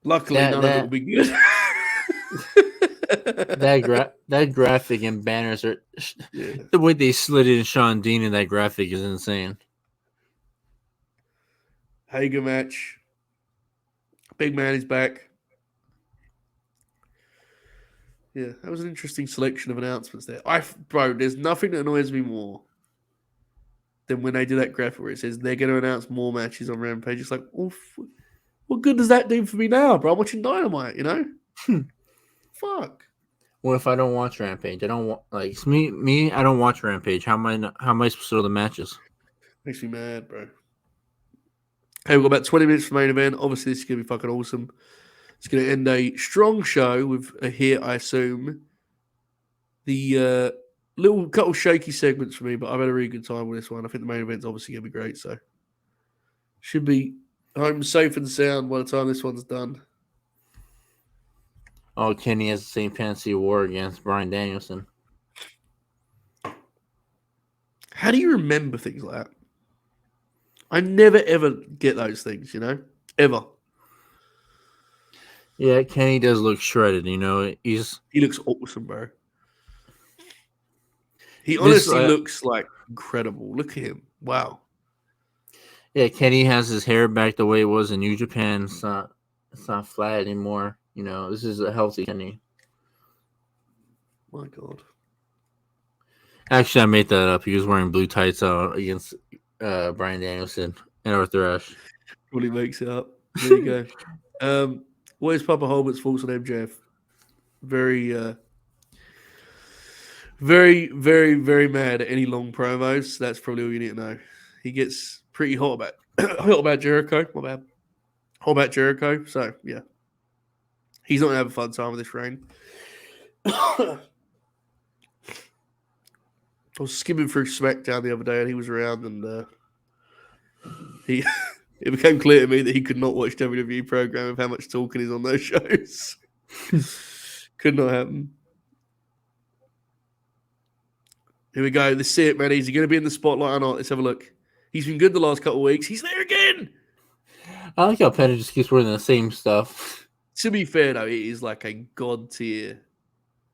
Luckily, That none of it will that be good. that graphic and banners are Yeah. the way they slid in Sean Dean in that graphic is insane. Hager match. Big man is back. Yeah, that was an interesting selection of announcements there. Bro, there's nothing that annoys me more than when they do that graphic where it says they're going to announce more matches on Rampage. It's like, what good does that do for me now, bro? I'm watching Dynamite, you know? Fuck. What if I don't watch Rampage? I don't want like it's me. I don't watch Rampage. How am I supposed to know the matches? Makes me mad, bro. Okay, we've got about 20 minutes for the main event. Obviously, this is going to be fucking awesome. It's going to end a strong show with a hit, I assume. The little couple shaky segments for me, but I've had a really good time with this one. I think the main event's obviously going to be great, so should be home safe and sound by the time this one's done. Oh, Kenny has the St. Fancy War against Bryan Danielson. How do you remember things like that? I never ever get those things, you know, ever. Yeah, Kenny does look shredded. You know, He looks awesome, bro. He this. honestly looks like incredible. Look at him. Wow. Yeah, Kenny has his hair back the way it was in New Japan. It's not flat anymore. You know, this is a healthy Kenny. My God. Actually, I made that up. He was wearing blue tights against Bryan Danielson and Arthur Ashe. Really makes it up. There you go. What is Papa Holbert's thoughts on MJF? Very, very mad at any long promos. That's probably all you need to know. He gets pretty hot about Jericho. My bad. Hot about Jericho. So yeah, he's not gonna have a fun time with this reign. I was skimming through SmackDown the other day, and he was around, and he. It became clear to me that he could not watch WWE program with how much talking is on those shows. Could not happen. Here we go. Let's see it, man. Is he going to be in the spotlight or not? Let's have a look. He's been good the last couple of weeks. He's there again. I like how Penta just keeps wearing the same stuff. To be fair, though, it is like a god tier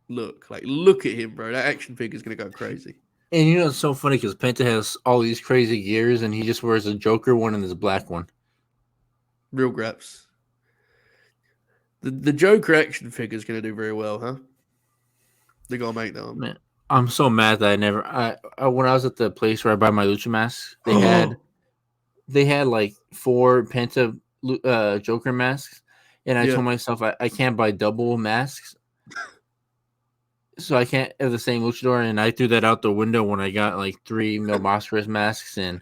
look. Like, look at him, bro. That action figure's going to go crazy. And you know, it's so funny because Penta has all these crazy gears, and he just wears a Joker one and this black one. Real graps. The Joker action figure's going to do very well, huh? They're going to make that one. Man, I'm so mad that I when I was at the place where I buy my lucha masks, they had like 4 Penta Joker masks, and I told myself I can't buy double masks, so I can't have the same luchador, and I threw that out the window when I got like 3 Mil Mascaras masks and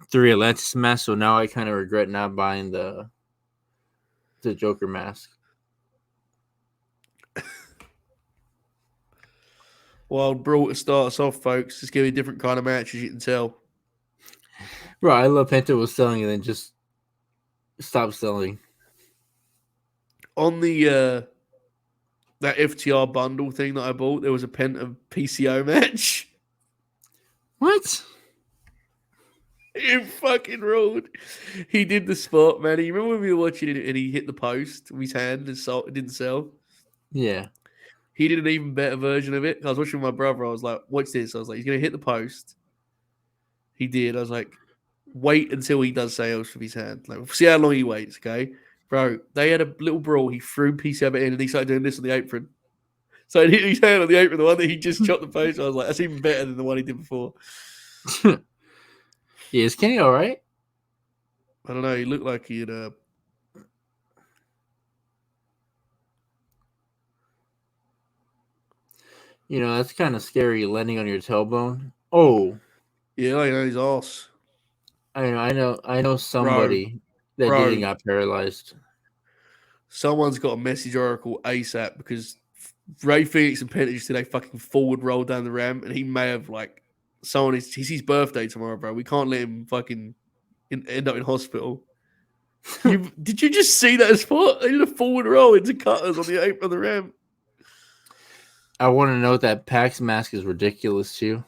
3 Atlantis masks. So now I kind of regret not buying the Joker mask. Wild Brawl to start us off, folks. It's going to be a different kind of match, as you can tell. Bro, I love Penta was selling and then just stopped selling. On the that FTR bundle thing that I bought, there was a Penta PCO match. What? It fucking ruled. He did the spot, man. You remember when we were watching it and he hit the post with his hand and it didn't sell? Yeah. He did an even better version of it. I was watching with my brother. I was like, watch this. I was like, he's going to hit the post. He did. I was like, wait until he does sales with his hand. Like, see how long he waits, okay? Bro, they had a little brawl. He threw PCO in and he started doing this on the apron. So he hit his hand on the apron, the one that he just chopped the post. I was like, that's even better than the one he did before. Yeah, is Kenny all right? I don't know. He looked like he'd. You know, that's kind of scary landing on your tailbone. Oh. Yeah, like on his ass. I know somebody that didn't got paralyzed. Someone's got a message oracle ASAP because Ray Phoenix and Penta just did a fucking forward roll down the ramp, and he may have like someone. It's his birthday tomorrow, bro. We can't let him fucking end up in hospital. Did you just see that spot? They did a forward roll into cutters on the ramp. I want to note that Pac's mask is ridiculous too.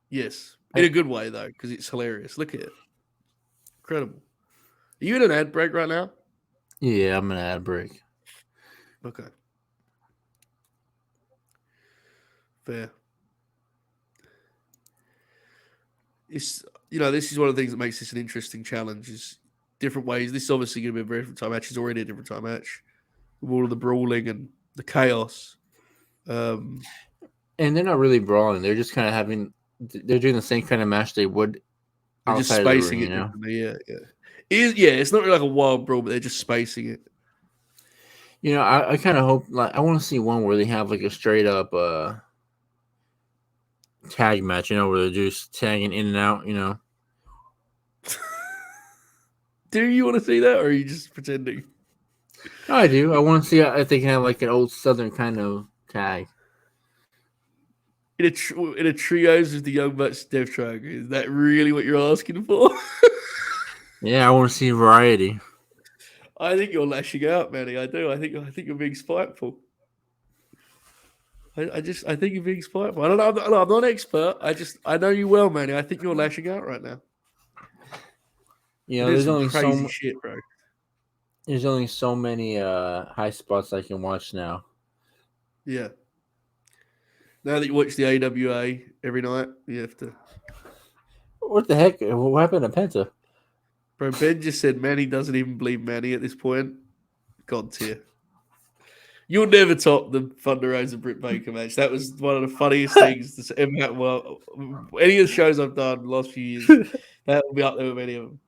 Yes, in a good way though, because it's hilarious. Look at it. Incredible. Are you in an ad break right now? Yeah, I'm gonna add a break. Okay. Fair. It's this is one of the things that makes this an interesting challenge. Is different ways. This is obviously going to be a very different time match. It's already a different time match with all of the brawling and the chaos. And they're not really brawling. They're just kind of having. They're doing the same kind of match they would They're just outside of the ring. spacing it differently. Yeah. It's not really like a wild brawl, but they're just spacing it. I kind of hope I want to see one where they have like a straight up tag match. Where they're just tagging in and out. Do you want to see that, or are you just pretending? No, I do. I want to see if they can have like an old Southern kind of tag. In a trios with the Young Bucks Death Triangle. Is that really what you're asking for? Yeah, I want to see variety. I think you're lashing out, Manny. I do. I think you're being spiteful. I think you're being spiteful. I don't know. I'm not an expert. I know you well, Manny. I think you're lashing out right now. There's only crazy shit, bro. There's only so many high spots I can watch now. Yeah. Now that you watch the AWA every night, you have to. What the heck? What happened to Penta? Bro, Ben just said Manny doesn't even believe Manny at this point. God tier. You'll never top the Thunder Rosa Britt Baker match. That was one of the funniest things that's ever happened. Well, any of the shows I've done the last few years, that will be up there with any of them.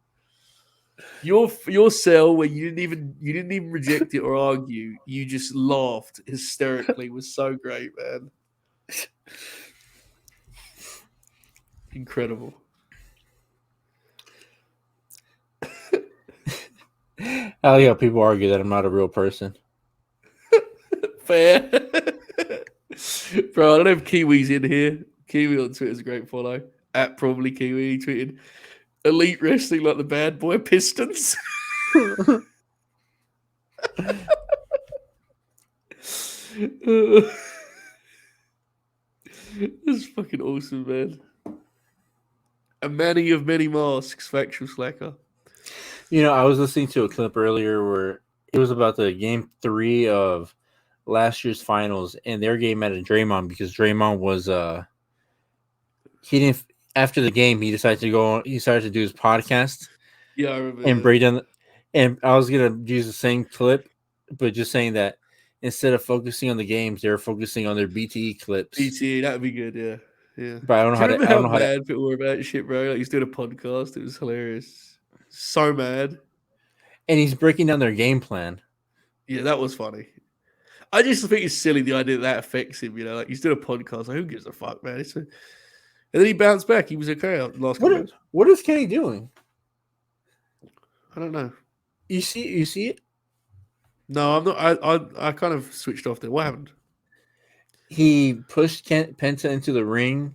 Your cell where you didn't even reject it or argue, you just laughed hysterically was so great, man. Incredible. I like how people argue that I'm not a real person. Fair. Bro, I don't know if Kiwi's in here. Kiwi on Twitter is a great follow. At probably Kiwi tweeted Elite Wrestling like the bad boy Pistons. This is fucking awesome, man. A Manny of many masks, factual slacker. I was listening to a clip earlier where it was about the game 3 of last year's finals, and their game at a Draymond because Draymond was he didn't after the game he decided to go on. He started to do his podcast. Yeah, I remember. And Braden, and I was gonna use the same clip, but just saying that instead of focusing on the games, they're focusing on their BTE clips. BTE, that'd be good, yeah. Yeah. But I don't know how mad people were about shit, bro. Like he's doing a podcast. It was hilarious. So mad. And he's breaking down their game plan. Yeah, that was funny. I just think it's silly the idea that affects him. Like he's doing a podcast. Like, who gives a fuck, man? And then he bounced back. He was okay last couple of What is Kenny doing? I don't know. You see it? No, I'm not. I kind of switched off there. What happened? He pushed Penta into the ring,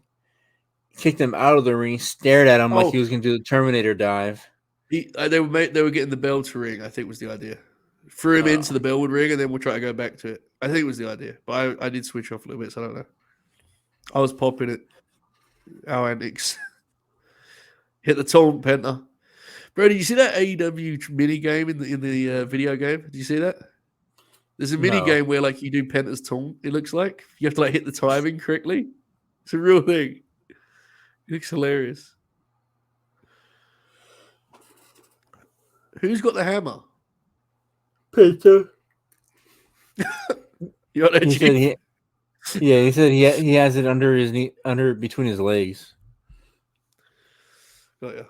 kicked him out of the ring, stared at him like he was going to do the Terminator dive. They were getting the bell to ring. I think was the idea. Threw him into the bell would ring, and then we'll try to go back to it. I think it was the idea, but I did switch off a little bit, so I don't know. I was popping it. Our antics. Hit the taunt, Penta. Bro, did you see that AEW mini game in the video game? Did you see that? There's a mini game where like you do Penta's taunt. It looks like you have to like hit the timing correctly. It's a real thing. It looks hilarious. Who's got the hammer? Penta. You got that? He said he has it under his knee, between his legs. Got ya.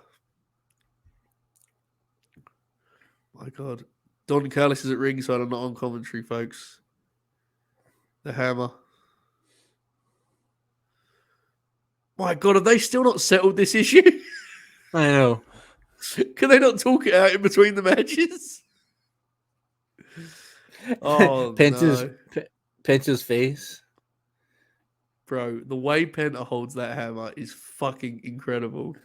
My God. Don Callis is at ringside. I'm not on commentary, folks. The hammer. My God, have they still not settled this issue? I know. Can they not talk it out in between the matches? Oh, Penta's face. Bro, the way Penta holds that hammer is fucking incredible.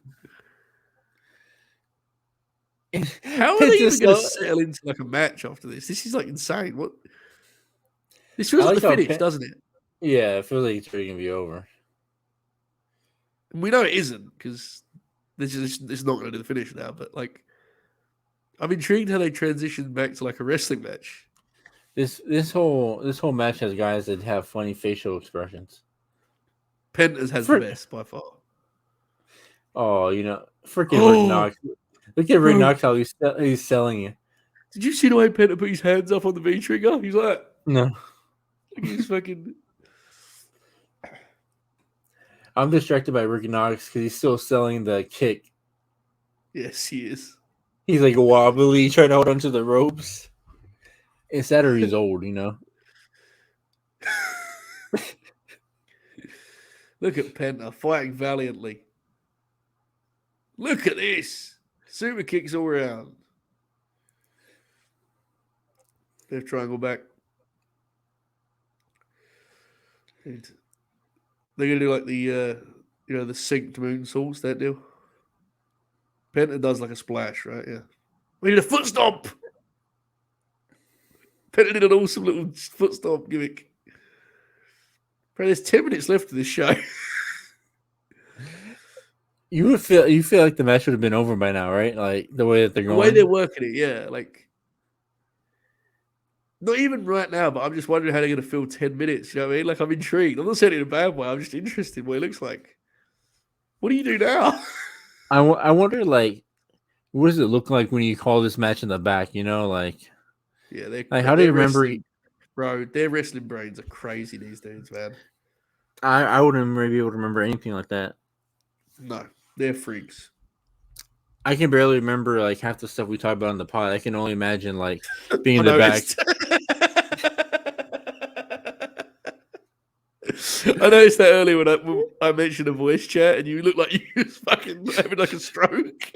How are they even going to settle into like a match after this? This is like insane. What? This feels like the finish, doesn't it? Yeah, it feels like it's really going to be over. And we know it isn't because this is not going to do the finish now. But like, I'm intrigued how they transitioned back to like a wrestling match. This whole match has guys that have funny facial expressions. Penta's has the best by far. Oh, freaking Rick Knox. Look at Rick Knox how he's selling you. Did you see the way Penta put his hands up on the V trigger? He's like, no. Like he's fucking. I'm distracted by Rick Knox because he's still selling the kick. Yes, he is. He's like wobbly, trying to hold onto the ropes. It's that or he's old, Look at Penta fighting valiantly. Look at this. Super kicks all around. Left triangle back. They're gonna do like the the synced moonsaults, that deal. Penta does like a splash, right? Yeah. We need a foot stomp. Penta did an awesome little foot stomp gimmick. Bro, there's 10 minutes left of this show. You feel like the match would have been over by now, right? Like the way that they're going. The way they're working it, yeah. Like not even right now, but I'm just wondering how they're gonna fill 10 minutes. You know what I mean? Like I'm intrigued. I'm not saying it in a bad way. I'm just interested in what it looks like. What do you do now? I wonder, like, what does it look like when you call this match in the back? Like, yeah, they're like how do you remember? Bro, their wrestling brains are crazy these days, man. I wouldn't maybe able to remember anything like that. No, they're freaks. I can barely remember like half the stuff we talked about on the pod. I can only imagine like being in the back. I noticed that earlier when I mentioned a voice chat, and you looked like you was fucking having like a stroke.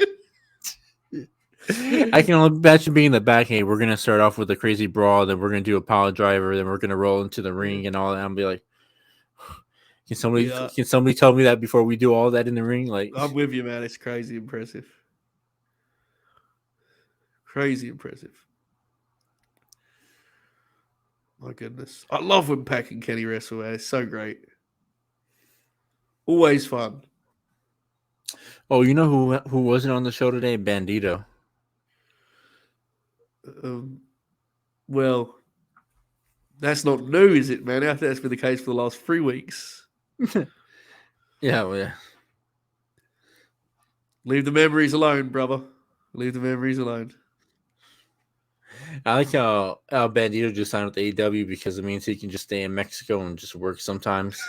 I can only imagine being in the back. Hey, we're gonna start off with a crazy brawl, then we're gonna do a power driver, then we're gonna roll into the ring and all that. And be like, can somebody tell me that before we do all that in the ring? Like, I'm with you, man. It's crazy impressive. Crazy impressive. My goodness. I love when Pac and Kenny wrestle, man. It's so great. Always fun. Oh, you know who wasn't on the show today? Bandito. Well, that's not new, is it, man? I think that's been the case for the last 3 weeks. Yeah, well, yeah. Leave the memories alone, brother. Leave the memories alone. I like how Bandito just signed with AEW because it means he can just stay in Mexico and just work sometimes.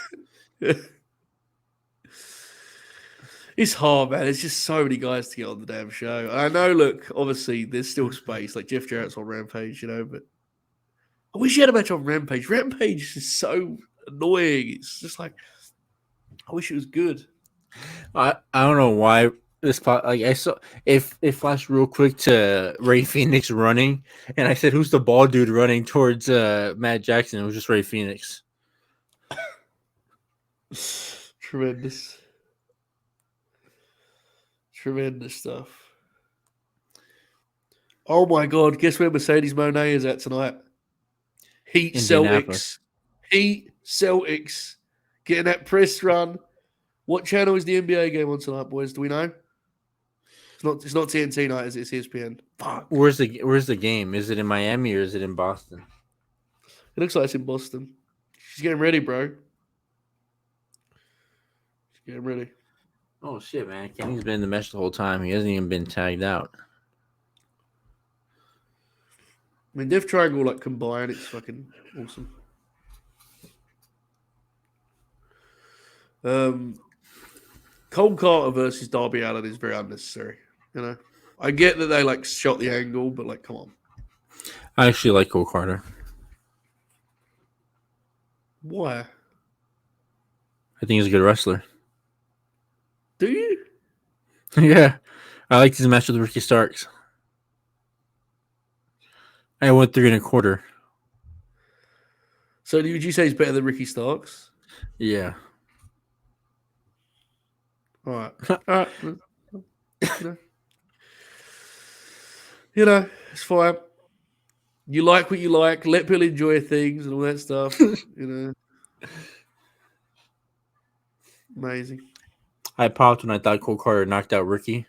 It's hard, man. There's just so many guys to get on the damn show. I know, look, obviously, there's still space. Like, Jeff Jarrett's on Rampage, but I wish he had a match on Rampage. Rampage is so annoying. It's just like, I wish it was good. I don't know why this part, like, I saw if it flashed real quick to Ray Phoenix running, and I said, who's the bald dude running towards Matt Jackson? It was just Ray Phoenix. Tremendous. Tremendous stuff. Oh my God, guess where Mercedes Moné is at tonight? Heat Celtics. Heat Celtics. Getting that press run. What channel is the NBA game on tonight, boys? Do we know? It's not TNT night, is it? It's ESPN. Fuck. Where's the game? Is it in Miami or is it in Boston? It looks like it's in Boston. She's getting ready, bro. She's getting ready. Oh shit, man. Kenny's been in the mesh the whole time. He hasn't even been tagged out. I mean, Death Triangle like combined, it's fucking awesome. Cole Carter versus Darby Allin is very unnecessary. I get that they like shot the angle, but like, come on. I actually like Cole Carter. Why? I think he's a good wrestler. Do you? Yeah, I liked his match with Ricky Starks. I went 3 1/4. So would you say he's better than Ricky Starks? Yeah. All right. All right. It's fine. You like what you like. Let people enjoy things and all that stuff. Amazing. I popped when I thought Cole Carter knocked out Ricky.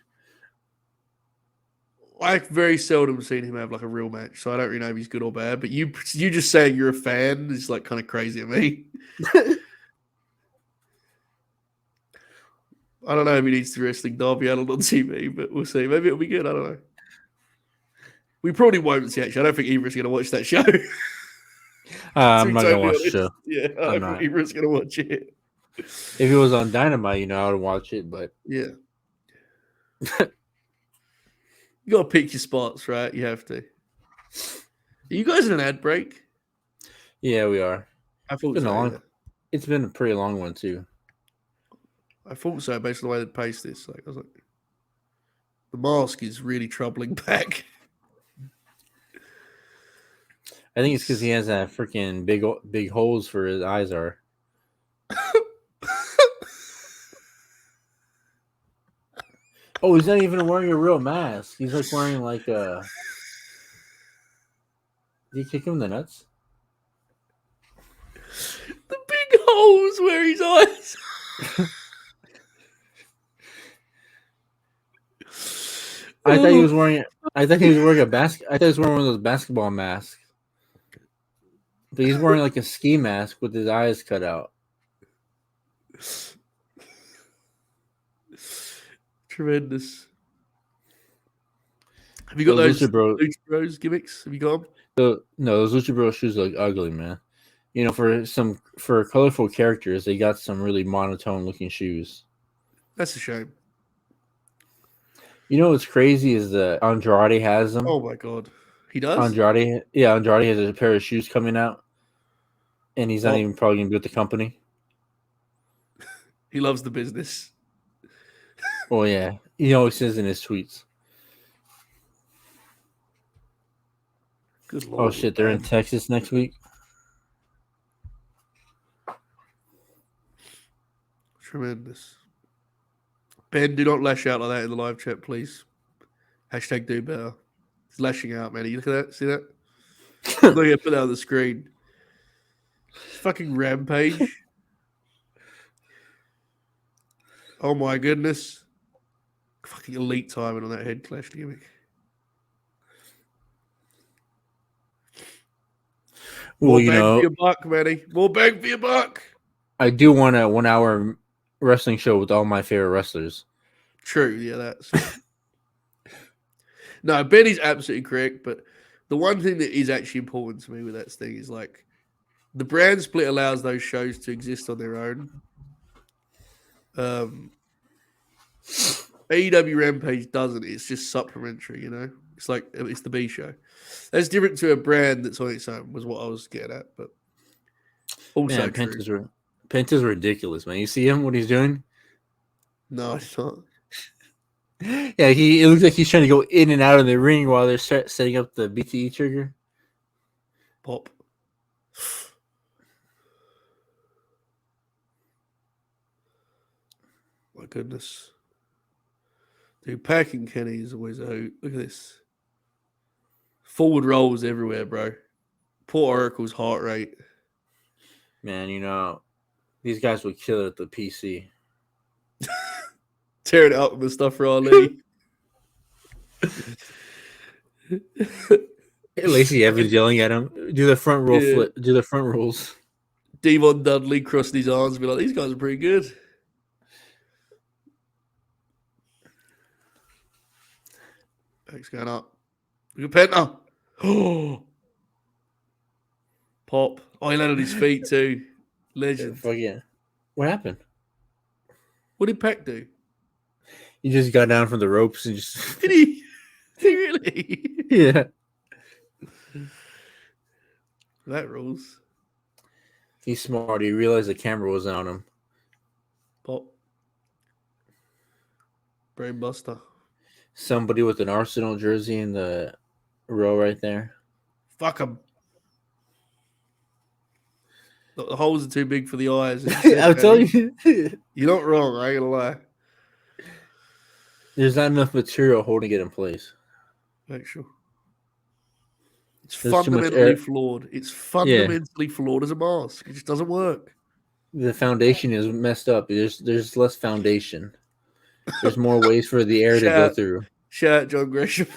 I very seldom seen him have like a real match, so I don't really know if he's good or bad. But you just saying you're a fan is like kind of crazy to me. I don't know if he needs to wrestling Darby Allin on TV, but we'll see. Maybe it'll be good. I don't know. We probably won't see. Actually, I don't think either is going to watch that show. I'm not gonna watch the show. Yeah, I don't think either is going to watch it. If it was on Dynamite, I would watch it. But yeah, you got to pick your spots, right? You have to. Are you guys in an ad break? Yeah, we are. I thought it's been so. Yeah. It's been a pretty long one too. I thought so, based on the way they paced this. Like, I was like, the mask is really troubling back. I think it's because he has that freaking big holes for his eyes are. Oh, he's not even wearing a real mask. He's like wearing like a. Did he kick him in the nuts? The big holes where his eyes. I thought he was wearing. I thought he was wearing a basket. I thought he was wearing one of those basketball masks. But he's wearing like a ski mask with his eyes cut out. Tremendous. Have you got those Lucha Bros gimmicks? Have you got them? No, those Lucha Bros shoes look ugly, man. For colorful characters, they got some really monotone looking shoes. That's a shame. You know what's crazy is that Andrade has them. Oh my god, he does. Andrade has a pair of shoes coming out, and he's not even probably gonna be with the company. He loves the business. Oh yeah, he always says in his tweets. Good Lord, oh shit, they're in Texas next week. Tremendous. Ben, do not lash out like that in the live chat, please. Hashtag do better. He's lashing out, man. You look at that? See that? I'm not going to put that on the screen. Fucking Rampage. Oh my goodness. Fucking elite timing on that head clash gimmick. More bang for your buck, Manny. More bang for your buck. I do want a 1 hour wrestling show with all my favorite wrestlers. True, yeah, that's no, Benny's absolutely correct, but the one thing that is actually important to me with that thing is like the brand split allows those shows to exist on their own. AEW Rampage doesn't, it's just supplementary, It's like it's the B show. That's different to a brand that's on its own, was what I was getting at, but also true. Penta's ridiculous, man. You see him, what he's doing? No, it's not. Yeah, it looks like he's trying to go in and out of the ring while they're setting up the BTE trigger. Pop. My goodness. Dude, packing Kenny is always a hoot. Look at this. Forward rolls everywhere, bro. Poor Oracle's heart rate. Man, these guys would kill it at the PC. Tearing it up with the stuff for Ali. Lacey Evans yelling at him. Do the front roll flip. Do the front rolls. Devon Dudley crossing his arms and be like, these guys are pretty good. Thanks going up. Look at Penta. Oh. Pop. Oh, he landed on his feet too. Legend. Yeah. What happened? What did Pac do? He just got down from the ropes and just. Did he? Did he really? Yeah. That rules. He's smart. He realized the camera was on him. Pop. Brainbuster. Somebody with an Arsenal jersey in the row right there. Fuck him. The holes are too big for the eyes. I'll tell you. You're not wrong. I ain't gonna lie. There's not enough material holding it in place. Make sure. It's fundamentally flawed. It's fundamentally flawed as a mask. It just doesn't work. The foundation is messed up. There's less foundation. There's more ways for the air to go through. Shout out John Gresham.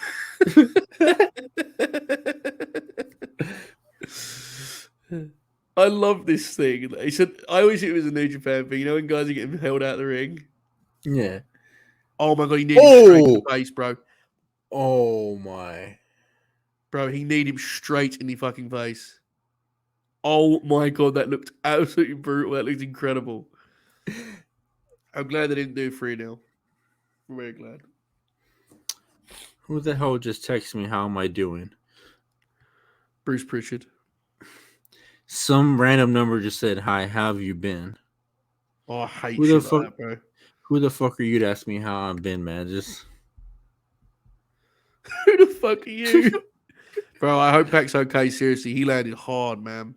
I love this thing. He said, I always think it was a New Japan thing. You know when guys are getting held out of the ring? Yeah. Oh my God, he needed him straight in the face, bro. Oh my. Bro, he needed him straight in the fucking face. Oh my God, that looked absolutely brutal. That looked incredible. I'm glad they didn't do 3-0. I'm very glad. Who the hell just texted me? How am I doing? Bruce Pritchard. Some random number just said, "Hi, how have you been?" Oh, I hate Who the shit fuck? like that, bro. Who the fuck are you to ask me how I've been, man? Just Who the fuck are you? Bro, I hope Pac's okay. Seriously, he landed hard, man.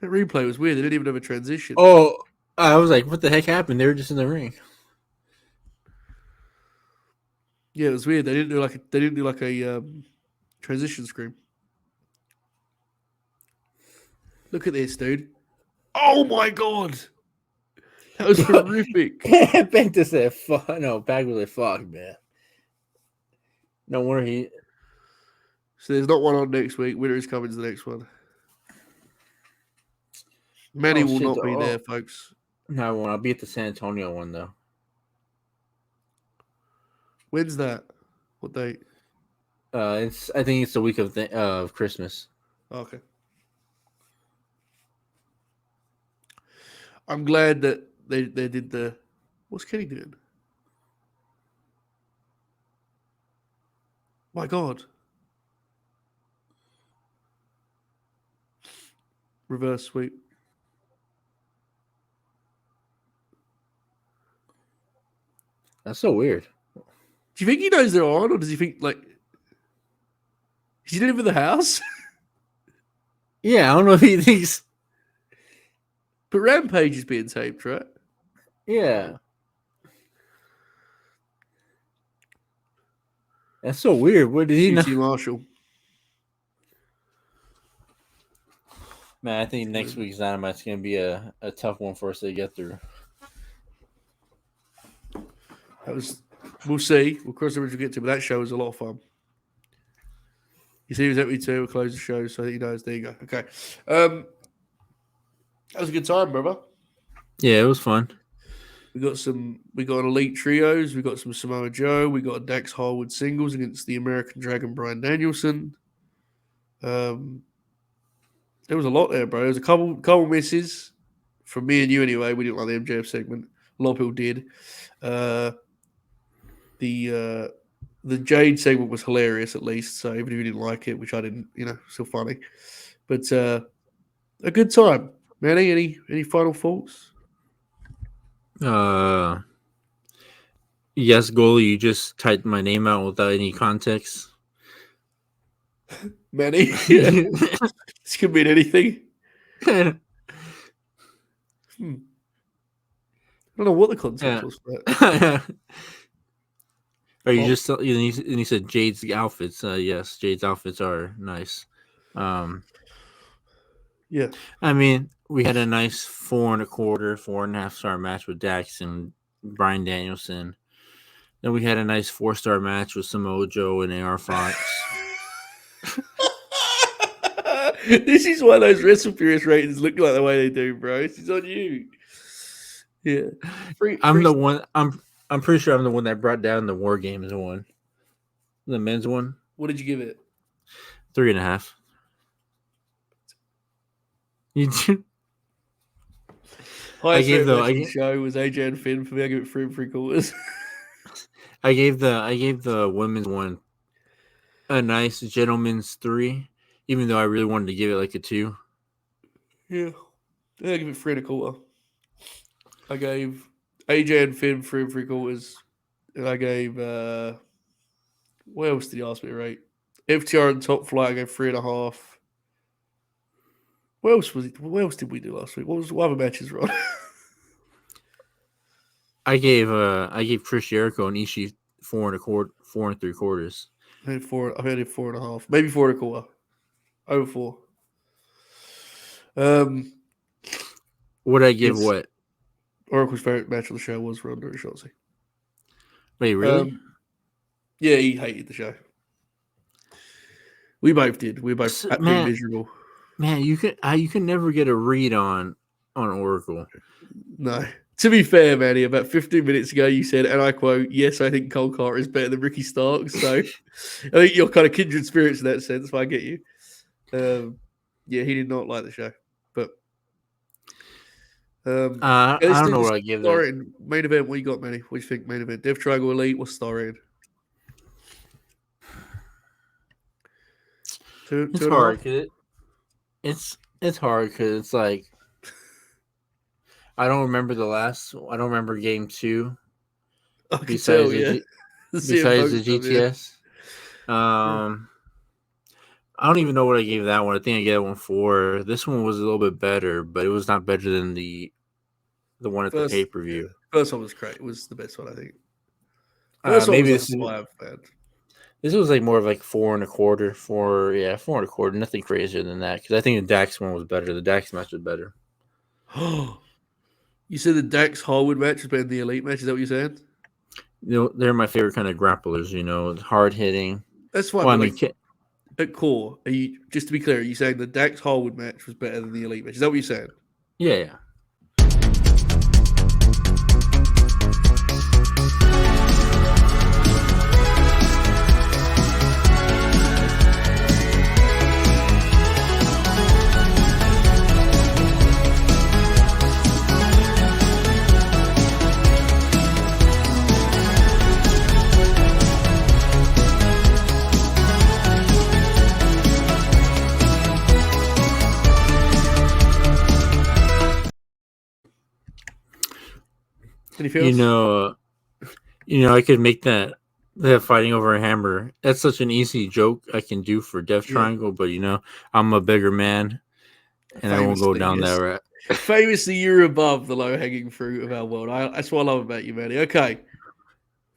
That replay was weird. They didn't even have a transition. oh, I was like, what the heck happened? They were just in the ring. Yeah, it was weird. They didn't do like a transition screen. Look at this, dude. Oh my God. That was horrific. Pac just said, "Fuck." No, Pac was like, "Fuck, man." No wonder he. So there's not one on next week. Winner is coming to the next one. Manny will not be there, folks. No, I won't. I'll be at the San Antonio one though. When's that? What date? I think it's the week of Christmas. Okay. I'm glad that they did the. What's Kenny doing? My God. Reverse sweep. That's so weird. Do you think he knows they're on, or does he think like he did it for the house? Yeah, I don't know if he thinks. But Rampage is being taped, right? Yeah. That's so weird. What did he know? QT Marshall. Man, I think next week's Dynamite's going to be a tough one for us to get through. We'll see. We'll cross the bridge we'll get to, but that show was a lot of fun. You see, it was at 2. We'll close the show, so he knows. There you go. Okay. That was a good time, brother. Yeah, it was fun. We got elite trios. We got some Samoa Joe. We got a Dax Harwood singles against the American Dragon Bryan Danielson. There was a lot there, bro. There was a couple misses from me and you anyway. We didn't like the MJF segment. A lot of people did. The Jade segment was hilarious, at least. So even if you didn't like it, which I didn't, still funny. But a good time. Manny, any final thoughts? Yes, goalie, you just typed my name out without any context. Manny, yeah. This could mean anything. I don't know what the context was for that. Or you just and you said Jade's outfits. Yes, Jade's outfits are nice. Yeah. I mean, we had a nice 4.25, 4.5 star match with Dax and Bryan Danielson. Then we had a nice 4-star match with Samoa Joe and AR Fox. This is why those Wrestle Furious ratings look like the way they do, bro. This is on you. Yeah. I'm pretty sure I'm the one that brought down the War Games one. The men's one. What did you give it? 3.5. You do. I gave the show was AJ and Finn. For me, I give it 3 3/4. I gave the women's one a nice gentleman's 3, even though I really wanted to give it like a 2. Yeah, I give it 3 1/4. I gave AJ and Finn 3 3/4, and I gave what else did he ask me to rate? FTR and Top Flight. I gave 3.5. What else did we do last week? What other matches were on? I gave Chris Jericho and Ishii 4 3/4. I had 4.5, maybe 4 1/4. Over 4. Would I give what? Oracle's favorite match of the show was Ronda and Shotzi. Wait, really? Yeah, he hated the show. We both did. We were both absolutely miserable. Man, you can never get a read on Oracle. No. To be fair, Manny, about 15 minutes ago, you said, and I quote, "Yes, I think Cole Carter is better than Ricky Starks." So I think you're kind of kindred spirits in that sense. So I get you. Yeah, he did not like the show, but I don't know what I give that. Main event. What you got, Manny? What do you think? Main event. Death Triangle Elite. What's story in? It's hard because it's hard because it's like I don't remember I don't remember game 2. Besides the GTS. I don't even know what I gave that one. I think I gave that one 4. This one was a little bit better, but it was not better than the one at the pay-per-view. First one was great. It was the best one, I think. Maybe this is 5, man. This was like more of like 4.25, 4.25. Nothing crazier than that because I think the Dax one was better. The Dax match was better. You said the Dax Harwood match was better than the Elite match. Is that what you're saying? They're my favorite kind of grapplers. Hard hitting. That's fine. Well, at core, just to be clear, are you saying the Dax Harwood match was better than the Elite match? Is that what you're saying? Yeah. Anything else? I could make that fighting over a hammer. That's such an easy joke I can do for Death Triangle, but I'm a bigger man, and I won't go down that route. Famously, you're above the low-hanging fruit of our world. That's what I love about you, Manny. Okay,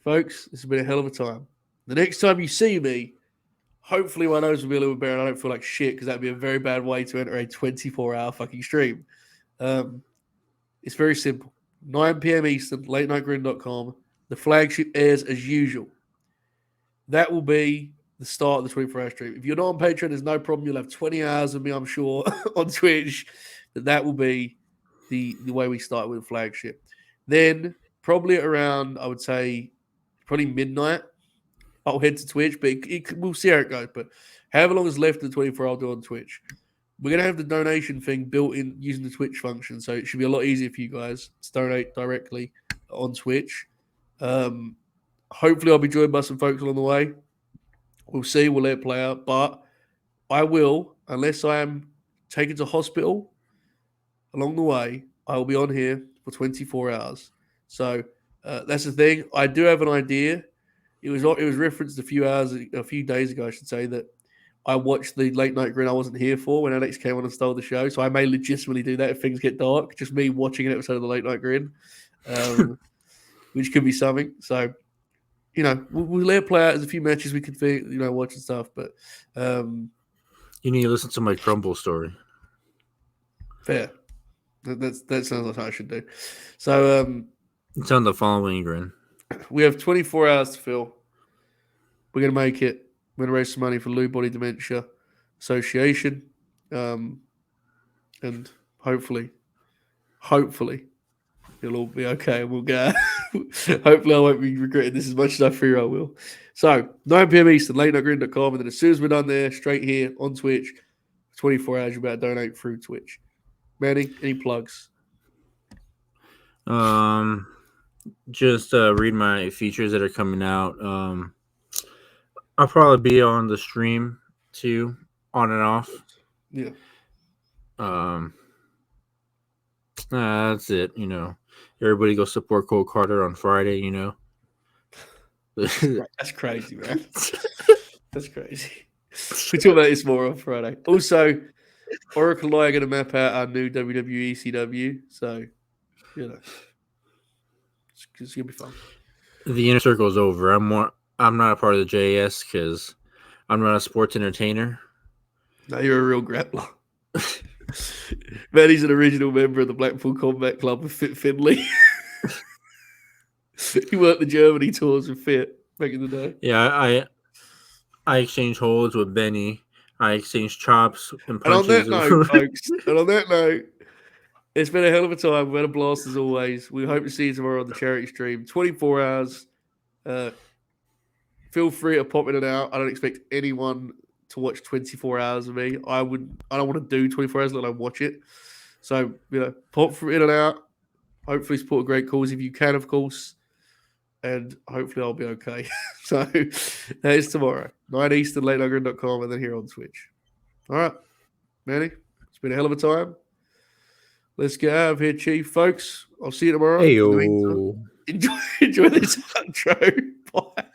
folks, this has been a hell of a time. The next time you see me, hopefully my nose will be a little bit better and I don't feel like shit because that'd be a very bad way to enter a 24-hour fucking stream. It's very simple. 9 p.m. Eastern, latenightgrin.com. The flagship airs as usual. That will be the start of the 24-hour stream. If you're not on Patreon, there's no problem. You'll have 20 hours of me, I'm sure, on Twitch. That will be the way we start with the flagship. Then, probably around, I would say, probably midnight, I'll head to Twitch, but we'll see how it goes. But however long is left of the 24, I'll do on Twitch. We're going to have the donation thing built in using the Twitch function, so it should be a lot easier for you guys to donate directly on Twitch. Hopefully, I'll be joined by some folks along the way. We'll see. We'll let it play out. But I will, unless I am taken to hospital along the way, I will be on here for 24 hours. So that's the thing. I do have an idea. It was referenced a few days ago, I should say, that I watched the late night grin I wasn't here for when Alex came on and stole the show. So I may legitimately do that if things get dark. Just me watching an episode of the late night grin, which could be something. So, we'll let it play out. There's a few matches we could watch and stuff. But you need to listen to my Crumble story. Fair. That sounds like I should do. So it's on the following grin. We have 24 hours to fill. We're going to make it. We're going to raise some money for Lewy Body Dementia Association. And hopefully, it'll all be okay. We'll go. Hopefully, I won't be regretting this as much as I fear I will. So, 9 p.m. Eastern, latenightgrin.com. And then as soon as we're done there, straight here on Twitch, 24 hours, you're about to donate through Twitch. Manny, any plugs? Just read my features that are coming out. I'll probably be on the stream too, on and off. Yeah. That's it. Everybody go support Cole Carter on Friday. That's crazy, man. That's crazy. We talk about this more on Friday. Also, Oracle and I are going to map out our new WWE ECW. So, it's going to be fun. The inner circle is over. I'm not a part of the JS because I'm not a sports entertainer. No, you're a real grappler. Manny's an original member of the Blackpool Combat Club with Fit Finley. He worked the Germany tours with Fit back in the day. Yeah, I exchanged holds with Benny. I exchanged chops and And on punches. that note, folks, it's been a hell of a time. We had a blast as always. We hope to see you tomorrow on the charity stream. 24 hours. Feel free to pop in and out. I don't expect anyone to watch 24 hours of me. I don't want to do 24 hours, let alone watch it. So, pop from in and out. Hopefully support a great cause if you can, of course. And hopefully I'll be okay. So that is tomorrow. 9 Eastern, latenightgrin.com, and then here on Twitch. All right, Manny, it's been a hell of a time. Let's get out of here, Chief, folks. I'll see you tomorrow. Hey, In the meantime, enjoy this outro. Bye.